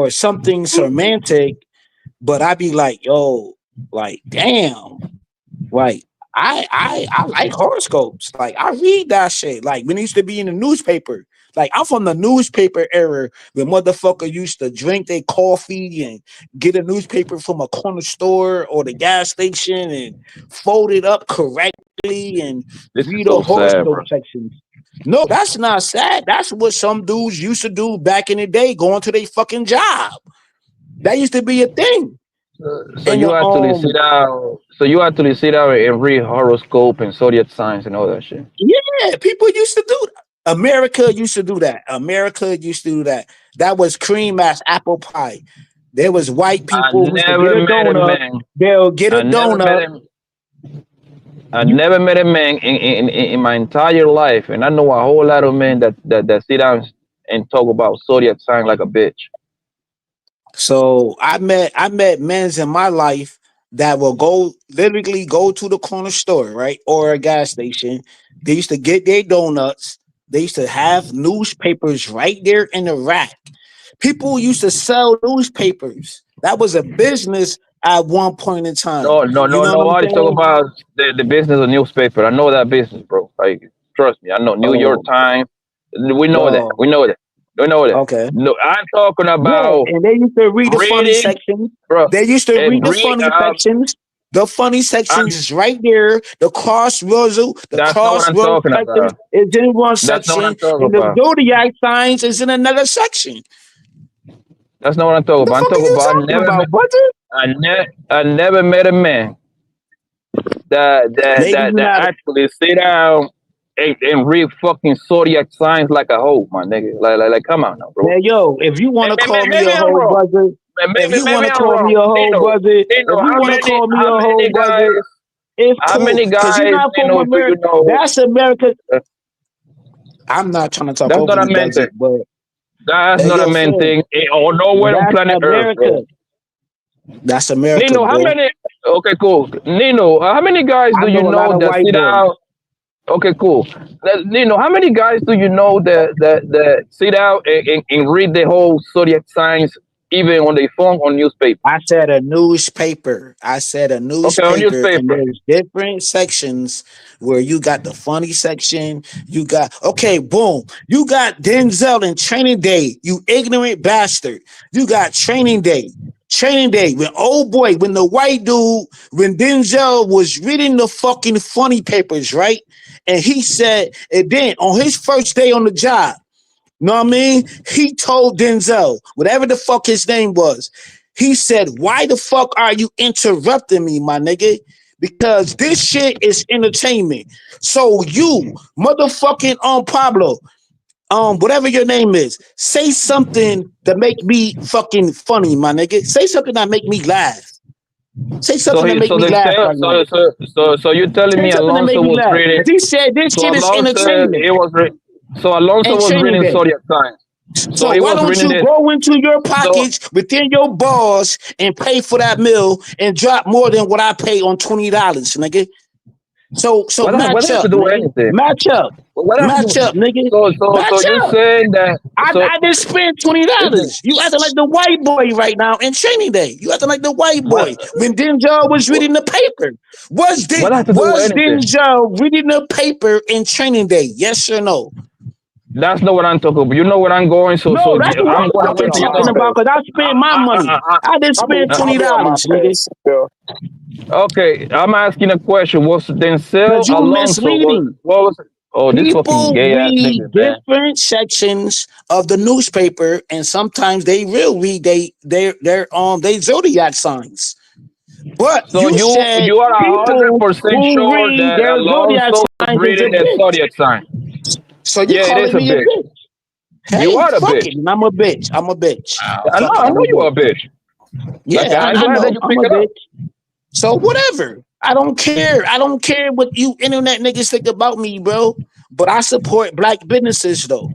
something semantic, but I be like, "Yo, like, damn, like." I like horoscopes. Like I read that shit. Like when it used to be in the newspaper. Like I'm from the newspaper era when motherfucker used to drink their coffee and get a newspaper from a corner store or the gas station and fold it up correctly and read the horoscope sections. No, that's not sad. That's what some dudes used to do back in the day, going to their fucking job. That used to be a thing. So you actually sit down. So you actually sit down and read horoscope and zodiac signs and all that shit. Yeah, people used to do that. America used to do that. That was cream as apple pie. There was white people who get a donut. They'll get a donut. I never met a man in my entire life, and I know a whole lot of men that sit down and talk about zodiac sign like a bitch. So I met men's in my life that will literally go to the corner store, right? Or a gas station. They used to get their donuts. They used to have newspapers right there in the rack. People used to sell newspapers. That was a business at one point in time. No. Nobody talk about the business of newspaper. I know that business, bro. Like, trust me. I know New York Times. We know that. We know that. Okay. No, I'm talking about. And they used to read the funny sections, bro. They used to read the funny sections. The funny sections is right there. The crossroads section is in one section, and the zodiac signs is in another section. That's not what I'm talking about. I'm talking about. I never met a man that actually sit down and read fucking zodiac signs like a hoe, my nigga. Like, come on now, bro. Man, yo, if you want to call me a hoe, brother. If you want to call me a hoe, brother. If you want to call me a hoe, brother. It's cool. How many guys do you know? That's America. I'm not trying to talk over you, brother, but that's not a man thing. Or nowhere on planet Earth, bro. That's America. Nino, how many? Okay, cool. Nino, how many guys do you know that sit down? Okay, cool. Nino, how many guys do you know that sit down and read the whole zodiac signs, even on their phone or newspaper? I said a newspaper. Okay, a newspaper. And there's different sections where you got the funny section. You got boom. You got Denzel in Training Day. You ignorant bastard. You got Training Day. When the white dude, when Denzel was reading the fucking funny papers, right? And he said, and then on his first day on the job, Know what I mean? He told Denzel, whatever the fuck his name was, he said, "Why the fuck are you interrupting me, my nigga? Because this shit is entertainment. So you, motherfucking Pablo, whatever your name is, say something to make me fucking funny, my nigga. Say something that make me laugh. Say something to make me laugh. Right now. So you're telling me Say something to make Alonso me was laugh. reading? He said this So shit is Alonso, entertainment. it was so Alonso And was training reading day. zodiac signs. So he why was don't reading you it. go into your pockets within your balls and pay for that meal and drop more than what I pay on $20, nigga? So What match has up, to do with nigga. anything? Match up. What has to Match do? up, nigga. So Match you're up. saying that? I just spent $20. You acting like the white boy right now in training day. You acting like the white boy when Denzel was reading the paper. Was What has to do with anything? Denzel reading the paper in training day? Yes or no? That's not what I'm talking about. You know what I'm going. So No, that's what I'm I'm going fucking to your talking about because I spent my money. I just spent $20, nigga. Okay, I'm asking a question. Was Denzel Because you Alonso? misleading. What was? Oh, this fucking People gay ass read nigga, man. different sections of the newspaper, and sometimes they will read they zodiac signs. But So you said you are people 100% who sure read that their zodiac Alonso was signs is reading a that bitch. zodiac sign? So you Yeah, it calling is a me a bitch. bitch? Hey, You are a fuck bitch. it. I'm a bitch. I'm a bitch. I know. Fuck it. I I'm know a you are a bitch. bitch. Yeah, Okay, I'm I glad that know. you I'm pick a it up. bitch. So whatever. I don't care. I don't care what you internet niggas think about me, bro. But I support black businesses though.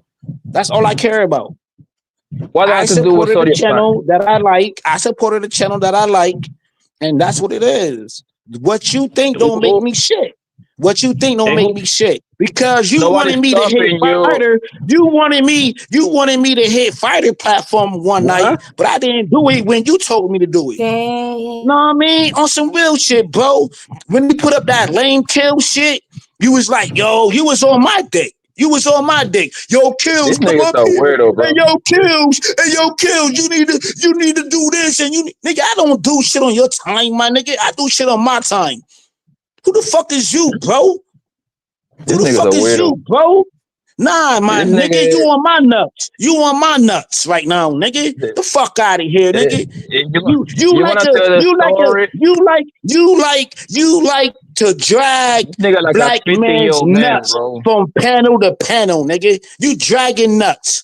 That's all I care about. What I has to do with supported the zodiac sign? channel that I like. I supported the channel that I like, and that's what it is. What you think don't make me shit. What you think don't make me shit. Because you Nobody's wanted me to hit stopping you. Fighter. You wanted me to hit Fighter platform one night, but I didn't do it when you told me to do it. Know what I mean? On some real shit, bro. When you put up that lame kill shit, you was like, yo, you was on my dick. You was on my dick. Yo, Kills, This come nigga's up a here. weirdo, bro. Hey, yo, Kills, you need to do this. And nigga, I don't do shit on your time, my nigga. I do shit on my time. Who the fuck is you, bro? This Who the nigga's fuck a is weirdo. you, bro? Nah, my This nigga, nigga- you on my nuts. You on my nuts right now, nigga. The fuck out of here, nigga. You wanna like tell the story? you like to drag Nigga like a black man's 50-year-old man, nuts bro. from panel to panel, nigga. You dragging nuts.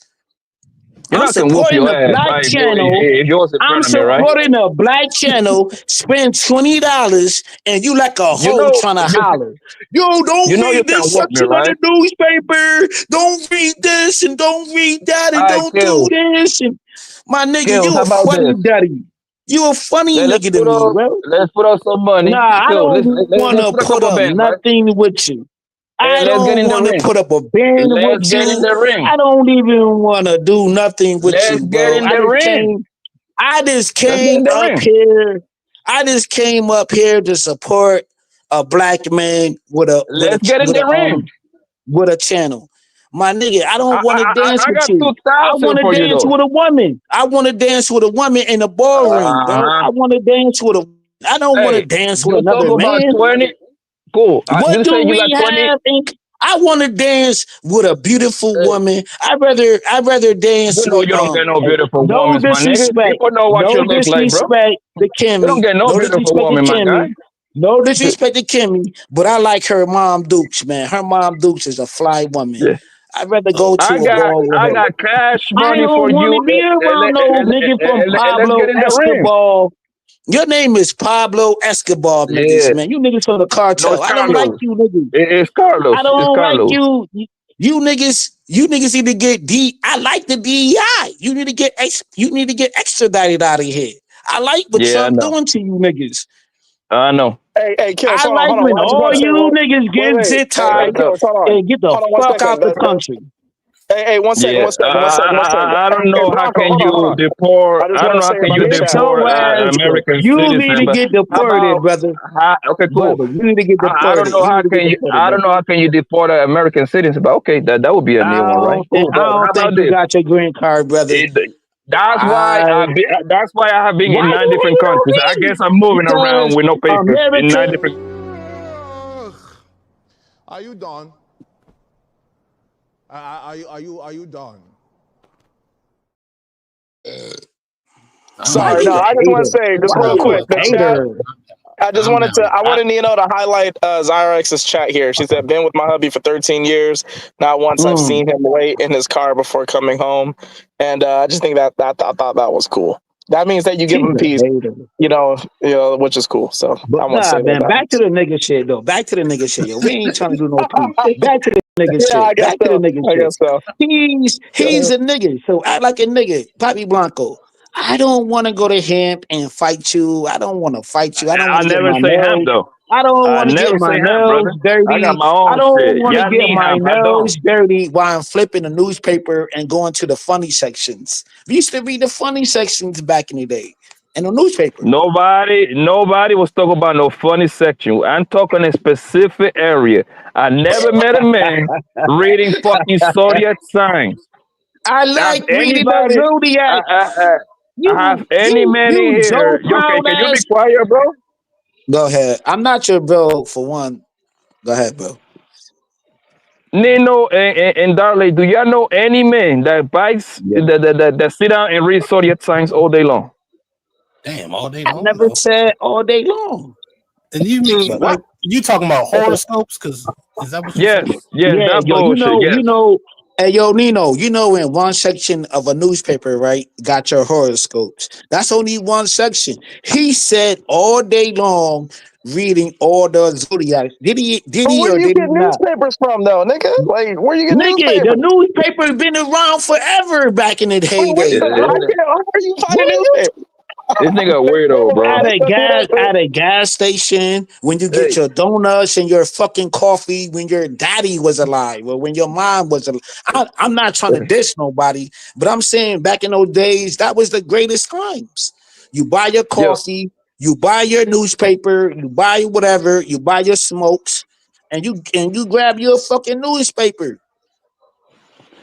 You know I'm I can whoop supporting your the ass black if channel. you was in I'm front of me, right? supporting a black channel. Spend $20 and you like a You hoe know trying to you holler. Yo, don't you know you read can this whoop me, section of the right? newspaper. Don't read this and don't read that and Alright, don't do Kills. this. And my nigga, Kills, you how a about funny this? daddy. You a funny Let's nigga to put me, up bro. some money. Nah, I Kills, don't let's want to put a put couple up bands, right? nothing with you. I Let's get don't in the want to ring. put up a band Let's with get in you. the ring. I don't even want to do nothing with Let's you, get bro. in the ring. I just Let's get came in the up ring. here. I just came up here to support a black man with Let's get in the ring. with a channel. My nigga, I don't want to dance I with got you. I 2,000 want to for you dance though. with a woman. I want to dance with a woman in the ballroom, bro. I want to dance with a. I don't want to Hey, dance with you talk another about man. 20. Cool. What You do say you we got 20. have? I want to dance with a beautiful woman. I'd rather dance You know with you don't get no hey, beautiful no women, my nigga. disrespect, People know what you no look like, bro. disrespect to You don't Kimmy, get no beautiful woman, my guy. no disrespect to Kimmy, but I like her mom Dukes, man. Her mom Dukes is a fly woman. Yeah. I'd rather go to I a ball with her. got cash I money for don't want you. to be around no nigga from And let's Pablo get in the ring. Escobar. Your name is Pablo Escobar, niggas, Yeah. man. You niggas from the No, cartel. it's I don't like Carlos. you niggas. It's Carlos. I It's don't like Carlos. you. You niggas need to get I like the DEI. You need to get extradited out of here. I like what Yeah, I Trump know. doing to you niggas. I know. Hey, Kills, I hold on, like hold on. when I just all want to say you one. niggas get zit tied Kills, hold on. and get the Hold on 1 fuck out second. the country. Hey, 1 second, Yeah. 1 second, 1 second, 1 second. I don't Hey, know how Bronco, can hold on, you hold on. deport. I just I don't want know to how say can about you this chat. deport Your ass, American you citizen. need to But get how deported, about brother. okay, cool. Brother, you need to get I don't deported. know You how need to get can you. deported, I don't know brother. how can you deport an American citizen. But okay, that would be a new one, right? Cool. I But how don't think about you this? got your green card, brother. That's why I have been in 9 different countries. I guess I'm moving around with no papers in 9 different. Are you done? Are you done? Sorry, no, I just want to say just real quick. The chat. I just wanted to. I wanted Nino to highlight Xyrex's chat here. She said, "Been with my hubby for 13 years. Not once I've seen him wait in his car before coming home." And I just think that I thought that was cool. That means that you give him peace, you know, which is cool. So But I want to nah, say man, that. back to the nigga shit though. Back to the nigga shit, yo. We ain't trying to do no peace. Back to the nigga Yeah, I shit. guess Back to the so. nigga I shit. guess so. He's a nigga, so act like a nigga. Papi Blanco. I don't want to go to him and fight you. I don't want to fight you. I don't I want to get never my say him nails. though. I don't I want to get never my say him, brother. nails dirty. I got my I own don't shit. want to Y'all get need my him. I nails don't. dirty while I'm flipping the newspaper and going to the funny sections. We used to read the funny sections back in the day in the newspaper. Nobody was talking about no funny section. I'm talking a specific area. I never met a man reading fucking zodiac signs. I Have like reading the anybody? zodiac. Have any man in You Joe here? Okay, Proud can you be ass. quiet, bro? Go ahead. I'm not your bro for one. Go ahead, bro. Nino and Darley, do y'all know any man that bites that sit down and read zodiac signs all day long? Damn, all day I long. never said all day long. And you mean But like you talking about horoscopes? Because is that what you Yes, saying? yes, yeah, that yo, bullshit. Yes. hey, yo, Nino, in one section of a newspaper, right, got your horoscopes. That's only one section. He said all day long reading all the zodiacs. Did he But where or do you did he get not? newspapers from, though, nigga? Like, where you get Nigga, the newspapers? newspaper been around forever back in the heyday, How bro. are you finding What? newspapers? This nigga a weirdo, bro. At a gas station, when you get Hey. your donuts and your fucking coffee, when your daddy was alive or when your mom was alive. I'm not trying to diss nobody, but I'm saying back in those days, that was the greatest times. You buy your coffee, you buy your newspaper, you buy whatever, you buy your smokes, and you grab your fucking newspaper.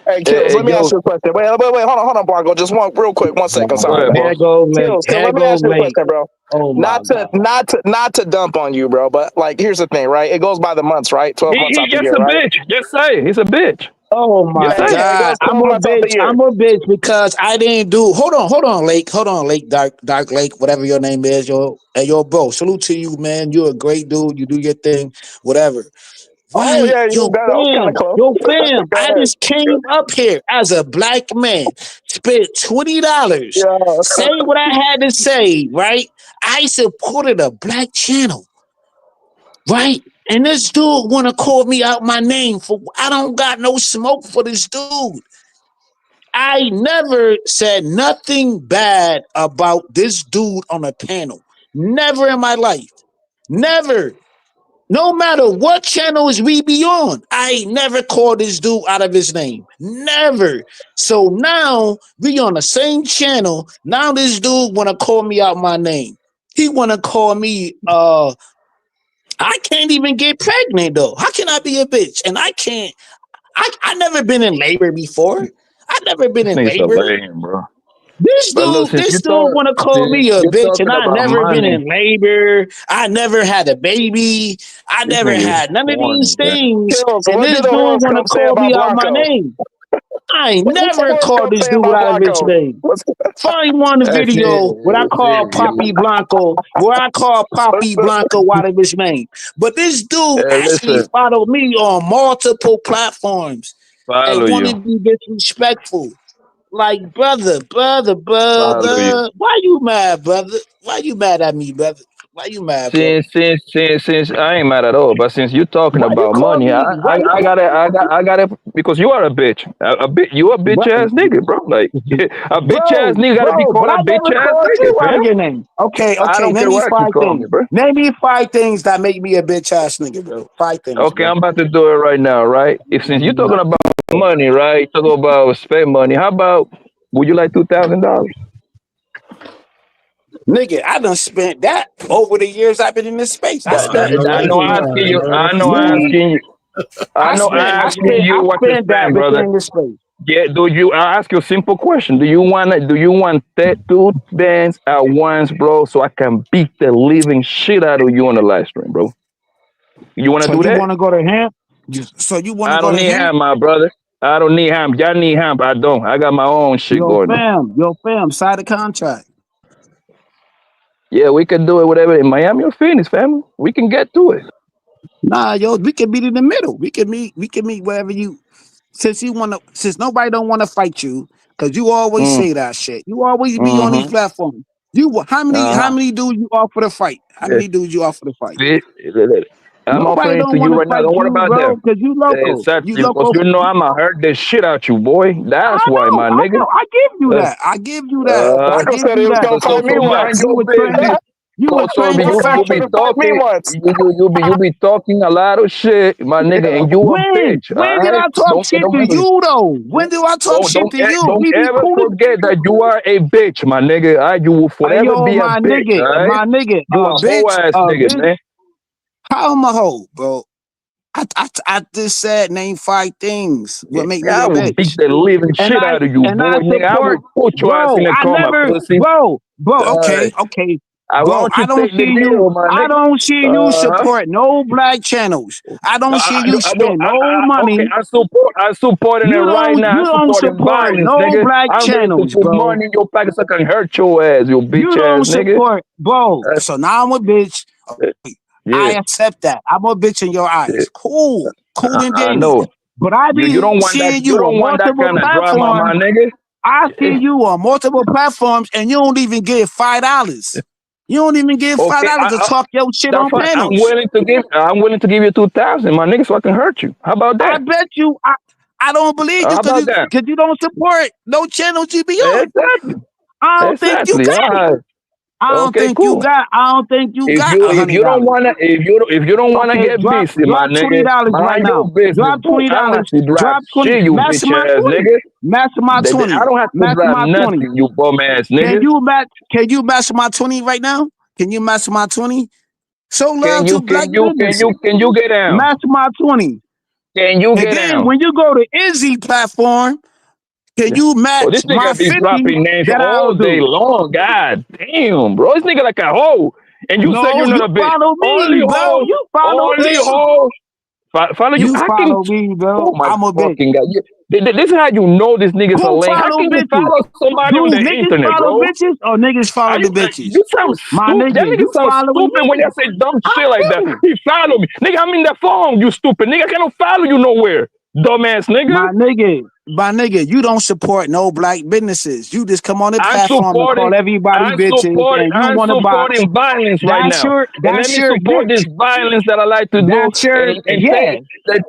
Hey, Kills, let me ask you a question. Wait, hold on, Blanco. Just real quick, 1 second. Sorry, bro. Kills, let me ask you a question, bro. Oh not to dump on you, bro, but like, here's the thing, right? It goes by the months, right? 12 months out He the just year, a right? bitch. Just say it. He's a bitch. Oh my Just say it. God! I'm a bitch. I'm a bitch because I didn't do. Hold on, Lake. Dark Lake, whatever your name is, yo. Hey, yo, bro. Salute to you, man. You're a great dude. You do your thing, whatever. Right, Oh, yeah, yo, that was kind of close. fam. Go I ahead. just came up here as a black man, spent $20, say what I had to say, right? I supported a black channel, right? And this dude want to call me out my name for I don't got no smoke for this dude. I never said nothing bad about this dude on a panel. Never in my life. Never. No matter what channels we be on, I never called this dude out of his name. Never. So now we on the same channel. Now this dude want to call me out my name. He want to call me I can't even get pregnant though. How can I be a bitch? And I can't I never been in labor before. I never been in This nigga's labor. a lame, bro. This But look, dude want to call me a bitch, and I never been in labor. I never had a baby. I This never nigga is had none of corny, these bro. things. Kills, And what this do the dude want to horoscopes say call about me out my Blanco? name. I ain't What's the never called horoscope this say dude about out of his Blanco? name. Find one video where I call Papi Blanco, out of his name. But this dude actually Listen, followed me on multiple platforms and follow wanted you. to be disrespectful. Like, brother, Follow you. why you mad, brother? Why you mad at me, brother? Why you mad, brother? Since I ain't mad at all, but since you're talking Why you about call money, me? Why you call I gotta because you are a bitch. You a bitch ass nigga, bro. Like a bitch ass nigga gotta be But called I a bitch never ass called nigga, you out fam. of your name. Okay, I don't care name me what you 5 call me, things. bro. Name me 5 things that make me a bitch ass nigga, bro. 5 things. Okay, bro. I'm about to do it right now, right? Since you're talking about money, right? Talking about spend money. How about would you like $2,000? Nigga, I done spent that over the years I've been in this space. I spent I know plenty. asking you. I know asking you. I know asking you what to spent that spend, bitch brother. in this space. Yeah, I ask you a simple question. Do you want 2 bands at once, bro, so I can beat the living shit out of you on the live stream, bro? You wanna So do you that? want to go to him? So you want to I go don't to need him? him, my brother. I don't need hemp. Y'all need hemp. I don't. I got my own shit going on. Yo, fam, sign the contract. Yeah, we can do it whatever in Miami or Phoenix, family. We can get to it. Nah, yo, we can meet in the middle. We can meet wherever you. Since nobody don't want to fight you, because you always say that shit. You always be on these platforms. How many dudes you offer to fight? How many dudes you offer to fight? I'm offering to you right now. Don't worry about that. Because you local. Exactly. Because you know I'ma hurt the shit out you, boy. That's why, my nigga. I give you that. I give you that. I said he was gonna fight me once. You be talking a lot of shit, my nigga, and you a bitch. When did I talk shit to you though? When do I talk shit to you? Don't ever forget that you are a bitch, my nigga. You will forever be a bitch. My nigga, you a whole ass nigga, man. How am I hoe, bro? I just said name 5 things. What make me a bitch? I will beat the living shit out of you, boy. Nigga, I will put your ass in the coma, pussy. Bro. Okay. Bro, I don't see you support no black channels. I don't see you spend no money. Okay, I supporting it right now. You don't support no black channels, bro. I'm money in your pocket so I can hurt your ass, you bitch ass nigga. Support, bro. So now I'm a bitch. Yeah. I accept that. I'm a bitch in your eyes. Yeah. Cool and dandy. I know. But I be seeing you on multiple platforms. My nigga. I see you on multiple platforms, and you don't even get $5. You don't even give $5 to talk your shit on panels. I'm willing to give you 2,000, my nigga, so I can hurt you. How about that? I bet you. I don't believe you because you don't support no channels you be on. Exactly. I don't think you got it. I don't think you got. If you don't wanna get busy, my nigga, mind your business. Drop $20. Drop 20. You bitch ass nigga. Match my 20. I don't have to drop nothing, you bum ass nigga. Can you match my 20 right now? Can you match my 20? So love to black business. Can you get down? Match my 20. Can you get down? When you go to Izzy platform, can you match this nigga my be 50 dropping names all day long? God damn, bro. This nigga like a hoe. And you say you're not a bitch. Follow me, only bro. hoe. You follow only me. hoe. Follow you. You follow me, bro. Oh my I'm a fucking bitch. God. This is how you know this nigga's a lame. How can you follow somebody on the internet, follow bro? Bitches or niggas follow the bitches? You sound stupid. That nigga sound stupid when you say dumb shit like that. He follow me. Nigga, I'm in the phone, you stupid. Nigga, I can't follow you nowhere. Dumbass nigga. My nigga, you don't support no black businesses. You just come on the platform and call everybody bitches. I'm supporting violence right now. Let me support this violence that I like to do. And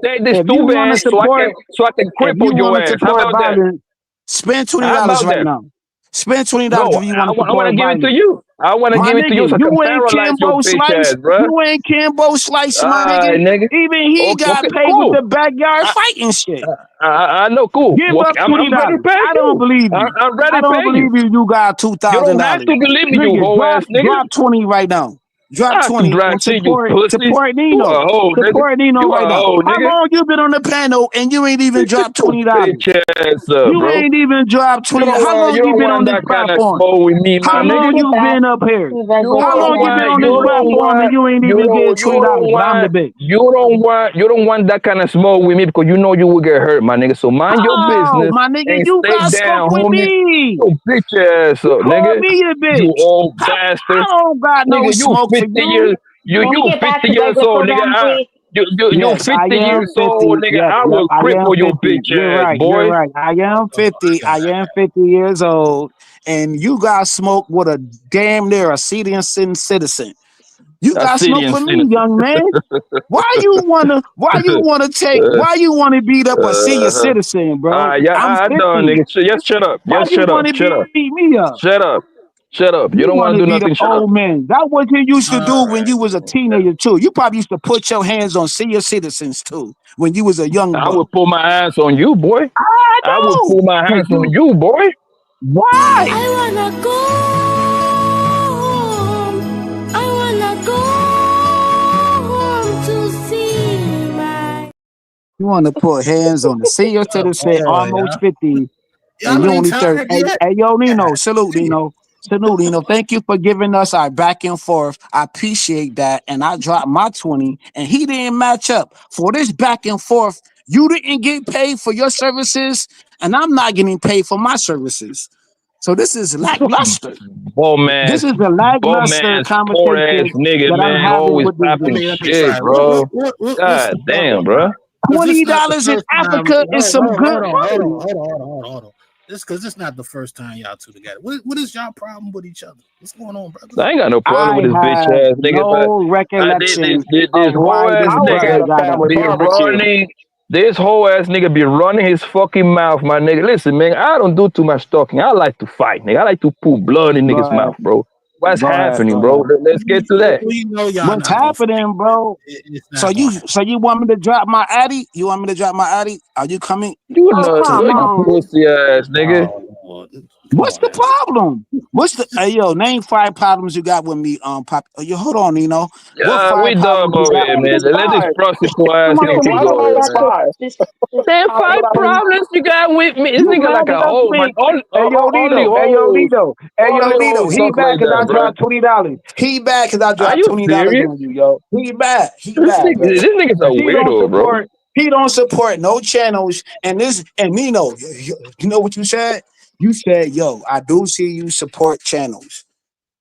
take this stupid ass so I can cripple your ass. How about that? Spend $20 right now. Spend $20 if you want to support. I want to give it to you. I want to give it to you so I can paralyze your bitch ass, bro. You ain't Kimbo Slice, my nigga. Even he got paid with the backyard fighting shit. I know, cool. Give up $20. I don't believe you. I'm ready to pay you. I don't believe you got $2,000. You don't have to believe me, you whole ass nigga. Drop 20 right now. Drop 20 and support Nino. Support Nino right now. How long you been on the panel and you ain't even dropped $20? You ain't even dropped 20. How long you been on this platform? How long you been up here? How long you been on this platform and you ain't even get $20? I'm the bitch. You don't want that kind of smoke with me because you know you will get hurt, my nigga. So mind your business. My nigga, and you stay got down, smoke with me. You bitch ass up, nigga. Call me a bitch. You old bastard. I don't got no smoke for you. You 50 years old, nigga. You 50 years old, nigga. I will cripple your bitch ass, boy. You're right. I am 50. I am 50 years old, and you got smoke with a damn near a senior citizen. You got smoke for me, young man. Why you wanna beat up a senior citizen, bro? I'm done, nigga. Just shut up. Just shut up. Beat me up. Shut up. You don't want to do nothing. Shut up. Man. That's what you used to do when you was a teenager too. You probably used to put your hands on senior citizens too when you was a young boy. I would pull my hands on you, boy. I would pull my hands on you, boy. Why? I wanna go home. I wanna go home to see my. You want to put hands on the senior citizen, almost 50. And you only 30. Hey, yo, Nino, salute, Nino. Salute, Nino. Thank you for giving us our back and forth. I appreciate that. And I dropped my 20, and he didn't match up. For this back and forth, You didn't get paid for your services, and I'm not getting paid for my services. So this is lackluster. Man, This is a lackluster poor ass conversation nigga, that I'm man, having always with this popping dude. shit, bro. God damn, bro. $20 in Africa is some good money. Hold on. This because it's not the first time y'all two together. What is y'all problem with each other? What's going on, brother? I ain't got no problem with this bitch ass nigga. No recollection This of whole why ass this brother nigga got a be barbecue. running. This whole ass nigga be running his fucking mouth, my nigga. Listen, man, I don't do too much talking. I like to fight, nigga. I like to put blood in niggas' mouth, bro. What's happening, bro? Let's get to that. What's happening, bro? So you want me to drop my addy? You want me to drop my addy? Are you coming? You pussy ass nigga. What's the problem? Hey yo, name 5 problems you got with me, Pop. Yo, hold on, Nino. We done over here, man. Let this prostitute ass nigga go. Them 5 problems you got with me. This nigga like a hoe, man. Hey yo, Nino. He bad because I dropped $20. He bad because I dropped $20 on you, yo. He bad. He bad. This nigga's a weirdo, bro. He don't support no channels. And Nino, you know what you said? You said, yo, I do see you support channels.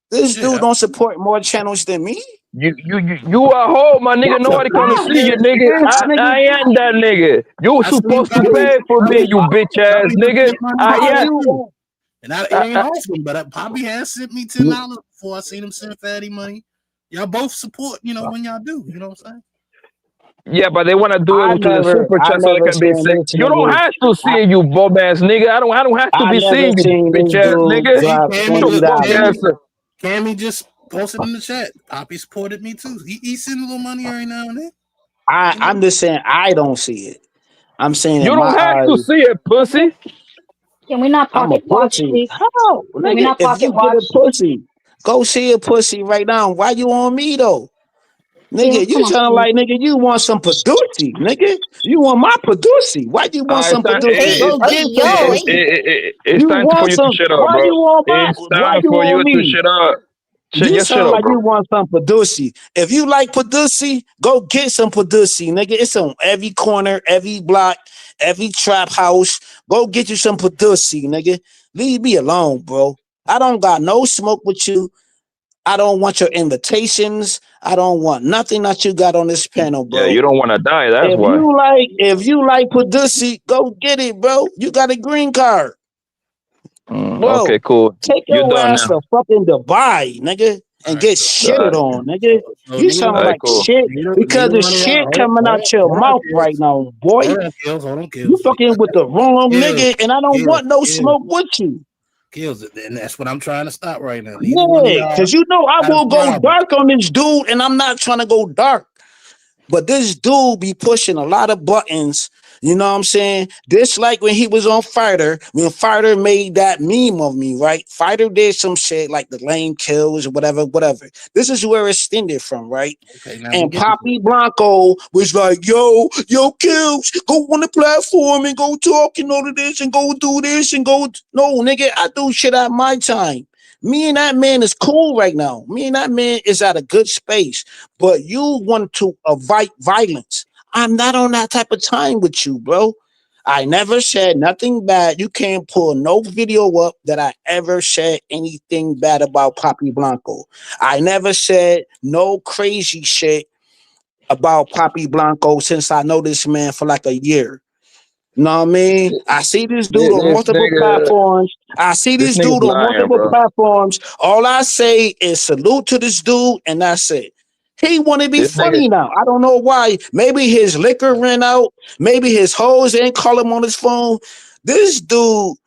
This dude don't support more channels than me. You a hoe, my nigga. Nobody gonna see you, nigga. I am that nigga. You supposed to pay for me, you bitch ass nigga. I am. And I ain't awesome, but Poppy has sent me $10 before I seen him send Fatty money. Y'all both support, when y'all do. You know what I'm saying? Yeah, but they want to do it to the super chat so they can be sick. You don't have to see you, bum ass nigga. I don't have to be seeing you, bitch ass nigga. Cammy just posted in the chat. Poppy supported me too. He sent a little money every now and then. I'm just saying I don't see it. I'm saying you don't have to see it, pussy. Can we not pocket watch, please? How? Can we not If pocket you watch? get a pussy, go see a pussy right now. Why you on me though? Nigga, you sound like nigga, you want some Paducci, nigga. You want my Paducci. Why you want some Paducci? Go get It's time for you to shut up, bro. It's time for you to shut up. You sound like you want some Paducci. If you like Paducci, go get some Paducci, nigga. It's on every corner, every block, every trap house. Go get you some Paduci, nigga. Leave me alone, bro. I don't got no smoke with you. I don't want your invitations. I don't want nothing that you got on this panel, bro. Yeah, you don't want to die. That's why. If you like Paduci, go get it, bro. You got a green card. Bro, okay, cool. Take your ass to fucking Dubai, nigga, and get shitted on, nigga. You sound like shit because the shit coming out your mouth right now, boy. You fucking with the wrong nigga, and I don't want no smoke with you. Kills it, and that's what I'm trying to stop right now. Yeah, because I will go dark on this dude, and I'm not trying to go dark. But this dude be pushing a lot of buttons. You know what I'm saying? This like when he was on Fighter, when Fighter made that meme of me, right? Fighter did some shit like the lane kills or whatever. This is where it stemmed from, right? Okay, and Poppy Blanco was like, yo, kills, go on the platform and go talk and all of this and go do this and go. No, nigga, I do shit at my time. Me and that man is cool right now. Me and that man is at a good space. But you want to avoid violence. I'm not on that type of time with you, bro. I never said nothing bad. You can't pull no video up that I ever said anything bad about Poppy Blanco. I never said no crazy shit about Poppy Blanco since I know this man for like a year. Know what I mean? I see this dude on multiple platforms. Platforms. All I say is salute to this dude, and that's it. He want to be funny now. I don't know why. Maybe his liquor ran out. Maybe his hoes ain't call him on his phone. This dude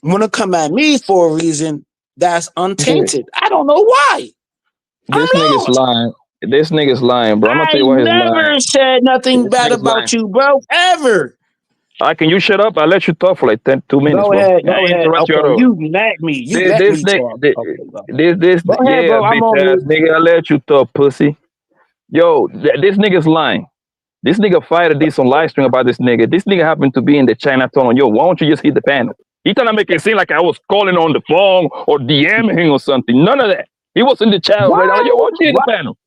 want to come at me for a reason that's untainted. I don't know why. This nigga's lying. This nigga's lying, bro. I'm gonna tell you what he's lying. I never said nothing bad about you, bro. Ever. Can you shut up? I'll let you talk for like 2 minutes. Go ahead. Okay, you let me. This nigga, I'll let you talk, pussy. Yo, this nigga's lying. This nigga Fighter did some live stream about this nigga. This nigga happened to be in the Chinatown. Yo, why don't you just hit the panel? He trying to make it seem like I was calling on the phone or DMing him or something. None of that. He was in the chat right now. Yo, why don't you hit the panel?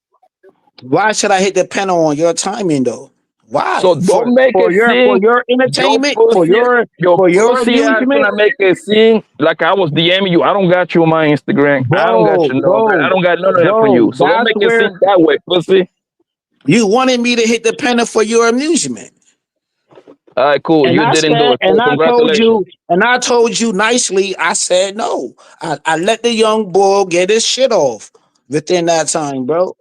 Why should I hit the panel on your timing though? Why? So don't make for it your seem entertainment, your for your pussy ass amusement, gonna make it seem like I was DMing you. I don't got you on my Instagram. I don't got your number. I don't got none of that for you. So don't That's make it where seem that way, pussy. you wanted me to hit the pen for your amusement. All right, cool. And You I didn't said, do it. So I told you nicely, I said no. I let the young boy get his shit off within that time, bro.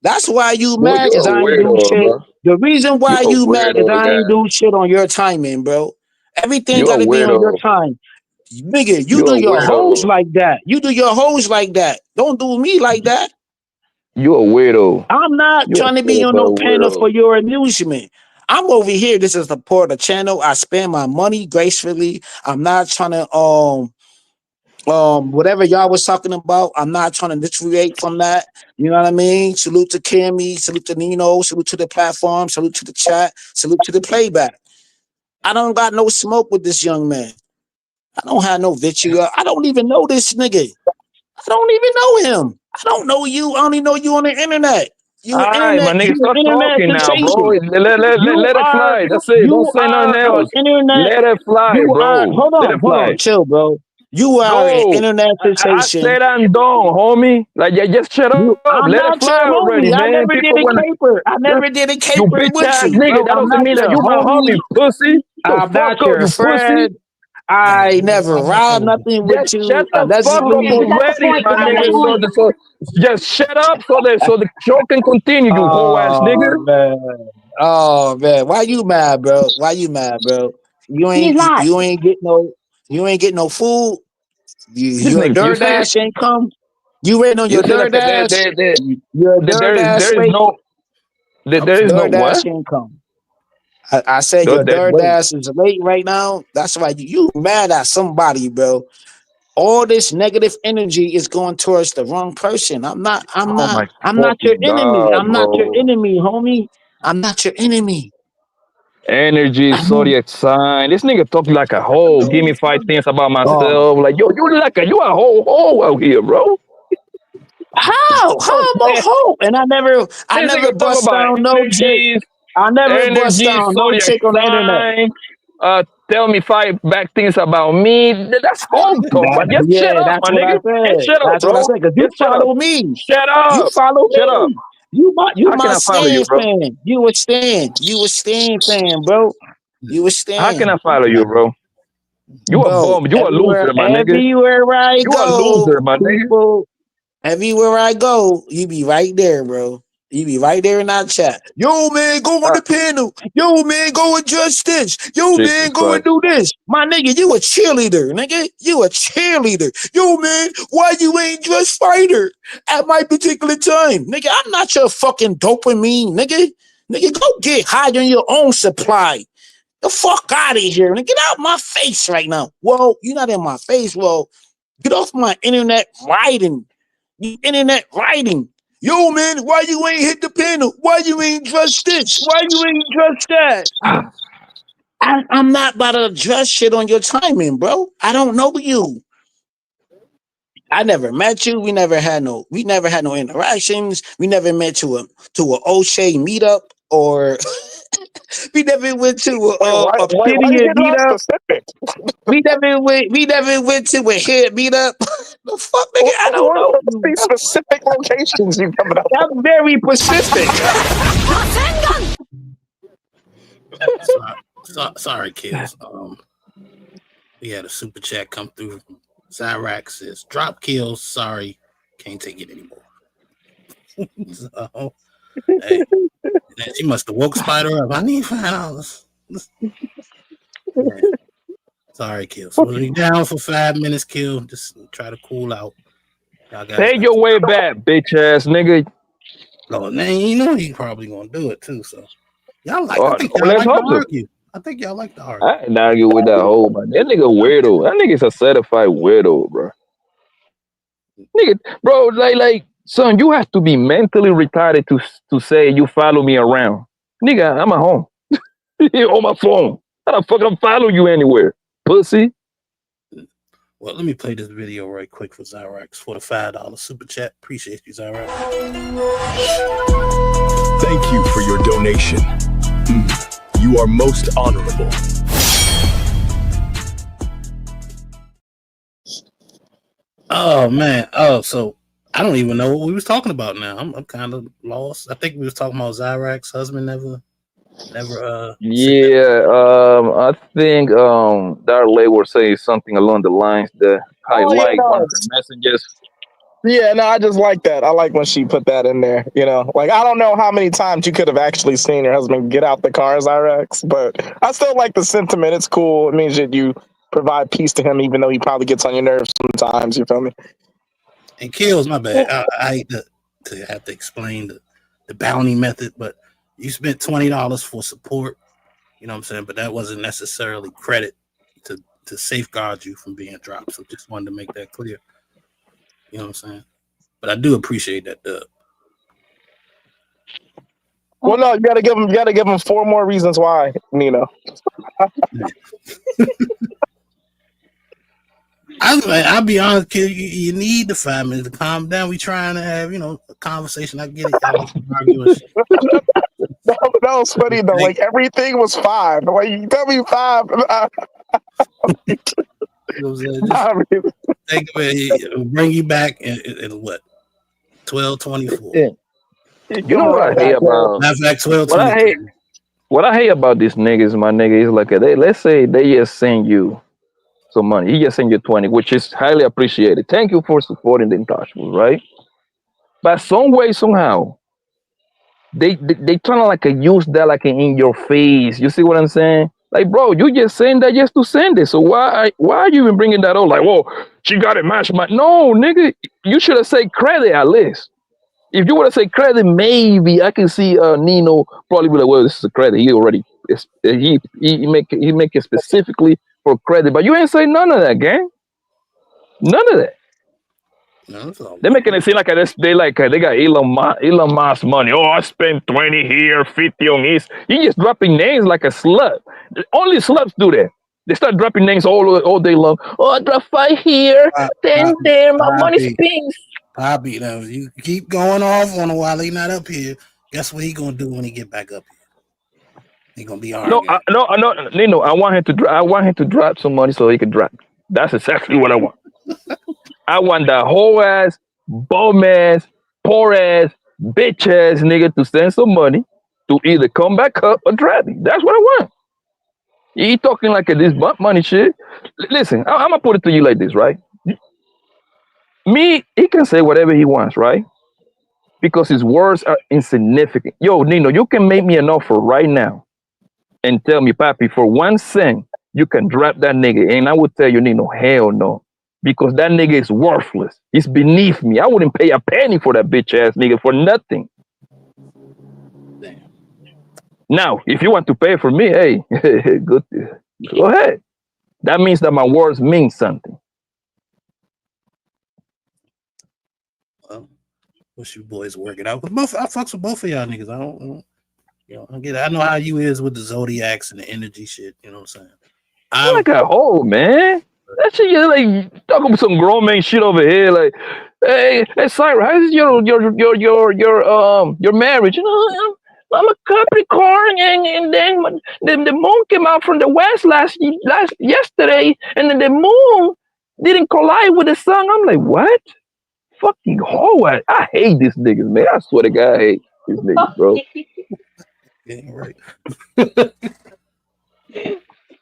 That's why you Boy, mad you're because a I ain't do weirdo, shit. bro. The reason why You're a you mad is weirdo, I guy. ain't do shit on your timing, bro. Everything You're a gotta be on your weirdo. time. Nigga, you You're do a your hoes weirdo. like that. You do your hoes like that. Don't do me like that. You're a weirdo. I'm not You're trying to a be on no panel weirdo. for your amusement. I'm over here. This is the part of the channel. I spend my money gracefully. I'm not trying to whatever y'all was talking about. I'm not trying to deteriorate from that. You know what I mean? Salute to Cammy, salute to Nino, salute to the platform, salute to the chat, salute to the playback. I don't got no smoke with this young man. I don't have no vitriol. I don't even know this nigga. I don't even know him. I don't know you. I only know you on the internet. You All right, my nigga, stop talking now, bro. Let it fly. That's it. Don't say nothing else. Let it fly, bro. Let it fly. Chill, bro. You are an No, internet I sensation. said I'm done, homie. Like, yeah, just shut up. I'm Let it not your fly already, homie. I man. never did People a wanna, caper. I never did a you caper bitch with ass you, nigga. bro. That I'm doesn't not mean that your you my homie, homie. pussy. The I'm fuck not up, your you pussy. friend. I never robbed nothing with Just you. shut the fuck up already, my nigga. So just shut up so the show can continue, you whole ass nigga. Oh man, why you mad, bro? Why you mad, bro? You ain't get no food. Your You say DoorDash ain't come. You waiting on your like DoorDash. Your DoorDash there is late. no there is no DoorDash what? ain't come. I said your DoorDash is late right now. That's why you mad at somebody, bro. All this negative energy is going towards the wrong person. I'm not your enemy. I'm not your enemy, homie. I'm not your enemy. Energy, zodiac sign. This nigga talking like a hoe. Give me 5 things about myself. Like, yo, you a whole out here, bro. How? How am I hoe? And I never bust down no chick. I never bust down no chick on the internet. Tell me 5 bad things about me. That's whole talk, but just shut up, That's my what I nigga. said. Just shut up, That's what I bro. said. Because you Just shut up. follow me. Shut up. You follow Shut up. me. You How can my I follow you, Stan bro? fan. You a Stan. You a Stan fan, bro. You a Stan. How can I follow you, bro? You a bum. You a loser, my nigga. Everywhere I You go, a loser, my nigga. people, everywhere I go, you be right there, bro. You be right there in that chat. Yo, man, go on the panel. Yo, man, go and judge this. Yo, Jesus man, go and do this. My nigga, you a cheerleader, nigga. You a cheerleader. Yo, man, why you ain't just fighter at my particular time? Nigga, I'm not your fucking dopamine, nigga. Nigga, go get high on your own supply. The fuck out of here, nigga. Get out my face right now. Well, you're not in my face. Well, get off my internet writing. You internet writing. Yo, man, why you ain't hit the panel? Why you ain't dressed this? Why you ain't dressed that? I'm not about to address shit on your timing, bro. I don't know you. I never met you. We never had no interactions. We never met to a O'Shea meetup or we never went to a Obsidian meetup. We never went to a head meetup. The fuck, nigga, I don't know. These specific locations you coming up. That's very specific. Sorry, kids. We had a super chat come through. Zyrax says, "Drop kills. Sorry, can't take it anymore." So, hey, she must have woke Spider up. I need $5. Sorry, Kill. So we'll be down for 5 minutes, Kill. Just try to cool out. Y'all guys take your way back, bitch ass nigga. Oh, man, you know he's probably gonna do it too. So y'all like, I think y'all let's like hope to so. argue. I think y'all like to argue. I ain't argue with that hoe, man. That nigga weirdo. That nigga's a certified weirdo, bro. Nigga, bro, like, son, you have to be mentally retarded to say you follow me around. Nigga, I'm at home. On my phone. How the fuck I'm follow you anywhere? Pussy. Well, let me play this video right quick for Zyrax for the $5 super chat. Appreciate you, Zyrax. Thank you for your donation. You are most honorable. Oh man. Oh, so I don't even know what we was talking about now. I'm kind of lost. I think we was talking about Zyrak's husband never Yeah, I think Darley was saying something along the lines that I Oh, yeah, like no. one of the messengers. Yeah, no, I just like that. I like when she put that in there. You know, like I don't know how many times you could have actually seen your husband get out the car as Zyrax, but I still like the sentiment. It's cool. It means that you provide peace to him, even though he probably gets on your nerves sometimes. You feel me? And Kills, my bad. I hate to have to explain the bounty method, but you spent $20 for support. You know what I'm saying? But that wasn't necessarily credit to safeguard you from being dropped. So just wanted to make that clear. You know what I'm saying? But I do appreciate that, Dub. Well, no, you gotta give him 4 more reasons why, Nino. I'll be honest, kid. You need the 5 minutes to calm down. We trying to have, a conversation. I get it. That was funny though. Like everything was 5. Like you tell me 5. Think of it. It'll bring you back in what? 12:24. Yeah. You know what I hate about what I hate about these niggas, my nigga, is like let's say they just send you some money. He just send you 20, which is highly appreciated. Thank you for supporting the Intouchables, right? But some way, somehow, they trying to like use that like in your face. You see what I'm saying? Like, bro, you just send that just to send it. So why are you even bringing that up? Like, whoa, she got it matched. No, nigga, you should have said credit at least. If you would have said credit, maybe I can see Nino probably be like, well, this is a credit. He already he make it specifically for credit, but you ain't say none of that, gang. None of that. No, They're making it seem like they got Elon Musk money. Oh, I spent 20 here, 50 on this. You just dropping names like a slut. Only sluts do that. They start dropping names all day long. Oh, I dropped 5 here, 10 there. My money spins. Bobby, now you keep going off on him while he not up here. Guess what he gonna do when he get back up here? He gonna be arguing. No, Nino. I want him to drop some money so he can drop. That's exactly what I want. I want that whole ass, bum ass, poor ass, bitch ass nigga to send some money to either come back up or drop me. That's what I want. He talking like this money shit. Listen, I'm gonna put it to you like this, right? Me, he can say whatever he wants, right? Because his words are insignificant. Yo, Nino, you can make me an offer right now and tell me, Papi, for 1 cent, you can drop that nigga. And I would tell you, Nino, hell no. Because that nigga is worthless. He's beneath me. I wouldn't pay a penny for that bitch ass nigga for nothing. Damn. Now, if you want to pay for me, hey, good. Go ahead. That means that my words mean something. Well, wish you boys work it out. But I fucks with both of y'all niggas. I don't I get it. I know how you is with the zodiacs and the energy shit. You know what I'm saying? I'm like a hoe, man. That shit, you're like talking about some grown man shit over here. Like, hey, Cyrus, how's your marriage? You know, I'm a Capricorn, and then the moon came out from the west yesterday, and then the moon didn't collide with the sun. I'm like, what? Fucking hoe! I hate these niggas, man. I swear to God, I hate these niggas, bro. Getting right.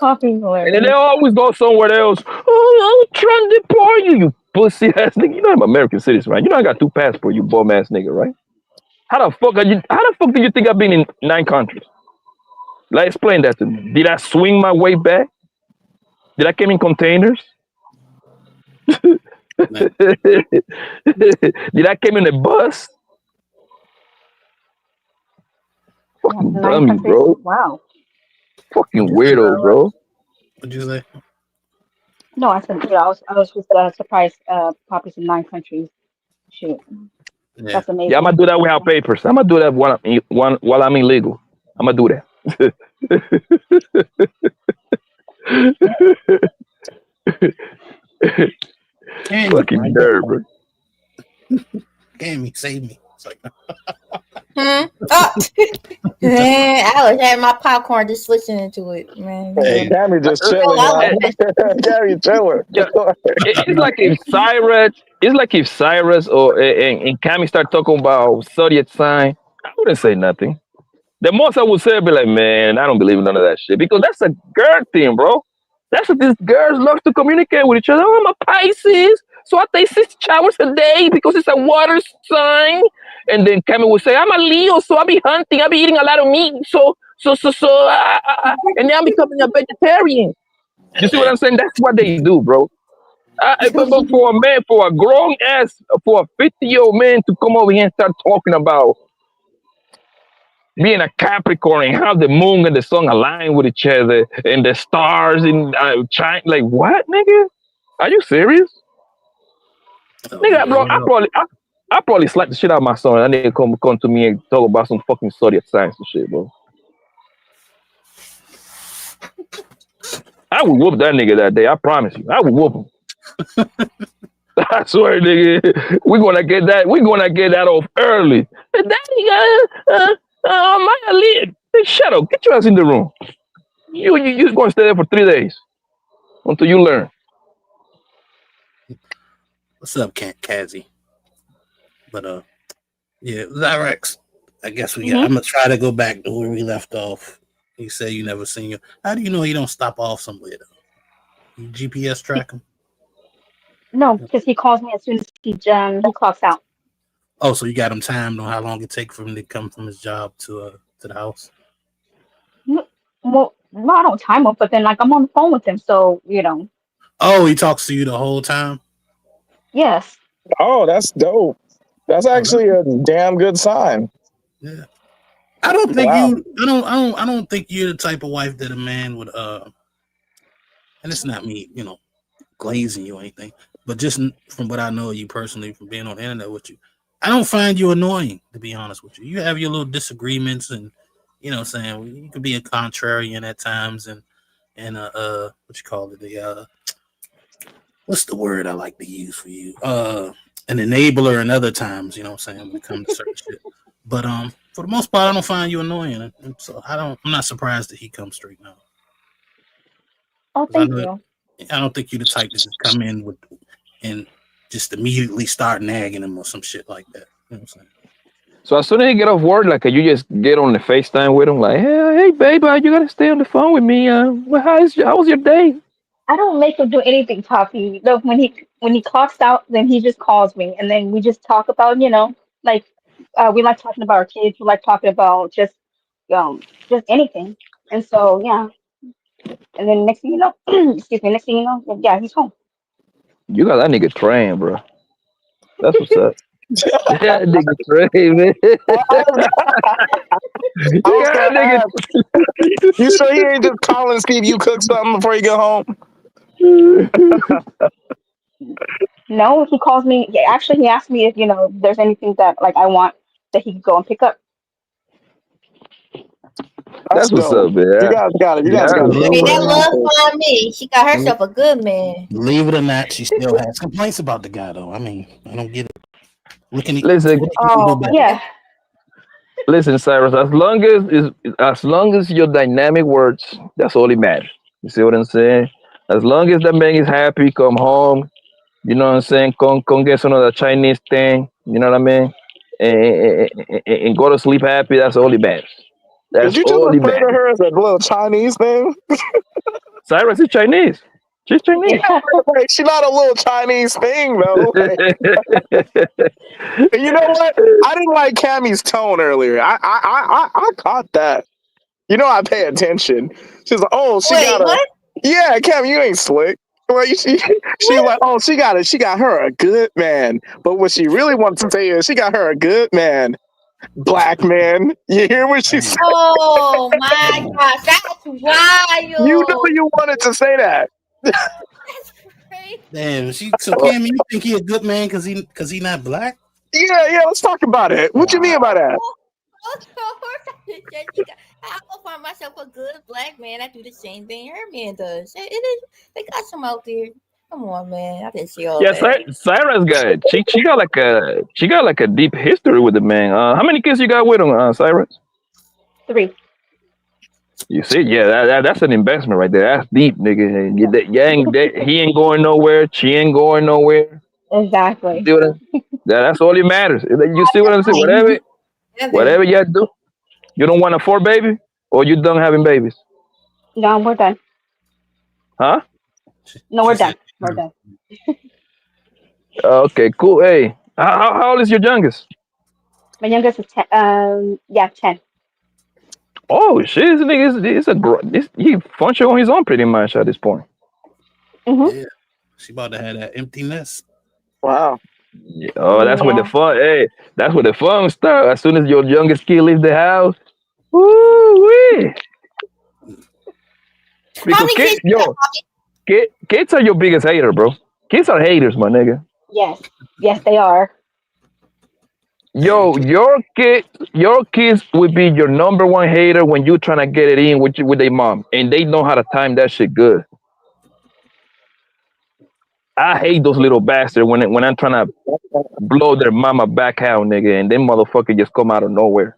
And then they always go somewhere else. Oh, I'm trying to deport you, you pussy ass nigga. You know I'm American citizen, right? You know I got 2 passports, you bum ass nigga, right? How the fuck do you think I've been in 9 countries? Like, explain that to me. Did I swing my way back? Did I come in containers? Did I come in a bus? Fucking dummy, bro. Wow. Fucking weirdo, bro. What'd you say? No, I said I was just surprised. Poppy's in 9 countries. Shit, that's amazing. Yeah, I'm gonna do that without papers. I'm gonna do that while I'm illegal. I'm gonna do that. Fucking nerd, bro. Cammy, save me. It's like, Man, I was having my popcorn just listening to it, man. Hey, Cammy just chilling. Cammy chilling. Yeah, it's like if Cyrus or and Cammy start talking about zodiac sign, I wouldn't say nothing. The most I would say would be like, man, I don't believe in none of that shit because that's a girl thing, bro. That's what these girls love to communicate with each other. Oh, I'm a Pisces, so I take 6 showers a day because it's a water sign. And then Cammy would say, I'm a Leo, so I be hunting, I be eating a lot of meat, and then I'm becoming a vegetarian. You see what I'm saying? That's what they do, bro. But for a man, for a grown ass, for a 50-year-old man to come over here and start talking about being a Capricorn and how the moon and the sun align with each other and the stars in China, like what, nigga? Are you serious? Nigga, bro, I probably slap the shit out of my son. That nigga come to me and talk about some fucking zodiac signs and shit, bro. I would whoop that nigga that day. I promise you. I would whoop him. I swear, nigga. We're gonna get that off early. Daddy, my lid. Hey, shut up. Get your ass in the room. You're gonna stay there for 3 days until you learn. What's up, Kazi? But yeah, Zyrex. I guess I'm gonna try to go back to where we left off. You say you never seen you. How do you know you don't stop off somewhere though? You GPS track him? No, because he calls me as soon as he clocks out. Oh, so you got him timed on how long it takes for him to come from his job to the house? Well, no, I don't time him, but then like I'm on the phone with him, so you know. Oh, he talks to you the whole time? Yes. Oh, that's dope. That's actually a damn good sign. Yeah. I don't think I don't think you're the type of wife that a man would and it's not me, glazing you or anything, but just from what I know of you personally, from being on the internet with you, I don't find you annoying, to be honest with you. You have your little disagreements and what I'm saying, you can be a contrarian at times and what you call it, what's the word I like to use for you? An enabler and other times, you know what I'm saying, when it comes to certain shit. But for the most part, I don't find you annoying. And so I'm not surprised that he comes straight now. Oh, thank you. I don't think you're the type to just come in with and just immediately start nagging him or some shit like that. You know what I'm saying? So as soon as you get off work, like you just get on the FaceTime with him, like, hey babe, you gotta stay on the phone with me. How was your day? I don't make him do anything, Toffee. Look, when he clocks out, then he just calls me, and then we just talk about, like we like talking about our kids. We like talking about just anything. And so yeah, and then next thing you know, yeah, he's home. You got that nigga trained, bro. That's what's up. That nigga trained, man. You sure he ain't just calling to see if you cook something before you get home? No, he calls me. Yeah, actually, he asked me if there's anything that like I want that he could go and pick up. That's what's up, man. You guys got it. That love for me. She got herself a good man. Believe it or not, she still has complaints about the guy, though. I mean, I don't get it. Listen, Cyrus. As long as your dynamic works, that's all it matters. You see what I'm saying? As long as the man is happy, come home. You know what I'm saying? Come get some of the Chinese thing. You know what I mean? And go to sleep happy. That's all it matters. Did you just refer to her as a little Chinese thing? Cyrus is Chinese. She's Chinese. Yeah, she's not a little Chinese thing, though. And you know what? I didn't like Cammy's tone earlier. I caught that. I pay attention. She's like, oh, yeah, Cammy, you ain't slick. Well, she like, oh, she got her a good man. But what she really wants to say is she got her a good man. Black man. You hear what she said? Oh my gosh, that's wild. You know you wanted to say that. That's crazy. Damn, so Cam, you think he a good man because he not black? Yeah, let's talk about it. What you mean by that? I go find myself a good black man. I do the same thing her man does. They got some out there. Come on, man. I didn't see all that. Cyrus got she got like a deep history with the man. How many kids you got with him, Cyrus? 3. You see, yeah, that's an investment right there. That's deep, nigga. And he ain't going nowhere. She ain't going nowhere. Exactly. See what that's all that matters. You see what I'm saying? Whatever you do. You don't want a 4 baby, or you done having babies? No, we're done. Huh? No, we're done. We're done. Okay, cool. Hey, how old is your youngest? My youngest is 10. 10. Oh shit, this nigga he function on his own pretty much at this point. Mm-hmm. Yeah. She about to have that empty nest. Wow. Yeah. Oh, that's where the fun. Hey, that's where the fun starts. As soon as your youngest kid leaves the house, woo-wee. Because kids are your biggest hater, bro. Kids are haters, my nigga. Yes, they are. Yo, your kids would be your number one hater when you trying to get it in with their mom, and they know how to time that shit good. I hate those little bastards when I'm trying to blow their mama back out, nigga, and them motherfuckers just come out of nowhere.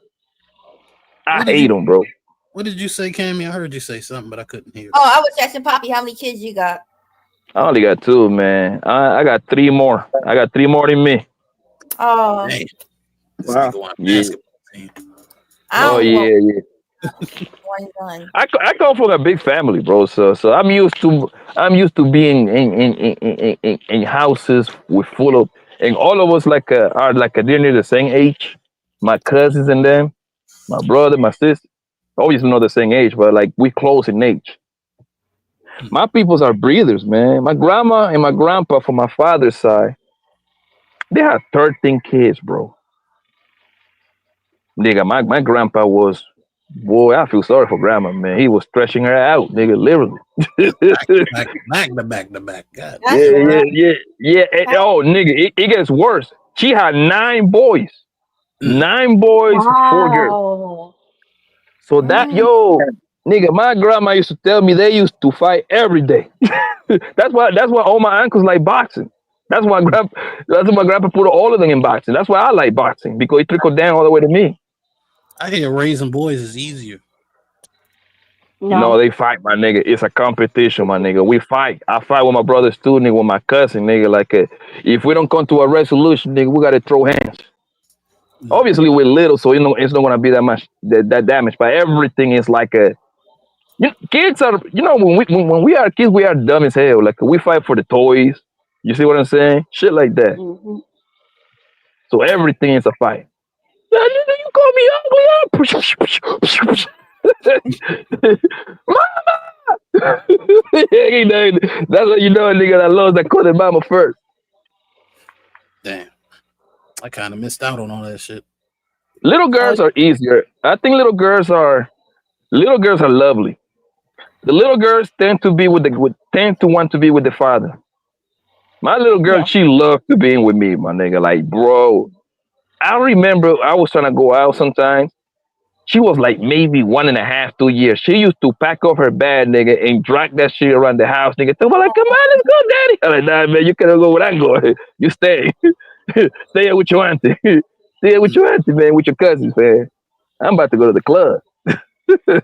I hate them, bro. What did you say, Cammy? I heard you say something, but I couldn't hear. Oh, I was asking Poppy how many kids you got. I only got 2, man. I got 3 more. I got 3 more than me. Oh. Dang. Wow. Yeah. Oh yeah. I come from a big family, bro. So I'm used to being in houses with full of, and all of us are they're near the same age. My cousins and them, my brother, my sister, obviously not the same age, but like we close in age. My peoples are breathers, man. My grandma and my grandpa from my father's side, they had 13 kids, bro. Nigga, my grandpa was, boy, I feel sorry for grandma, man. He was stretching her out, nigga, literally. back to back. God. Yeah. Oh, nigga, it gets worse. She had 9 boys. 9 boys, 4 girls. So that, nigga, my grandma used to tell me they used to fight every day. That's why all my uncles like boxing. That's why my grandpa put all of them in boxing. That's why I like boxing, because it trickled down all the way to me. I hear raising boys is easier. No, they fight, my nigga. It's a competition, my nigga. We fight. I fight with my brothers too, nigga, with my cousin, nigga. Like, if we don't come to a resolution, nigga, we gotta throw hands. Obviously, we're little, so it's not gonna be that much that damage. But everything is like kids are. When we are kids, we are dumb as hell. Like, we fight for the toys. You see what I'm saying? Shit like that. Mm-hmm. So everything is a fight. You call me ugly, mama. That's how you know a nigga that loves that called their mama first. Damn, I kind of missed out on all that shit. Little girls are easier. I think little girls are lovely. The little girls tend to want to be with the father. My little girl, she loved to be in with me, my nigga. Like, bro, I remember I was trying to go out sometimes. She was like maybe 1.5, 2 years. She used to pack up her bag, nigga, and drag that shit around the house, nigga. So I'm like, come on, let's go, daddy. I'm like, nah, man, you cannot go where I'm going. You stay. Stay here with your auntie. Stay here with your auntie, man, with your cousins, man. I'm about to go to the club. I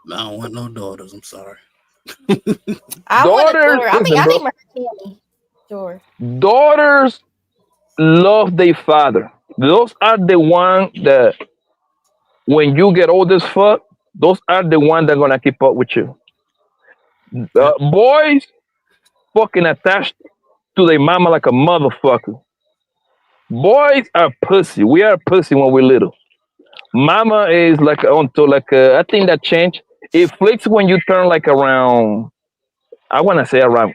don't want no daughters. I'm sorry. I want a daughter. I think my family. Sure. Daughters love their father. Those are the ones that, when you get old as fuck, those are the ones that are gonna keep up with you. Boys fucking attached to their mama like a motherfucker. Boys are pussy. We are pussy when we're little. Mama is I think that changed. It flicks when you turn like around, I want to say around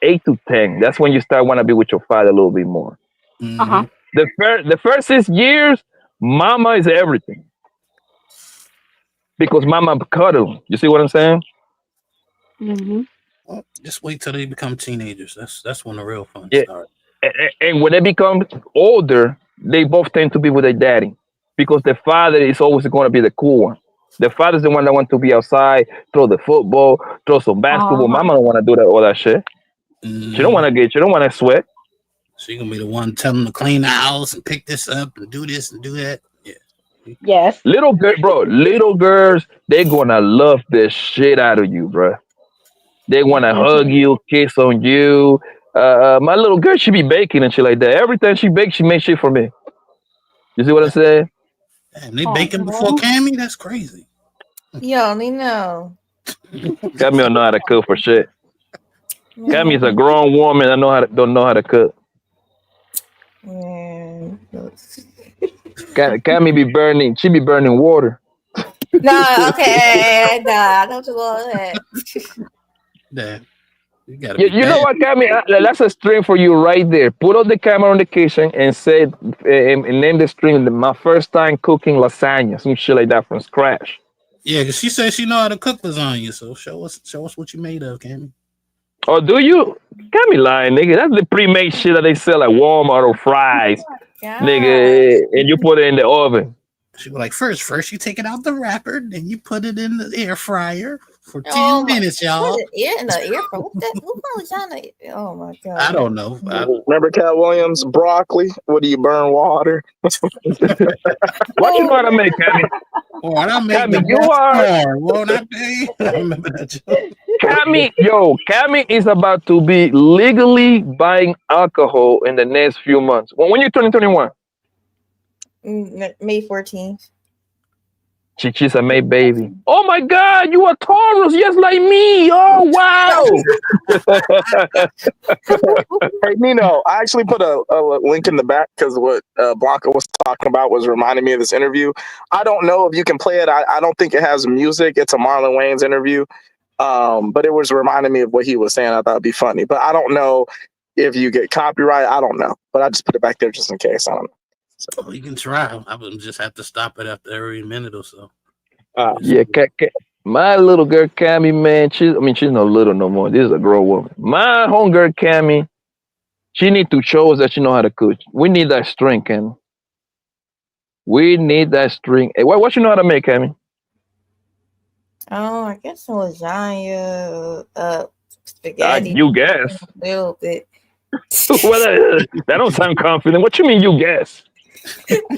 8 to 10. That's when you start want to be with your father a little bit more. Uh-huh. The first 6 years, mama is everything. Because mama cuddle. You see what I'm saying? Mm-hmm. Well, just wait till they become teenagers. That's when the real fun starts. And when they become older, they both tend to be with their daddy. Because the father is always going to be the cool one. The father's the one that wants to be outside, throw the football, throw some basketball. Mama don't want to do all that shit. She don't want to sweat. She gonna be the one telling them to clean the house and pick this up and do this and do that. Yeah. Yes. Little girls, they gonna love the shit out of you, bro. They wanna hug you, kiss on you. My little girl, she be baking and shit like that. Every time she bakes, she makes shit for me. You see what I'm saying? Damn, they baking before Cammy? That's crazy. You only know. Cammy don't know how to cook for shit. Cammy's a grown woman. I don't know how to cook. Cammy be burning. She be burning water. No, okay, nah, don't you want that? Damn. You know what, Cammy? That's a stream for you right there. Put up the camera on the kitchen and say and name the stream. My first time cooking lasagna, some shit like that from scratch. Yeah, because she said she know how to cook lasagna. So show us what you made of, Cammy. Oh, do you? Cammy lying, nigga. That's the pre-made shit that they sell at Walmart or Fry's, nigga. And you put it in the oven. She was like, first you take it out the wrapper, then you put it in the air fryer for 10 minutes, y'all. In the air fryer? Who probably trying to? Oh my god! I don't know. Remember Cat Williams, broccoli? What do you burn water? What you know how to make, Cammy? Oh, I make Cammy, the you best are. corn, won't I be? I remember that joke. Cammy is about to be legally buying alcohol in the next few months. When you turn 21? May 14th. She's a May baby. Oh my God, you are Taurus, just like me. Oh wow. Hey Nino, I actually put a link in the back because what Blanca was talking about was reminding me of this interview. I don't know if you can play it. I don't think it has music. It's a Marlon Wayans interview. But it was reminding me of what he was saying. I thought it'd be funny. But I don't know if you get copyright. I don't know. But I just put it back there just in case. I don't know. So you can try. I would just have to stop it after every minute or so. Yeah, my little girl Cammy, man. She's not little no more. This is a grown woman. My homegirl Cammy, she need to show us that she know how to cook. We need that strength, and we need that strength. Hey, what you know how to make, Cammy? Oh, I guess some lasagna, spaghetti. You guess. A little bit. Well, that don't sound confident. What you mean you guess?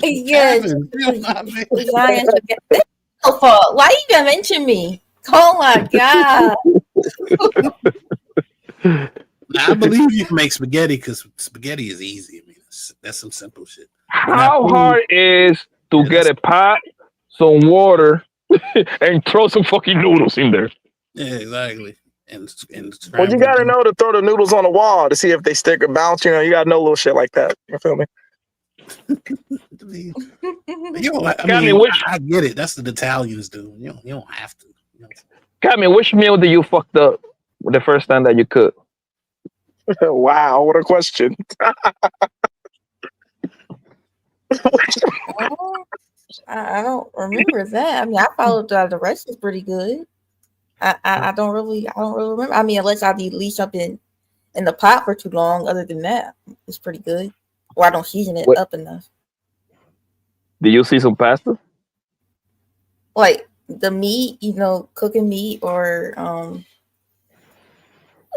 Yes. Lasagna, spaghetti. Why you even mention me? Oh my god. I believe you can make spaghetti because spaghetti is easy. I mean, that's some simple shit. How hard is to get a pot, some water, and throw some fucking noodles in there? Yeah, exactly. And well, you gotta know to throw the noodles on the wall to see if they stick or bounce. You know, you gotta know little shit like that. You feel me? I get it. That's what the Italians do. You don't have to. Cammy, which meal did you fucked up the first time that you cooked? Wow, what a question. I don't remember that. I mean, I followed the rest is pretty good. I don't really remember. I mean, unless I leave something in the pot for too long. Other than that, it's pretty good. Or I don't season it up enough. Did you see some pasta? Like the meat, cooking meat or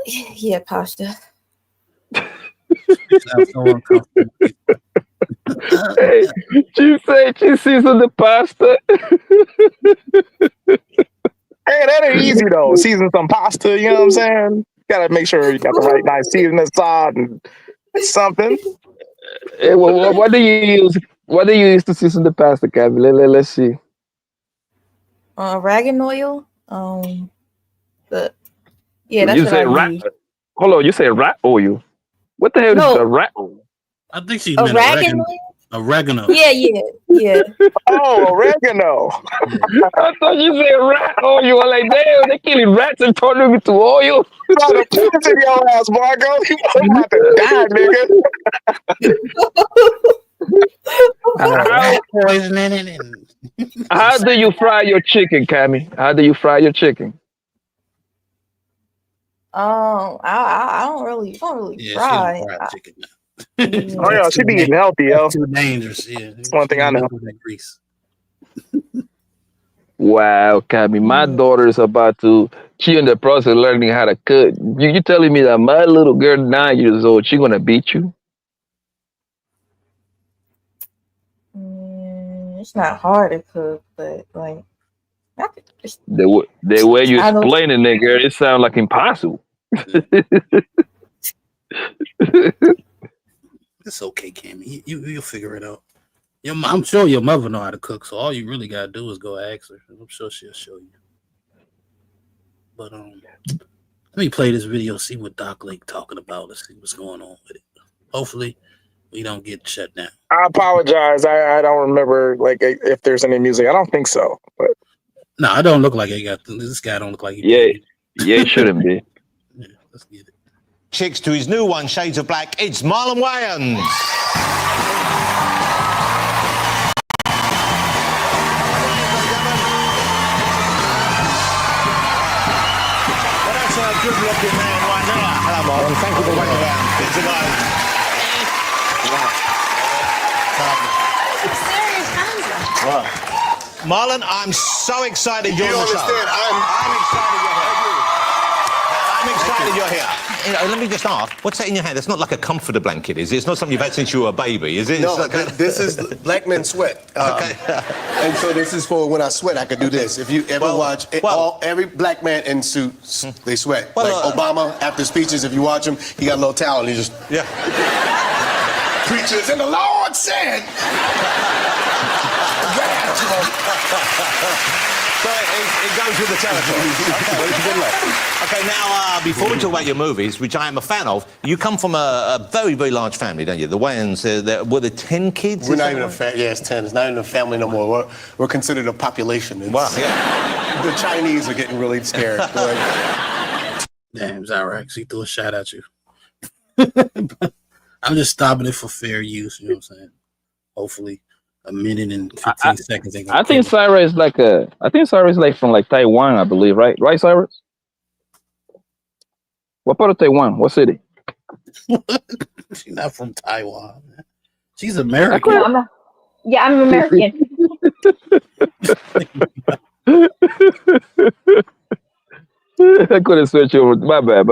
yeah, pasta. Hey, she said she seasoned the pasta. Hey, that ain't easy though. Season some pasta, you know what I'm saying? Gotta make sure you got the right nice seasoning, salt, and something. Hey, what do you use? What do you use to season the pasta, Cammy? Let's see. Argan oil. That's you what say I rat. use. Hold on, you say rat oil. What the hell is a rat oil? I think she meant oregano. Oregano. Yeah. Oh, oregano. I thought you said rat oil. You were like, damn, they killing rats and turning it to oil. You about to put it in your ass, Marco. You about to die, nigga. How do you fry your chicken, Cammy? How do you fry your chicken? I don't really fry. Oh yeah, she be eating healthy, yo. Too dangerous. Yeah, that's one thing I know. Wow, Cammy, my daughter is about to. She in the process of learning how to cook. You telling me that my little girl, 9 years old, she gonna beat you? it's not hard to cook, but like I could just, The way you I don't- explain it, nigga, it sounds like impossible. It's okay, Cammy. You'll figure it out. I'm sure your mother know how to cook, so all you really gotta do is go ask her. I'm sure she'll show you. But let me play this video, see what Doc Lake talking about. Let's see what's going on with it. Hopefully, we don't get shut down. I apologize. I don't remember like if there's any music. I don't think so. But No, I don't look like he got this guy. Don't look like he. Yeah, it shouldn't be. Let's get it. Chicks to his new one, Shades of Black. It's Marlon Wayans. Well, that's a good-looking man right there. Hello, Marlon. Thank you for waiting around. Good to know. Wow. Marlon, I'm so excited you're on the show. I'm excited you're here. I'm excited you're here. You know, let me just ask, what's that in your hand? It's not like a comforter blanket, is it? It's not something you've had since you were a baby, is it? No, It's like this is Black Men Sweat. Okay. And so this is for when I sweat, I could do this. If you ever watch, every black man in suits, they sweat. Like Obama, after speeches, if you watch him, he got a little towel and he just... Yeah. Preachers, and the Lord said... So it goes with the territory. Okay, well, it's good luck. Okay, now, before we talk about your movies, which I am a fan of, you come from a very, very large family, don't you? The Wayans, were there 10 kids? We're not even a family. Yeah, it's 10. It's not even a family no more. We're considered a population. Wow, yeah. The Chinese are getting really scared. Damn, Zyrax, he threw a shot at you. I'm just stopping it for fair use, you know what I'm saying? Hopefully. A minute and 15 seconds. I think Cyrus is like from like Taiwan, I believe, right? Right, Cyrus? What part of Taiwan? What city? She's not from Taiwan. Man. She's American. Yeah, I'm American. I couldn't switch over. My bad.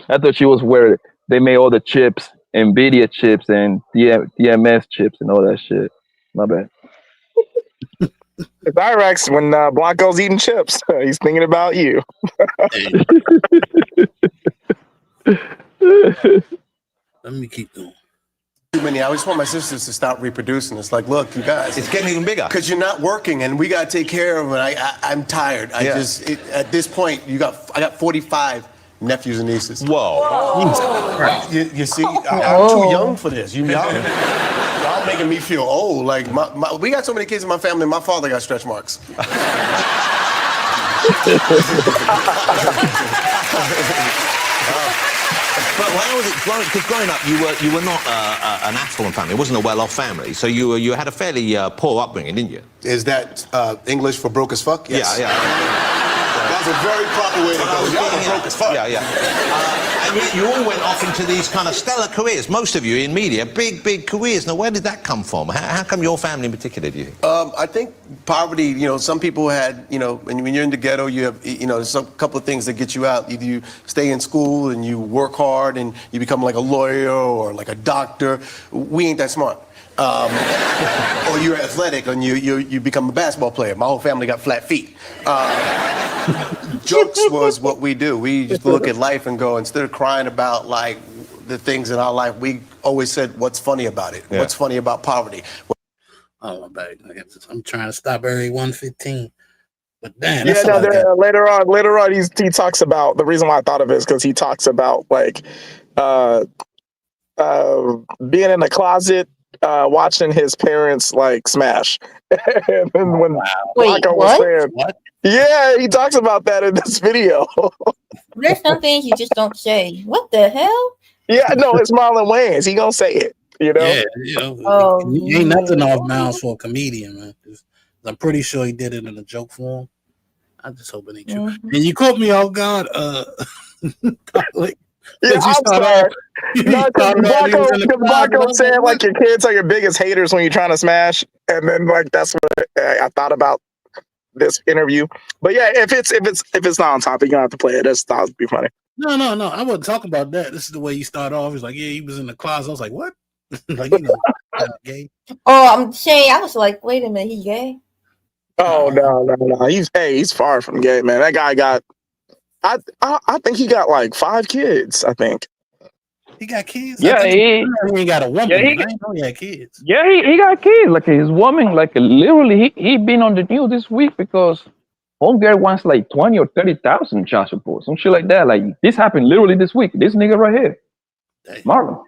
I thought she was where they made all the chips, NVIDIA chips and DMS chips and all that shit. My bad. It's Iraq's when Blanco's eating chips. He's thinking about you. Let me keep going. Too many. I just want my sisters to stop reproducing. It's like, look, you guys. It's getting even bigger. Because you're not working, and we got to take care of it. I'm tired. At this point, I got 45 nephews and nieces. Whoa. You see, I'm too young for this. Y'all making me feel old. Like, we got so many kids in my family, my father got stretch marks. But how was it? Because growing up, you were not an affluent family. It wasn't a well-off family. So you had a fairly poor upbringing, didn't you? Is that English for broke as fuck? Yes. Yeah. That's a very proper way to go. Y'all are broke as fuck. Yeah. And you all went off into these kind of stellar careers. Most of you in media, big careers. Now, where did that come from? How come your family in particular, do you think? I think poverty, some people had, when you're in the ghetto, you have, there's a couple of things that get you out. Either you stay in school and you work hard and you become like a lawyer or like a doctor. We ain't that smart. Or you're athletic and you become a basketball player. My whole family got flat feet. Jokes was what we do. We just look at life and go, instead of crying about like the things in our life, we always said, what's funny about it? Yeah. What's funny about poverty? Oh, my bad. I'm trying to stop every 1:15. But damn, Yeah, that's no, later on, he talks about, the reason why I thought of it is because he talks about like being in the closet, watching his parents like smash. And then when Blanco was saying, yeah, he talks about that in this video. There's some things you just don't say. What the hell? Yeah, no, it's Marlon Wayans. He gonna say it, Yeah, Oh, you ain't nothing off bounds for a comedian, man. 'Cause I'm pretty sure he did it in a joke form. I just hope it ain't true. And you caught me off guard. Like, Yeah, I'm sorry. No, because Blanco said like your kids are your biggest haters when you're trying to smash, and then like that's what I thought about this interview. But yeah, if it's not on topic, you're gonna have to play it. That would be funny. No. I wasn't talking about that. This is the way you start off. He's like, yeah, he was in the closet. I was like, what? Like, Gay. Oh, Shane, I was like, wait a minute, he gay? Oh no. He's far from gay, man. That guy got. I think he got like 5 kids. I think. He got kids. Yeah, he ain't got a woman. yeah, I didn't know he had kids. Yeah, he got kids. Like his woman, like literally, he been on the news this week because homegirl wants like 20 or 30,000 child support, some shit like that. Like this happened literally this week. This nigga right here, Marlon.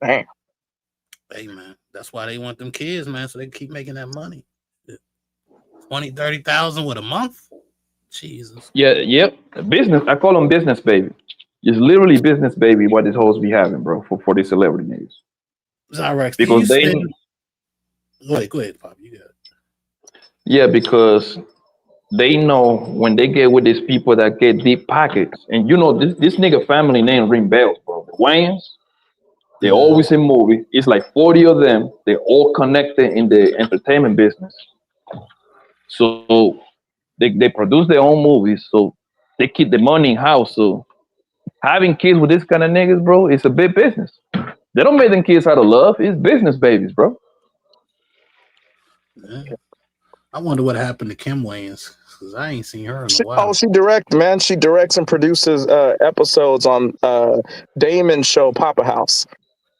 Damn. Hey man, that's why they want them kids, man, so they can keep making that money. 20, 30,000 with a month. Jesus. Yeah, yep. Business. I call them business baby. It's literally business baby. What these hoes be having, bro, for these celebrity niggas. Zyrex, Because they. Go ahead, Pop. You got it. Yeah, because they know when they get with these people that get deep pockets, and you know this nigga family name ring bells, bro. The Wayans, they always in movie. It's like 40 of them. They all connected in the entertainment business. So they produce their own movies, so they keep the money in house. So having kids with this kind of niggas, bro, it's a big business. They don't make them kids out of love. It's business babies, bro. Yeah. I wonder what happened to Kim Wayans, because I ain't seen her in a while. Oh, she directs and produces episodes on Damon's show Papa House.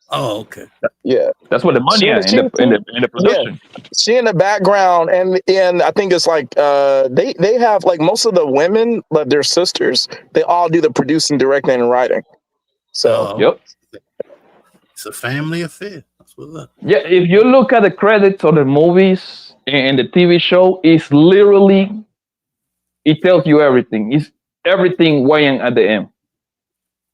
Oh, okay. Yeah, that's where the money is in the production. Yeah. She in the background, and I think it's like they have like most of the women, like their sisters, they all do the producing, directing, and writing. So yep, it's a family affair. That's what's up. Yeah, if you look at the credits of the movies and the TV show, it's literally it tells you everything. It's everything weighing at the end.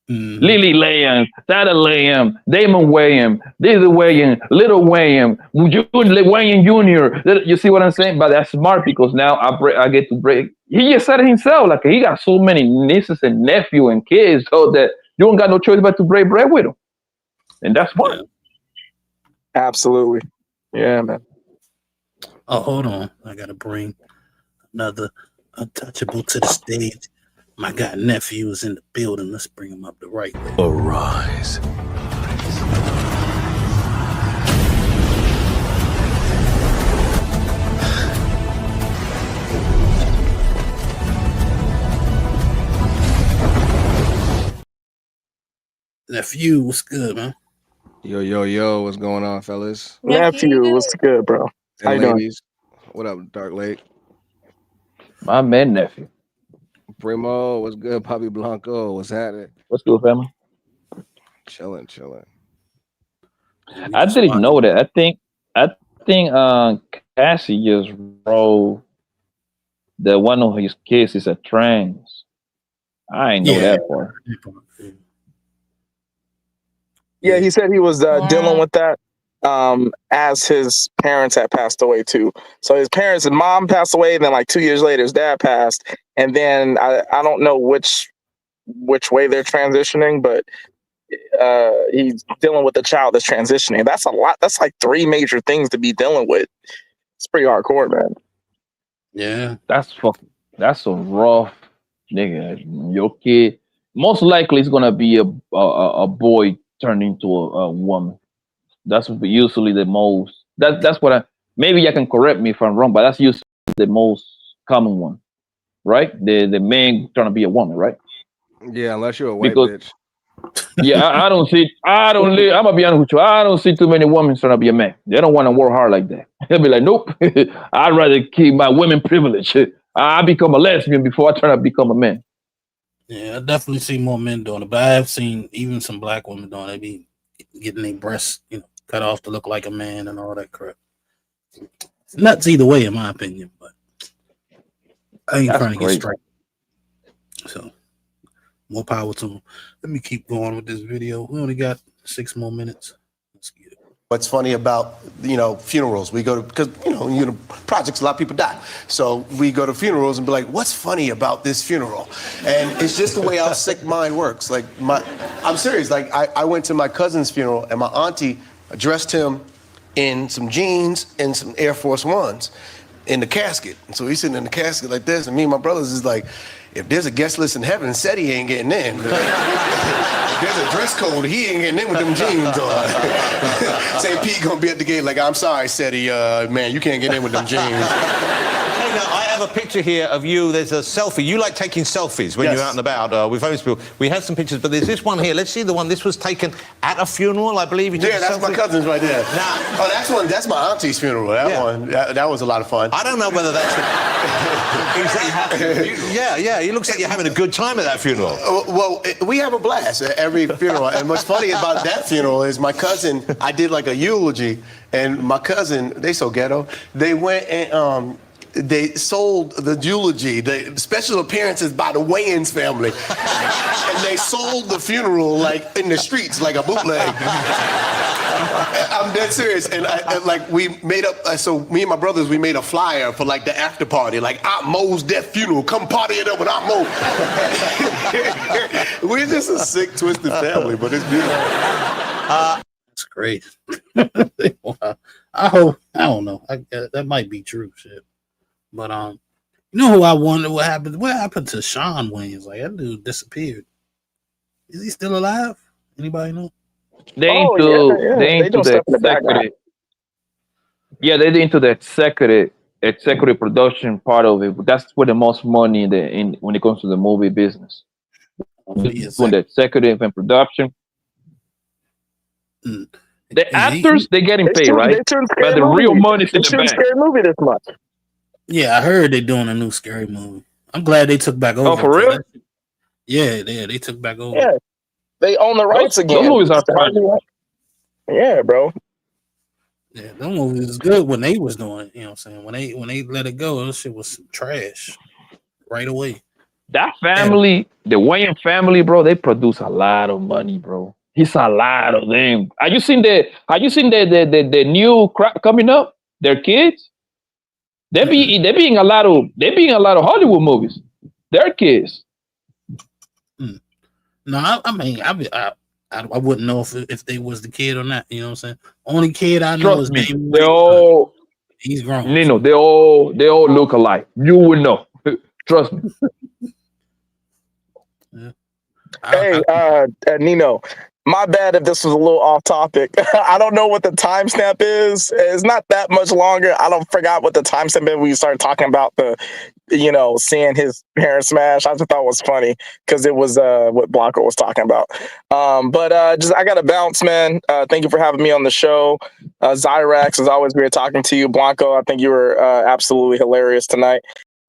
Lily Wayans, Sada Wayans, Damon Wayans, Daisy Wayans, Little Wayans, Wayans Jr. You see what I'm saying? But that's smart because now I get to break. He just said it himself, like he got so many nieces and nephews and kids, so that you don't got no choice but to break bread with them, and that's smart. Absolutely, yeah, man. Oh, hold on, I gotta bring another untouchable to the stage. My god, nephew is in the building. Let's bring him up the right way. Arise. Nephew, what's good, man? Yo, what's going on, fellas? Nephew, what's good, bro? How you doing? Ladies, what up, Dark Lake? My man, nephew. Primo, what's good? Poppy Blanco, what's happening? What's good, family? Chilling. I didn't know that. I think Cassie just wrote that one of his kids is a trans. I ain't know that part. Yeah, he said he was dealing with that as his parents had passed away too. So his mom passed away, and then like 2 years later, his dad passed, and then I don't know which way they're transitioning, but he's dealing with the child that's transitioning. That's a lot. That's like 3 major things to be dealing with. It's pretty hardcore, man. Yeah, that's a rough nigga. Your kid most likely is gonna be a boy turned into a woman. That's usually the most. That's what maybe you can correct me if I'm wrong, but that's usually the most common one, right? The man trying to be a woman, right? Yeah, unless you're a white bitch. Yeah, I'm gonna be honest with you. I don't see too many women trying to be a man. They don't want to work hard like that. They'll be like, nope. I'd rather keep my women privilege. I become a lesbian before I try to become a man. Yeah, I definitely see more men doing it, but I have seen even some black women doing it. They be getting their breasts, cut off to look like a man and all that crap. It's nuts either way, in my opinion, but I ain't trying to get straight. So, more power to them. Let me keep going with this video. We only got 6 more minutes. Let's get it. What's funny about, funerals, we go to, because, projects, a lot of people die. So we go to funerals and be like, what's funny about this funeral? And it's just the way our sick mind works. Like, I'm serious. Like, I went to my cousin's funeral and my auntie dressed him in some jeans and some Air Force Ones in the casket. And so he's sitting in the casket like this, and me and my brothers is like, if there's a guest list in heaven, Seti ain't getting in. If there's a dress code, he ain't getting in with them jeans on. St. Pete gonna be at the gate like, I'm sorry, Seti, man, you can't get in with them jeans. Hey, now, I have a picture here of you. There's a selfie. You like taking selfies when you're out and about with famous people. We have some pictures, but there's this one here. Let's see the one. This was taken at a funeral, I believe. You took Yeah, a that's my selfie? cousin's right there. Now, That's my auntie's funeral. That was a lot of fun. I don't know whether that's... Yeah, it looks like you're having a good time at that funeral. Well, we have a blast at every funeral. And what's funny about that funeral is my cousin, I did like a eulogy, and my cousin, they so ghetto, they went and they sold the eulogy, the special appearances by the Wayans family. And they sold the funeral like in the streets, like a bootleg. I'm dead serious. And we made up, so me and my brothers, we made a flyer for like the after party, like Aunt Mo's death funeral. Come party it up with Aunt Mo. We're just a sick, twisted family, but it's beautiful. That's great. I hope, I don't know. That might be true, shit. But you know who I wonder what happened? What happened to Sean Wayans? Like that dude disappeared. Is he still alive? Anybody know? They into the executive. Yeah, they're into the executive production part of it. But that's where the most money when it comes to the movie business. When the executive and production. The actors, they're getting paid, right? But the real money's in the bank. Scary Movie this month. Yeah, I heard they're doing a new Scary Movie. I'm glad they took back over. Oh, for real? Yeah, they took back over. Yeah, they own the rights again. Those movies are fun. Yeah, bro. Yeah, them movies was good when they was doing it. You know what I'm saying? When they let it go, that shit was some trash right away. That family, the Wayans family, bro, they produce a lot of money, bro. It's a lot of them. Have you seen the new crap coming up? Their kids? They being a lot of Hollywood movies. Their kids. No, I mean, I wouldn't know if they was the kid or not. You know what I'm saying? Only kid I know is Damon. He's grown. Nino, they all look alike. You will know. Trust me. Yeah. Hey, Nino, my bad if this was a little off topic. I don't know what the timestamp is. It's not that much longer. I don't forgot what the timestamp is when you started talking about seeing his parents smash. I just thought it was funny because it was what Blanco was talking about. But I got to bounce, man. Thank you for having me on the show. Zyrax, as always, great talking to you. Blanco, I think you were absolutely hilarious tonight.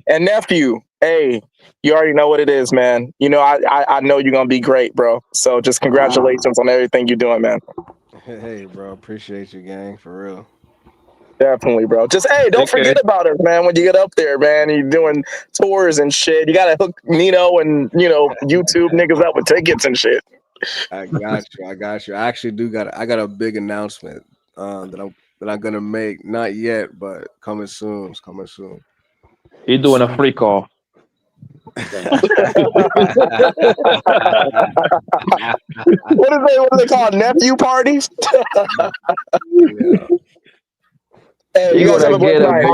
And nephew, hey, you already know what it is, man. You know, I know you're going to be great, bro. So just congratulations on everything you're doing, man. Hey, bro. Appreciate you, gang. For real. Definitely, bro. Just, hey, don't forget about us, man, when you get up there, man. You're doing tours and shit. You got to hook Nino and, YouTube niggas up with tickets and shit. I got you. I actually I got a big announcement that I'm going to make. Not yet, but coming soon. It's coming soon. You're doing a free call. What do they call nephew parties? Hey, you guys have a good night.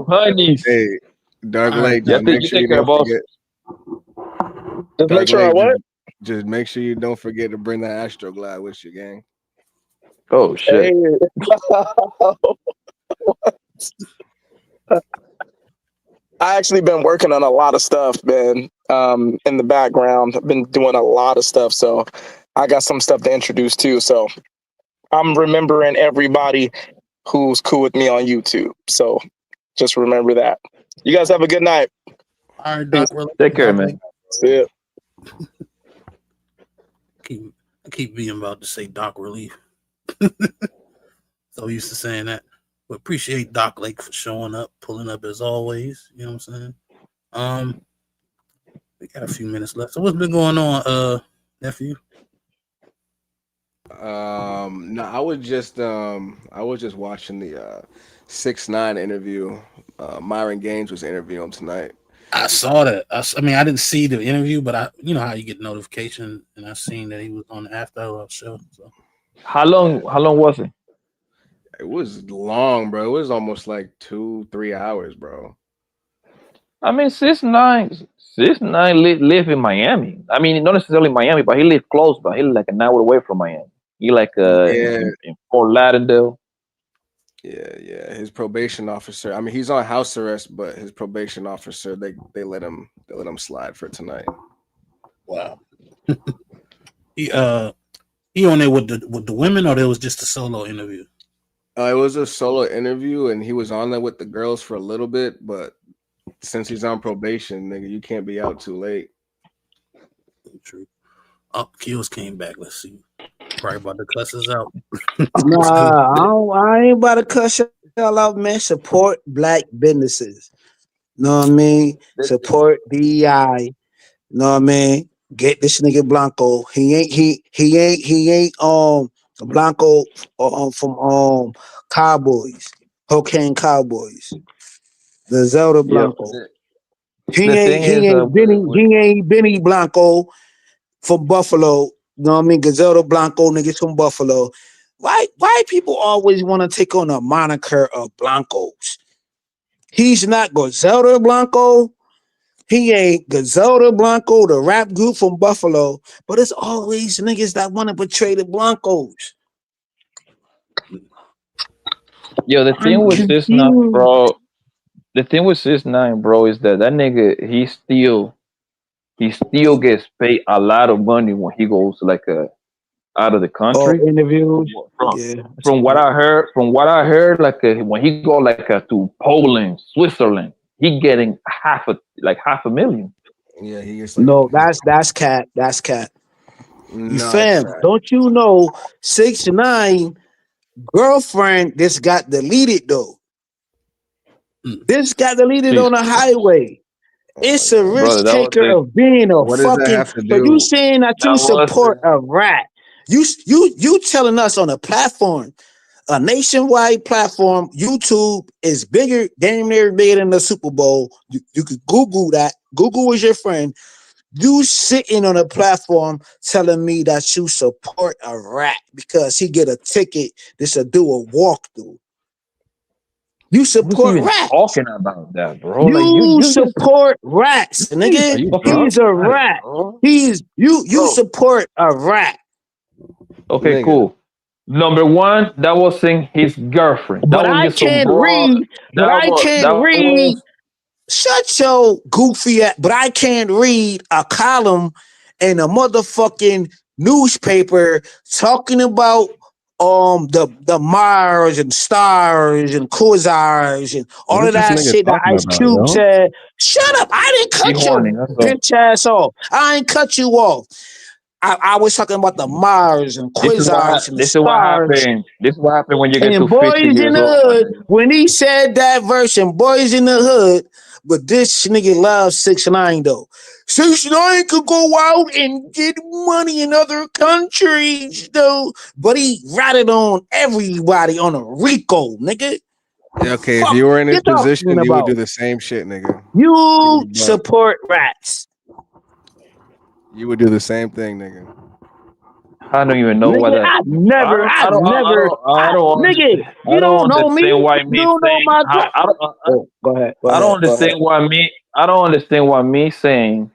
Honeys. Hey, Dark Lake. Just make sure you don't forget. Just make sure I what? Just make sure you don't forget to bring that Astroglide with you, gang. Oh shit. I actually been working on a lot of stuff, man. In the background, I've been doing a lot of stuff, so I got some stuff to introduce too. So I'm remembering everybody who's cool with me on YouTube. So just remember that. You guys have a good night. All right, Doc. Take care, man. See ya. I keep being about to say Doc Relief. So used to saying that. But appreciate Doc Lake for showing up, pulling up as always. You know what I'm saying? We got a few minutes left. So what's been going on, nephew? No, I was just watching the 6ix9ine interview. Myron Gaines was interviewing him tonight. I saw that. I mean, I didn't see the interview, but you know how you get notification, and I seen that he was on the After Hours show. So how long was it? It was long, bro. It was almost like 2-3 hours, bro. I mean, 6ix9ine live in Miami. I mean, not necessarily Miami, but he live close by. He live like an hour away from Miami. He like in Fort Lauderdale. Yeah. His probation officer. I mean, he's on house arrest, but his probation officer they let him slide for tonight. Wow. He on there with the women, or there was just a solo interview? It was a solo interview, and he was on there with the girls for a little bit, but since he's on probation, nigga, you can't be out too late. True. Oh, Kills came back. Let's see. Probably about to cuss us out. Nah, I ain't about to cuss y'all out, man. Support black businesses. Know what I mean? Support DEI. Know what I mean? Get this nigga Blanco. He ain't Blanco from Cowboys, Cocaine Cowboys. The Zelda Blanco. He ain't Benny Blanco from Buffalo. You know what I mean? Gazelda Blanco niggas from Buffalo. Why people always want to take on a moniker of Blancos? He's not Gazelda Blanco. He ain't Gazelda Blanco, the rap group from Buffalo. But it's always niggas that want to portray the Blancos. Yo, the thing with 6ix9ine, bro. The thing with 6ix9ine, bro, is that nigga he still gets paid a lot of money when he goes like out of the country. Interviews. From what I heard, like when he go like to Poland, Switzerland, he getting half a million. Yeah, he gets. No, that's cat. That's cat. No, Fam, don't you know 6ix9ine girlfriend just got deleted though? This got deleted on the highway. It's a risk taker of being a fucking. So you saying that you support a rat? You telling us on a platform, a nationwide platform, YouTube is bigger, damn near bigger than the Super Bowl. You could Google that. Google is your friend. You sitting on a platform telling me that you support a rat because he get a ticket. This to do a walkthrough. You support rats. Talking about that, bro. You support rats, nigga. He's a rat. You support a rat. Okay, cool. Number one, that was saying his girlfriend. But I can't read. But I can't read. Shut your goofy ass. But I can't read a column in a motherfucking newspaper talking about the Mars and stars and quasars and all of that shit that Ice Cube said. Shut up. I didn't cut your bitch ass off. I ain't cut you off. I was talking about the Mars and quasars and the stars. This is what happened. This is what happened when you get to 50 Boys years in the old. Hood, when he said that verse and Boys in the Hood, but this nigga loves 6ix9ine though. 6ix9ine could go out and get money in other countries though, but he ratted on everybody on a Rico, nigga. Yeah, okay, if you were in his position, you would do the same shit, nigga. You support rats. You would do the same thing, nigga. I don't even know what that. I never. Nigga, you don't know me. You don't know my. Go ahead. I don't understand why me. I don't understand why me saying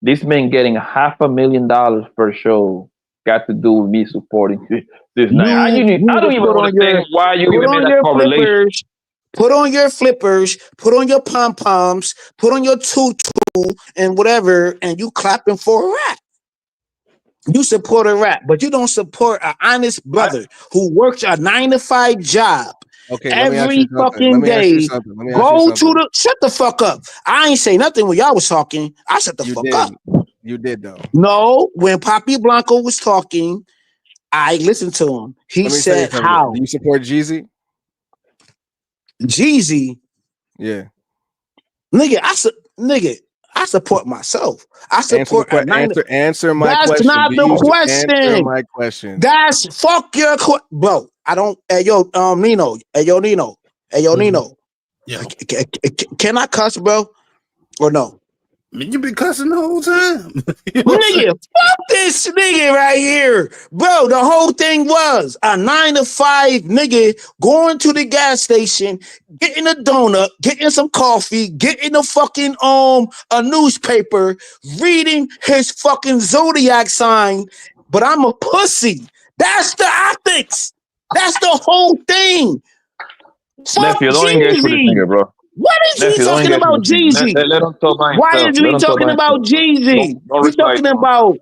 this man getting $500,000 per show got to do with me supporting this night. I don't even understand why you even made that correlation. Put on your flippers, put on your pom poms, put on your tutu and whatever, and you clapping for a rat. You support a rat, but you don't support an honest brother who works a 9-to-5 job. Okay, every fucking day. Go to the shut the fuck up. I ain't say nothing when y'all was talking. I shut the fuck up. You did though. No, when Papi Blanco was talking, I listened to him. He said, "How do you support Jeezy?" Jeezy, yeah, nigga. I support myself. I support answer my That's question. That's not the question. Answer my question. That's fuck your bro. I don't. Hey yo, Nino. Hey yo, Nino. Yeah. Can I cuss, bro? Or no? You been cussing the whole time. Nigga, fuck this nigga right here. Bro, the whole thing was a 9 to 5 nigga going to the gas station, getting a donut, getting some coffee, getting a fucking a newspaper, reading his fucking zodiac sign, but I'm a pussy. That's the optics. That's the whole thing. Nephew, don't engage with this nigga, bro. What is he talking about, Jeezy? Let him talk by Why himself. is he talking about Jeezy? We're talking about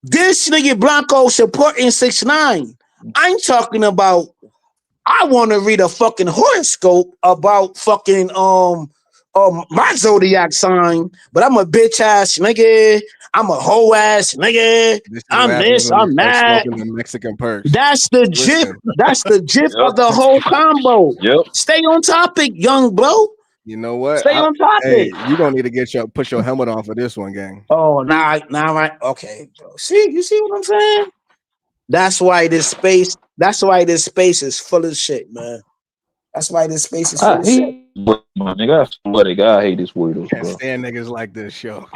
this nigga Blanco supporting 6ix9ine. I'm talking about I want to read a fucking horoscope about fucking my zodiac sign, but I'm a bitch ass nigga. I'm a hoe ass nigga. I'm this, I'm that. Mexican perks. That's the gif. That's the gif of the whole combo. Stay on topic, young bro. You know what? Stay on topic. Hey, you don't need to push your helmet on for this one, gang. Oh, nah, right. Okay, bro. You see what I'm saying? That's why this space is full of shit, man. That's why this space is full of shit. My nigga, I swear to God, I hate this weirdos, Can't bro. stand niggas like this, show.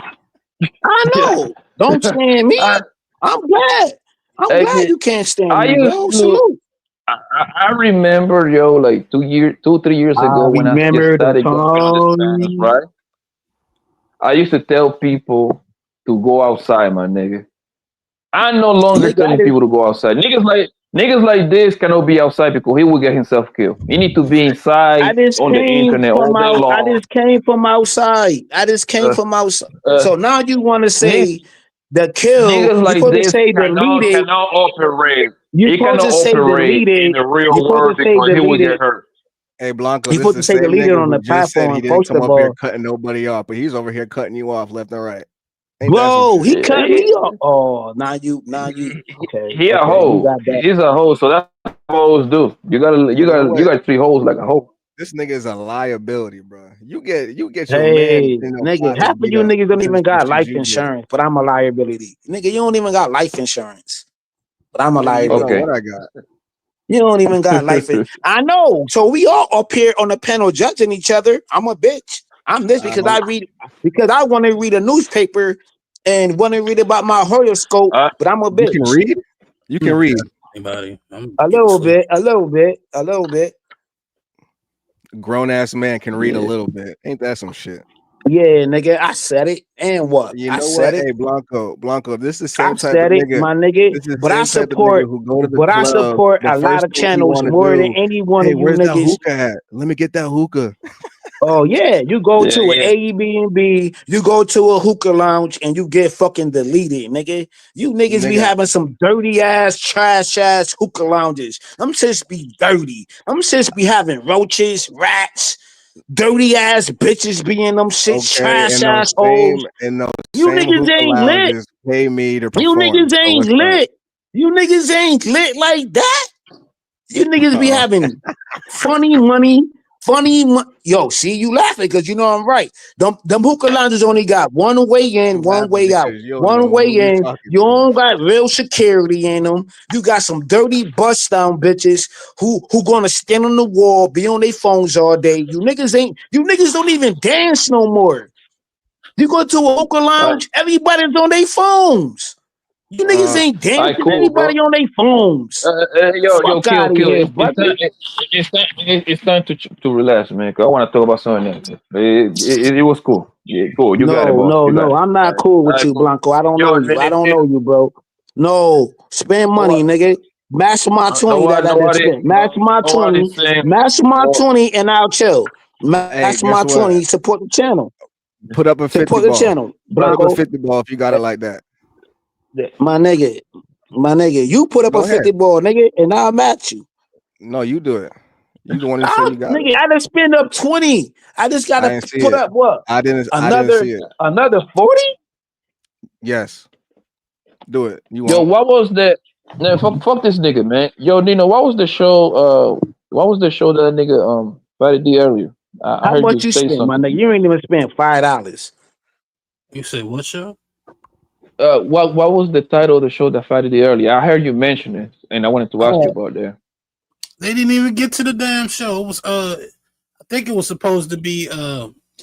I know. Don't stand me. I'm glad. I'm glad you can't stand me, bro. Salute. I remember, yo, like 3 years ago when I just started going to the right? I used to tell people to go outside, my nigga. I'm no longer telling people to go outside. Niggas like this cannot be outside because he will get himself killed. He need to be inside on the internet all day long. I just came from outside. So now you want to say the kill. Niggas like this say cannot operate. He cannot operate in the real world because he will get hurt. Hey Blanco, He's supposed to say the leader on the platform. He didn't come up here cutting nobody off, but he's over here cutting you off left and right. Bro, he cut me off. Oh, now you. Okay. He a hoe. He's a hoe. So that's what hoes do. You gotta treat hoes like a hoe. This nigga is a liability, bro. You get your hey, man. Nigga, half of you niggas don't even got life insurance, but I'm a liability. Nigga, you don't even got life insurance, but I'm a liability. Okay. What I got? You don't even got life insurance. I know. So we all up here on the panel judging each other. I'm a bitch. I'm this because I want to read a newspaper and want to read about my horoscope, but I'm a bitch. You can read? You can read. Anybody? A little bit. Grown ass man can read a little bit. Ain't that some shit? Yeah, nigga, I said it. And what? You know I said what? it. Hey, Blanco, this is the same I type said of it, nigga. my nigga. But I support. I support a lot of channels more than any one of you where's niggas. That hookah at? Let me get that hookah. Oh yeah, you go to an Airbnb, you go to a hookah lounge, and you get fucking deleted, nigga. You niggas be having some dirty ass, trash ass hookah lounges. Them shits be dirty. Them shits be having roaches, rats, dirty ass bitches be in them shits, trash ass hoes. You niggas ain't lit. Pay me to You perform. niggas ain't lit. You niggas ain't lit like that. You niggas be having funny money. Yo, see you laughing because you know I'm right. Them hookah lounges only got one way in, one way out. One way in. You don't got real security in them. You got some dirty bust down bitches who gonna stand on the wall, be on their phones all day. You niggas don't even dance no more. You go to a hookah lounge, everybody's on their phones. You niggas ain't dancing. Cool, everybody on their phones. Yo, Fuck kill. here, It's time to relax, man. 'Cause I want to talk about something else. It was cool. Yeah, cool. You got it, boss. No. I'm not cool with you, Blanco. I don't know you. I don't know you, bro. No, spend money, nigga. Match my 20 that I just spent. Match my 20. Match my 20, and I'll chill. Match my 20. Support the channel. Put up a 50 support ball. the channel. Put up Blanco. a 50 ball if you got it like that. My nigga, you put up Go a 50 ball, nigga, and I'll match you. No, you do it. You the one who said you got nigga, it. I didn't spend up 20. I just gotta put up what? I didn't see it. Another 40? Yes. Do it. Yo, what was the fuck this nigga, man? Yo, Nino, what was the show? What was the show that nigga Friday D earlier? I How heard much you say spend, my something. nigga? You ain't even spent $5. You said what show? What was the title of the show that Friday D earlier? I heard you mention it, and I wanted to ask you about that. They didn't even get to the damn show. It was I think it was supposed to be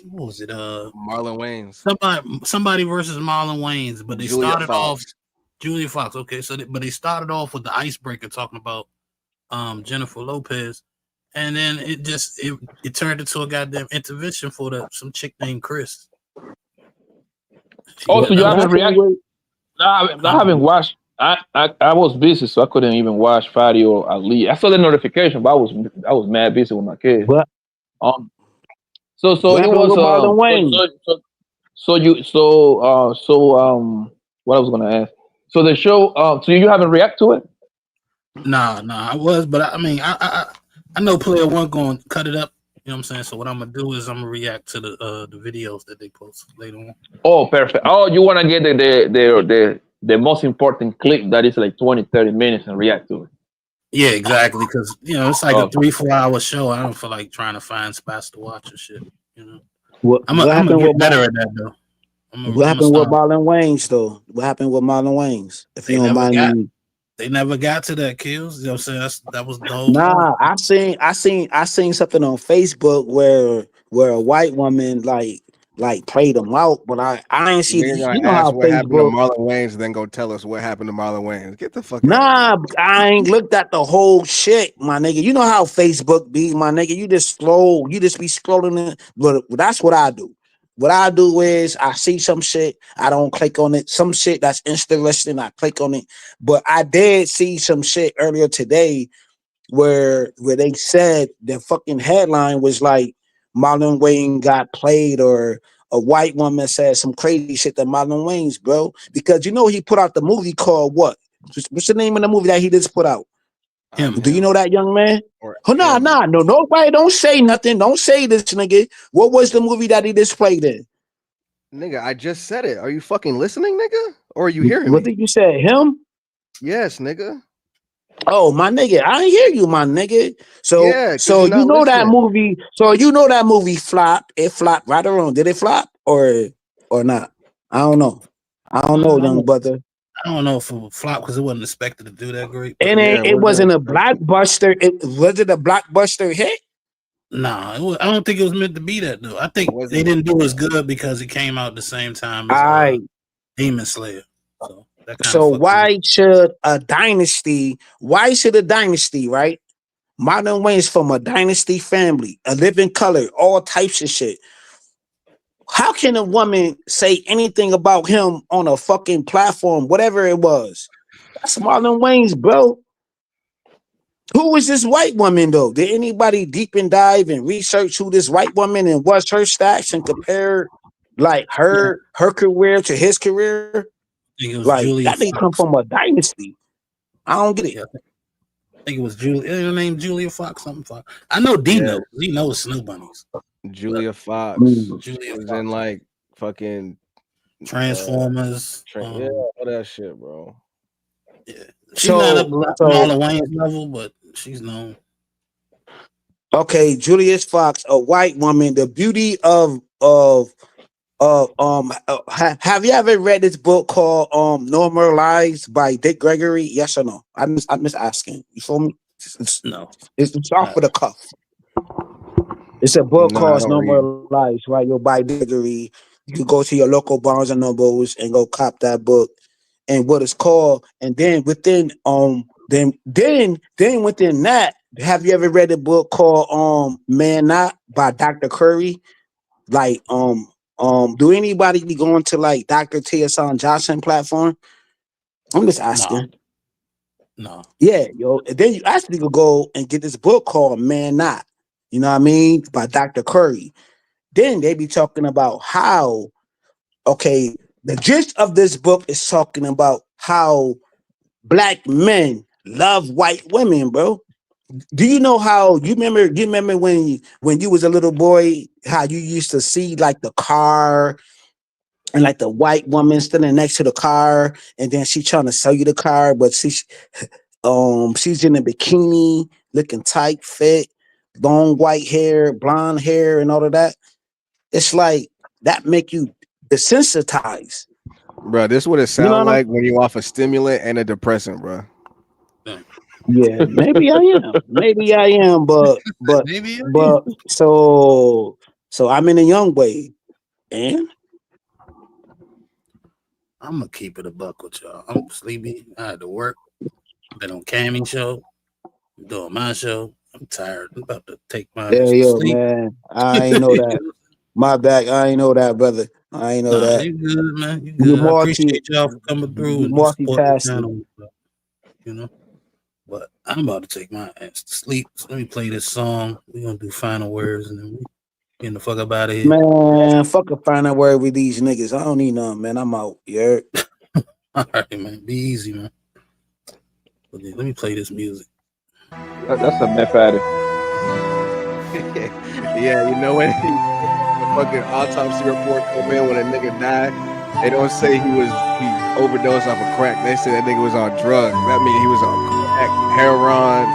what was it? Marlon Wayans. Somebody versus Marlon Wayans, but they Julia started Fox. off Julia Fox. Okay, so but they started off with the icebreaker talking about Jennifer Lopez, and then it turned into a goddamn intervention for some chick named Chris. Oh, so you haven't reacted? I haven't watched. I was busy, so I couldn't even watch Friday or Ali. I saw the notification, but I was mad busy with my kids. But so what it happened was with Marlon Wayans? what I was gonna ask. So the show, so you haven't react to it? Nah, I was, but I mean, I know Player One going to cut it up. You know what I'm saying? So what I'm gonna do is I'm gonna react to the videos that they post later on. Oh, perfect. Oh, you wanna get the most important clip that is like 20-30 minutes and react to it. Yeah, exactly. Because it's like a 3-4 hour show. I don't feel like trying to find spots to watch and shit. I'm gonna get better at that though. What happened with Marlon Wayans though? What happened with Marlon Wayans? If you don't mind me. They never got to that, Kills. You know what I'm saying? That was the whole Nah, point. I seen something on Facebook where a white woman like played him out, but I ain't see. You're gonna You know ask how what happened to Facebook. Marlon Wayans, then go tell us what happened to Marlon Wayans. Get the fuck out. Nah, I ain't looked at the whole shit, my nigga. You know how Facebook be, my nigga. You just be scrolling it, but that's what I do. What I do is I see some shit, I don't click on it. Some shit that's interesting, I click on it. But I did see some shit earlier today where they said the fucking headline was like Marlon Wayans got played, or a white woman said some crazy shit to Marlon Wayans, bro. Because he put out the movie called what? What's the name of the movie that he just put out? Do you know that, young man? Oh, no, nobody don't say nothing. Don't say this, nigga. What was the movie that he just played in? Nigga, I just said it. Are you fucking listening, nigga? Or are you hearing me? What did you say? Him? Yes, nigga. Oh, my nigga, I ain't hear you, my nigga. So, Yeah, so you're you not know that listening. movie. So you know that movie flopped. It flopped right or wrong. Did it flop or not? I don't know. I don't know, young brother. I don't know if it would flop because it wasn't expected to do that great. And it wasn't a blockbuster. Was it a blockbuster hit? Nah, I don't think it was meant to be that though. I think they didn't do as good because it came out the same time as Demon Slayer. So why should a dynasty, right? Marlon Wayans from a dynasty family, a living color, all types of shit. How can a woman say anything about him on a fucking platform, whatever it was? That's Marlon Wayans, bro. Who was this white woman though? Did anybody deep and dive and research who this white woman and what's her stats and compare like her career to his career? Like Julia that didn't come from a dynasty. I don't get it. I think it was Julia. Her name Julia Fox. Something Fox. I know Dino. He knows Snow Bunnies. Julia Fox. Julia was Fox. in like fucking Transformers. Yeah, all that shit, bro. Yeah. She's not up to Marlon Wayans level, but she's known. Okay, Julius Fox, a white woman, the beauty of have you ever read this book called Normal Lives by Dick Gregory? Yes or no? I'm just asking. You feel me? No. It's off of the cuff. It's a book called Normal Lives, right? By Dick Gregory. You can go to your local Barnes and Nobles and go cop that book. And what it's called, and then within then within that, have you ever read a book called Man Not by Dr. Curry? Like do anybody be going to like Dr. T.S.on Johnson platform? I'm just asking. No. Yeah, yo. And then you actually could go and get this book called Man Not, you know what I mean, by Dr. Curry. Then they be talking about how, okay, the gist of this book is talking about how black men love white women, bro. Do you know how you remember when you was a little boy, how you used to see like the car and like the white woman standing next to the car, and then she trying to sell you the car, but she's in a bikini, looking tight, fit, long white hair, blonde hair, and all of that. It's like that make you desensitized. Bro, this what it sound like when you off a stimulant and a depressant, bro. Yeah, maybe I am, but so So I'm in a young way, and I'm gonna keep it a buck with y'all. I'm sleepy. I had to work. Been on Cammy's show, doing my show. I'm tired. I'm about to take my yo, sleep. man, I ain't know that. My back, I ain't know that, brother. I ain't know that. You good, man. You You good. I appreciate y'all for coming through and supporting the multitasking. channel. You know, but I'm about to take my ass to sleep. So let me play this song. We're gonna do final words and then we get the fuck up out of here. Man, fuck a final word with these niggas. I don't need none, man. I'm out. You heard? All right, man. Be easy, man. But then, let me play this music. That's a meth addict. Yeah, you know what? The fucking autopsy report come in when a nigga died. They don't say he overdosed off of crack. They say that nigga was on drugs. That means he was on crack, heroin,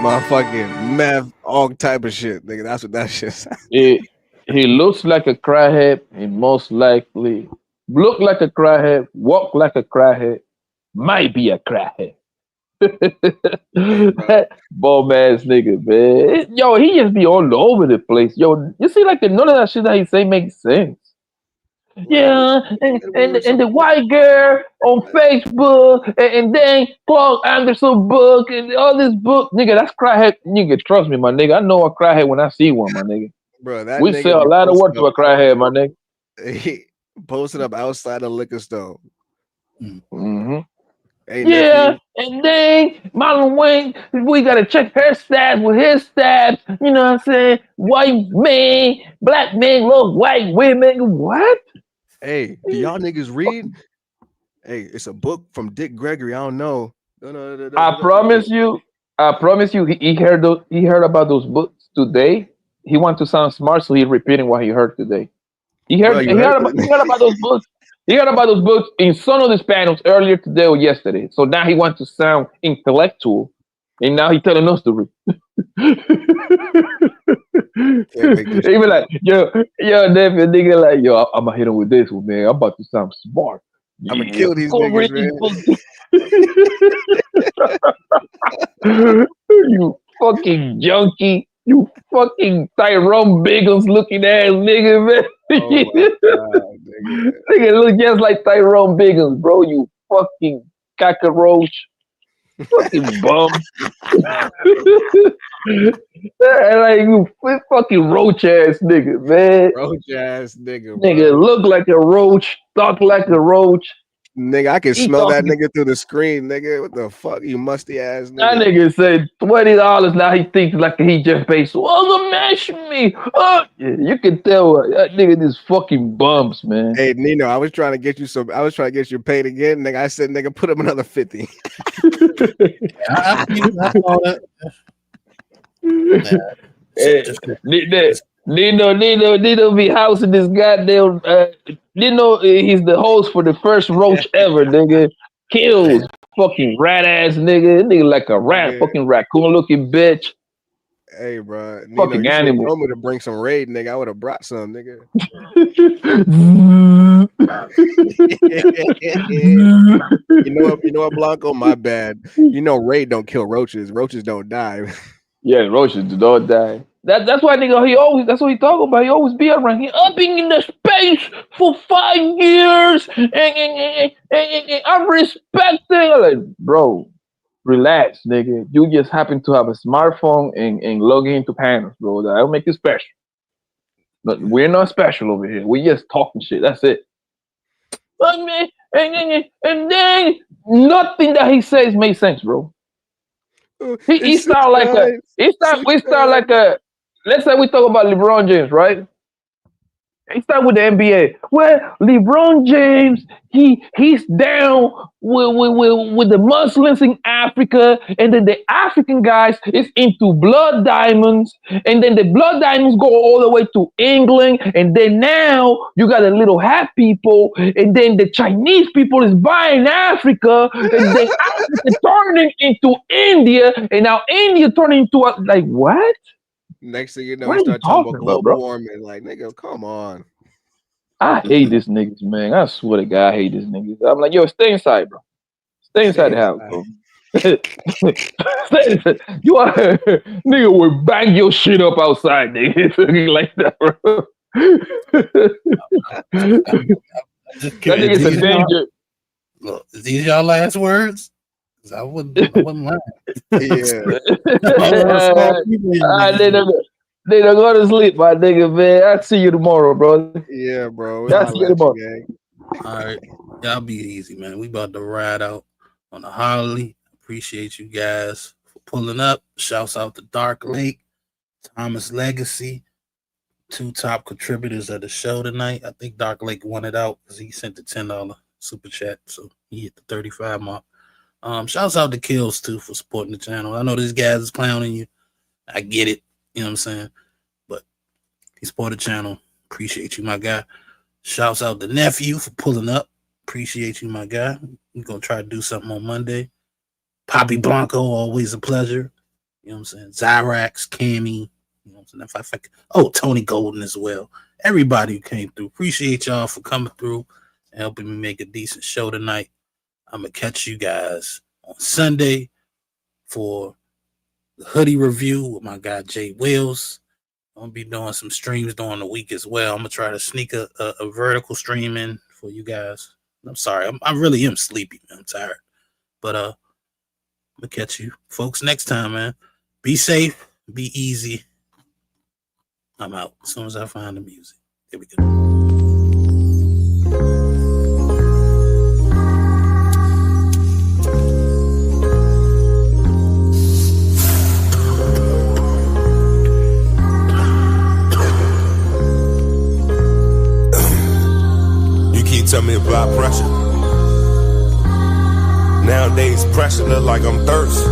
motherfucking meth, all type of shit. Nigga, that's what that shit sounds. He looks like a crackhead. He most likely look like a crackhead, walk like a crackhead, might be a crackhead. Bum ass nigga, man. Yo, he just be all over the place. Yo, you see, like none of that shit that he say makes sense. Yeah, and the white girl on Facebook, and then Clark Anderson book, and all this book, nigga, that's crackhead. Nigga, trust me, my nigga. I know a crackhead when I see one, my nigga. Bro, that We nigga sell a be lot of work posting to a crackhead, my nigga. He posted up outside the liquor store. Mm-hmm. Ain't Yeah, and then Marlon Wayne, we gotta check her stats with his stats. You know what I'm saying? White man, black men love white women. What? Hey, do y'all niggas read? Hey, it's a book from Dick Gregory. I don't know. I promise you, he heard about those books today. He wants to sound smart, so he's repeating what he heard today. He heard about those books. He heard about those books in some of the panels earlier today or yesterday. So now he wants to sound intellectual, and now he's telling us to read. He be like, yo, David, nigga, like, yo, I'm gonna hit him with this one, man. I'm about to sound smart. I'm gonna kill these niggas, man. You fucking junkie. You fucking Tyrone Biggles looking ass nigga, man. Oh God, nigga look just like Tyrone Biggles, bro. You fucking cockroach. Fucking bum. Like you fucking roach ass nigga, man. Roach ass nigga, bro. Nigga look like a roach, talk like a roach. Nigga, I can smell that nigga through the screen, nigga. What the fuck, you musty ass nigga? That nigga said $20. Now he thinks like he Jeff Bezos. Oh, mash me. Oh, yeah, you can tell that nigga this fucking bumps, man. Hey, Nino, I was trying to get you paid again, nigga. I said, nigga, put him another 50. I saw that. Nino be housing this goddamn Nino, he's the host for the first roach ever, nigga. Kills fucking rat ass nigga like a rat, fucking raccoon looking bitch. Hey, bro, fucking Nino, animal. You told me to bring some raid, nigga. I would have brought some, nigga. You know what, Blanco? My bad. You know, raid don't kill roaches. Roaches don't die. Yeah, roaches don't die. That's why nigga that's what he talk about. He always be around here. I've been in the space for 5 years and I respect it. I'm like, bro, relax, nigga. You just happen to have a smartphone and log into panels, bro. That'll make you special. But we're not special over here. We just talking shit. That's it. And then nothing that he says makes sense, bro. We start like a. Let's say we talk about LeBron James, right? He start with the NBA. Well, LeBron James, he's down with the Muslims in Africa, and then the African guys is into blood diamonds, and then the blood diamonds go all the way to England, and then now you got the little hat people, and then the Chinese people is buying Africa, and then Africa turning into India, and now India turning into like what? Next thing you know, we start talking about global warming. Like, nigga, come on. I hate this niggas, man. I swear to God, I hate this niggas. I'm like, yo, stay inside, bro. Stay inside the house, bro. You are nigga will bang your shit up outside, nigga. Like that, bro. That nigga's a danger. Look, is these y'all last words? 'Cause I wouldn't lie. Yeah. They don't go to sleep, my nigga, man. I'll see you tomorrow, bro. Yeah, bro. I'll see you tomorrow. All right, y'all be easy, man. We about to ride out on the Harley. Appreciate you guys for pulling up. Shouts out to Dark Lake, Thomas Legacy, 2 top contributors of the show tonight. I think Dark Lake won it out because he sent the $10 super chat, so he hit the 35 mark. Shouts out to Kills too for supporting the channel. I know these guys is clowning you. I get it, you know what I'm saying? But he supported the channel. Appreciate you, my guy. Shouts out to Nephew for pulling up. Appreciate you, my guy. We're gonna try to do something on Monday. Poppy Blanco, always a pleasure. You know what I'm saying? Zyrax, Cammy, you know what I'm saying? Oh, Tony Golden as well. Everybody who came through. Appreciate y'all for coming through and helping me make a decent show tonight. I'm gonna catch you guys on Sunday for the hoodie review with my guy Jay Wills. I'm gonna be doing some streams during the week as well. I'm gonna try to sneak a vertical stream in for you guys. I'm sorry, I really am sleepy, man. I'm tired. But I'm gonna catch you folks next time, man. Be safe, be easy. I'm out as soon as I find the music. Here we go. Tell me about pressure. Nowadays, pressure look like I'm thirsty.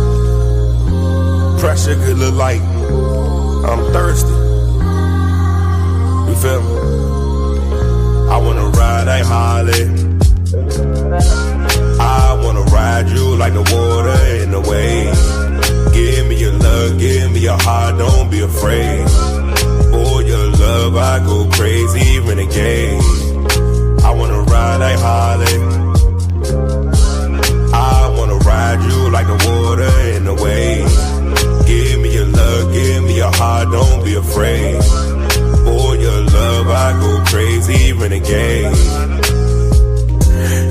Pressure could look like I'm thirsty. You feel me? I wanna ride that Harley. I wanna ride you like the water in the wave. Give me your love, give me your heart, don't be afraid. For your love, I go crazy, renegade. I wanna ride like Harley. I wanna ride you like the water in the wave. Give me your love, give me your heart, don't be afraid. For your love, I go crazy, renegade.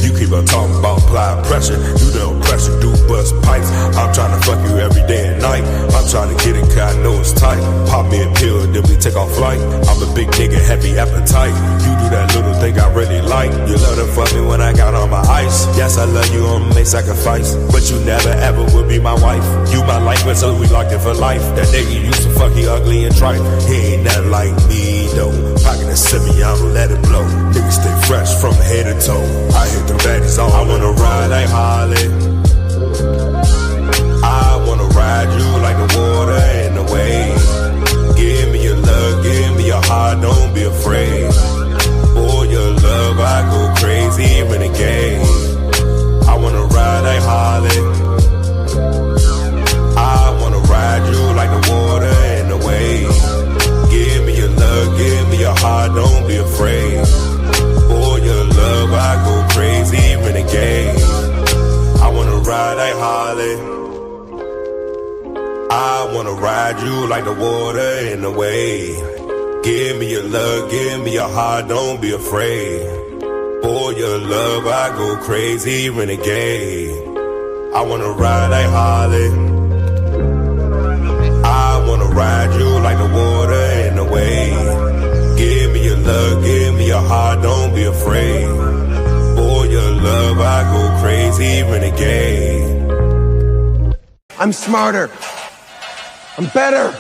You keep on talking about applying pressure. You know pressure do bust pipes. I'm trying to fuck you every day and night. I'm trying to get it cause I know it's tight. Pop me a pill, then we take off flight. I'm a big nigga, heavy appetite. You do that little thing I really like. You love to fuck me when I got on my ice. Yes, I love you, I'ma make sacrifice. But you never ever would be my wife. You my life, but so we locked in for life. That nigga used to fuck, he ugly and trite. He ain't nothing like me though. Pocket a semi, I don't let it blow. Niggas stay fresh from head to toe. I hit the baddies all I wanna ride like Harley. I wanna ride you like the water in the wave. Give me your love, give me your heart, don't be afraid. For your love, I go crazy, renegade. I wanna ride like Harley. I wanna ride you like the water in the wave. Give me your love, give me your heart, don't be afraid. For your love, I go crazy, renegade. I wanna ride like Harley. I wanna ride you like the water in the wave. Give me your love, give me your heart, don't be afraid. For your love, I go crazy, renegade. I wanna ride like Harley. I wanna ride you like the water in the wave. Give me your love, give me your heart, don't be afraid. For your love, I go crazy, renegade. I'm smarter. I'm better.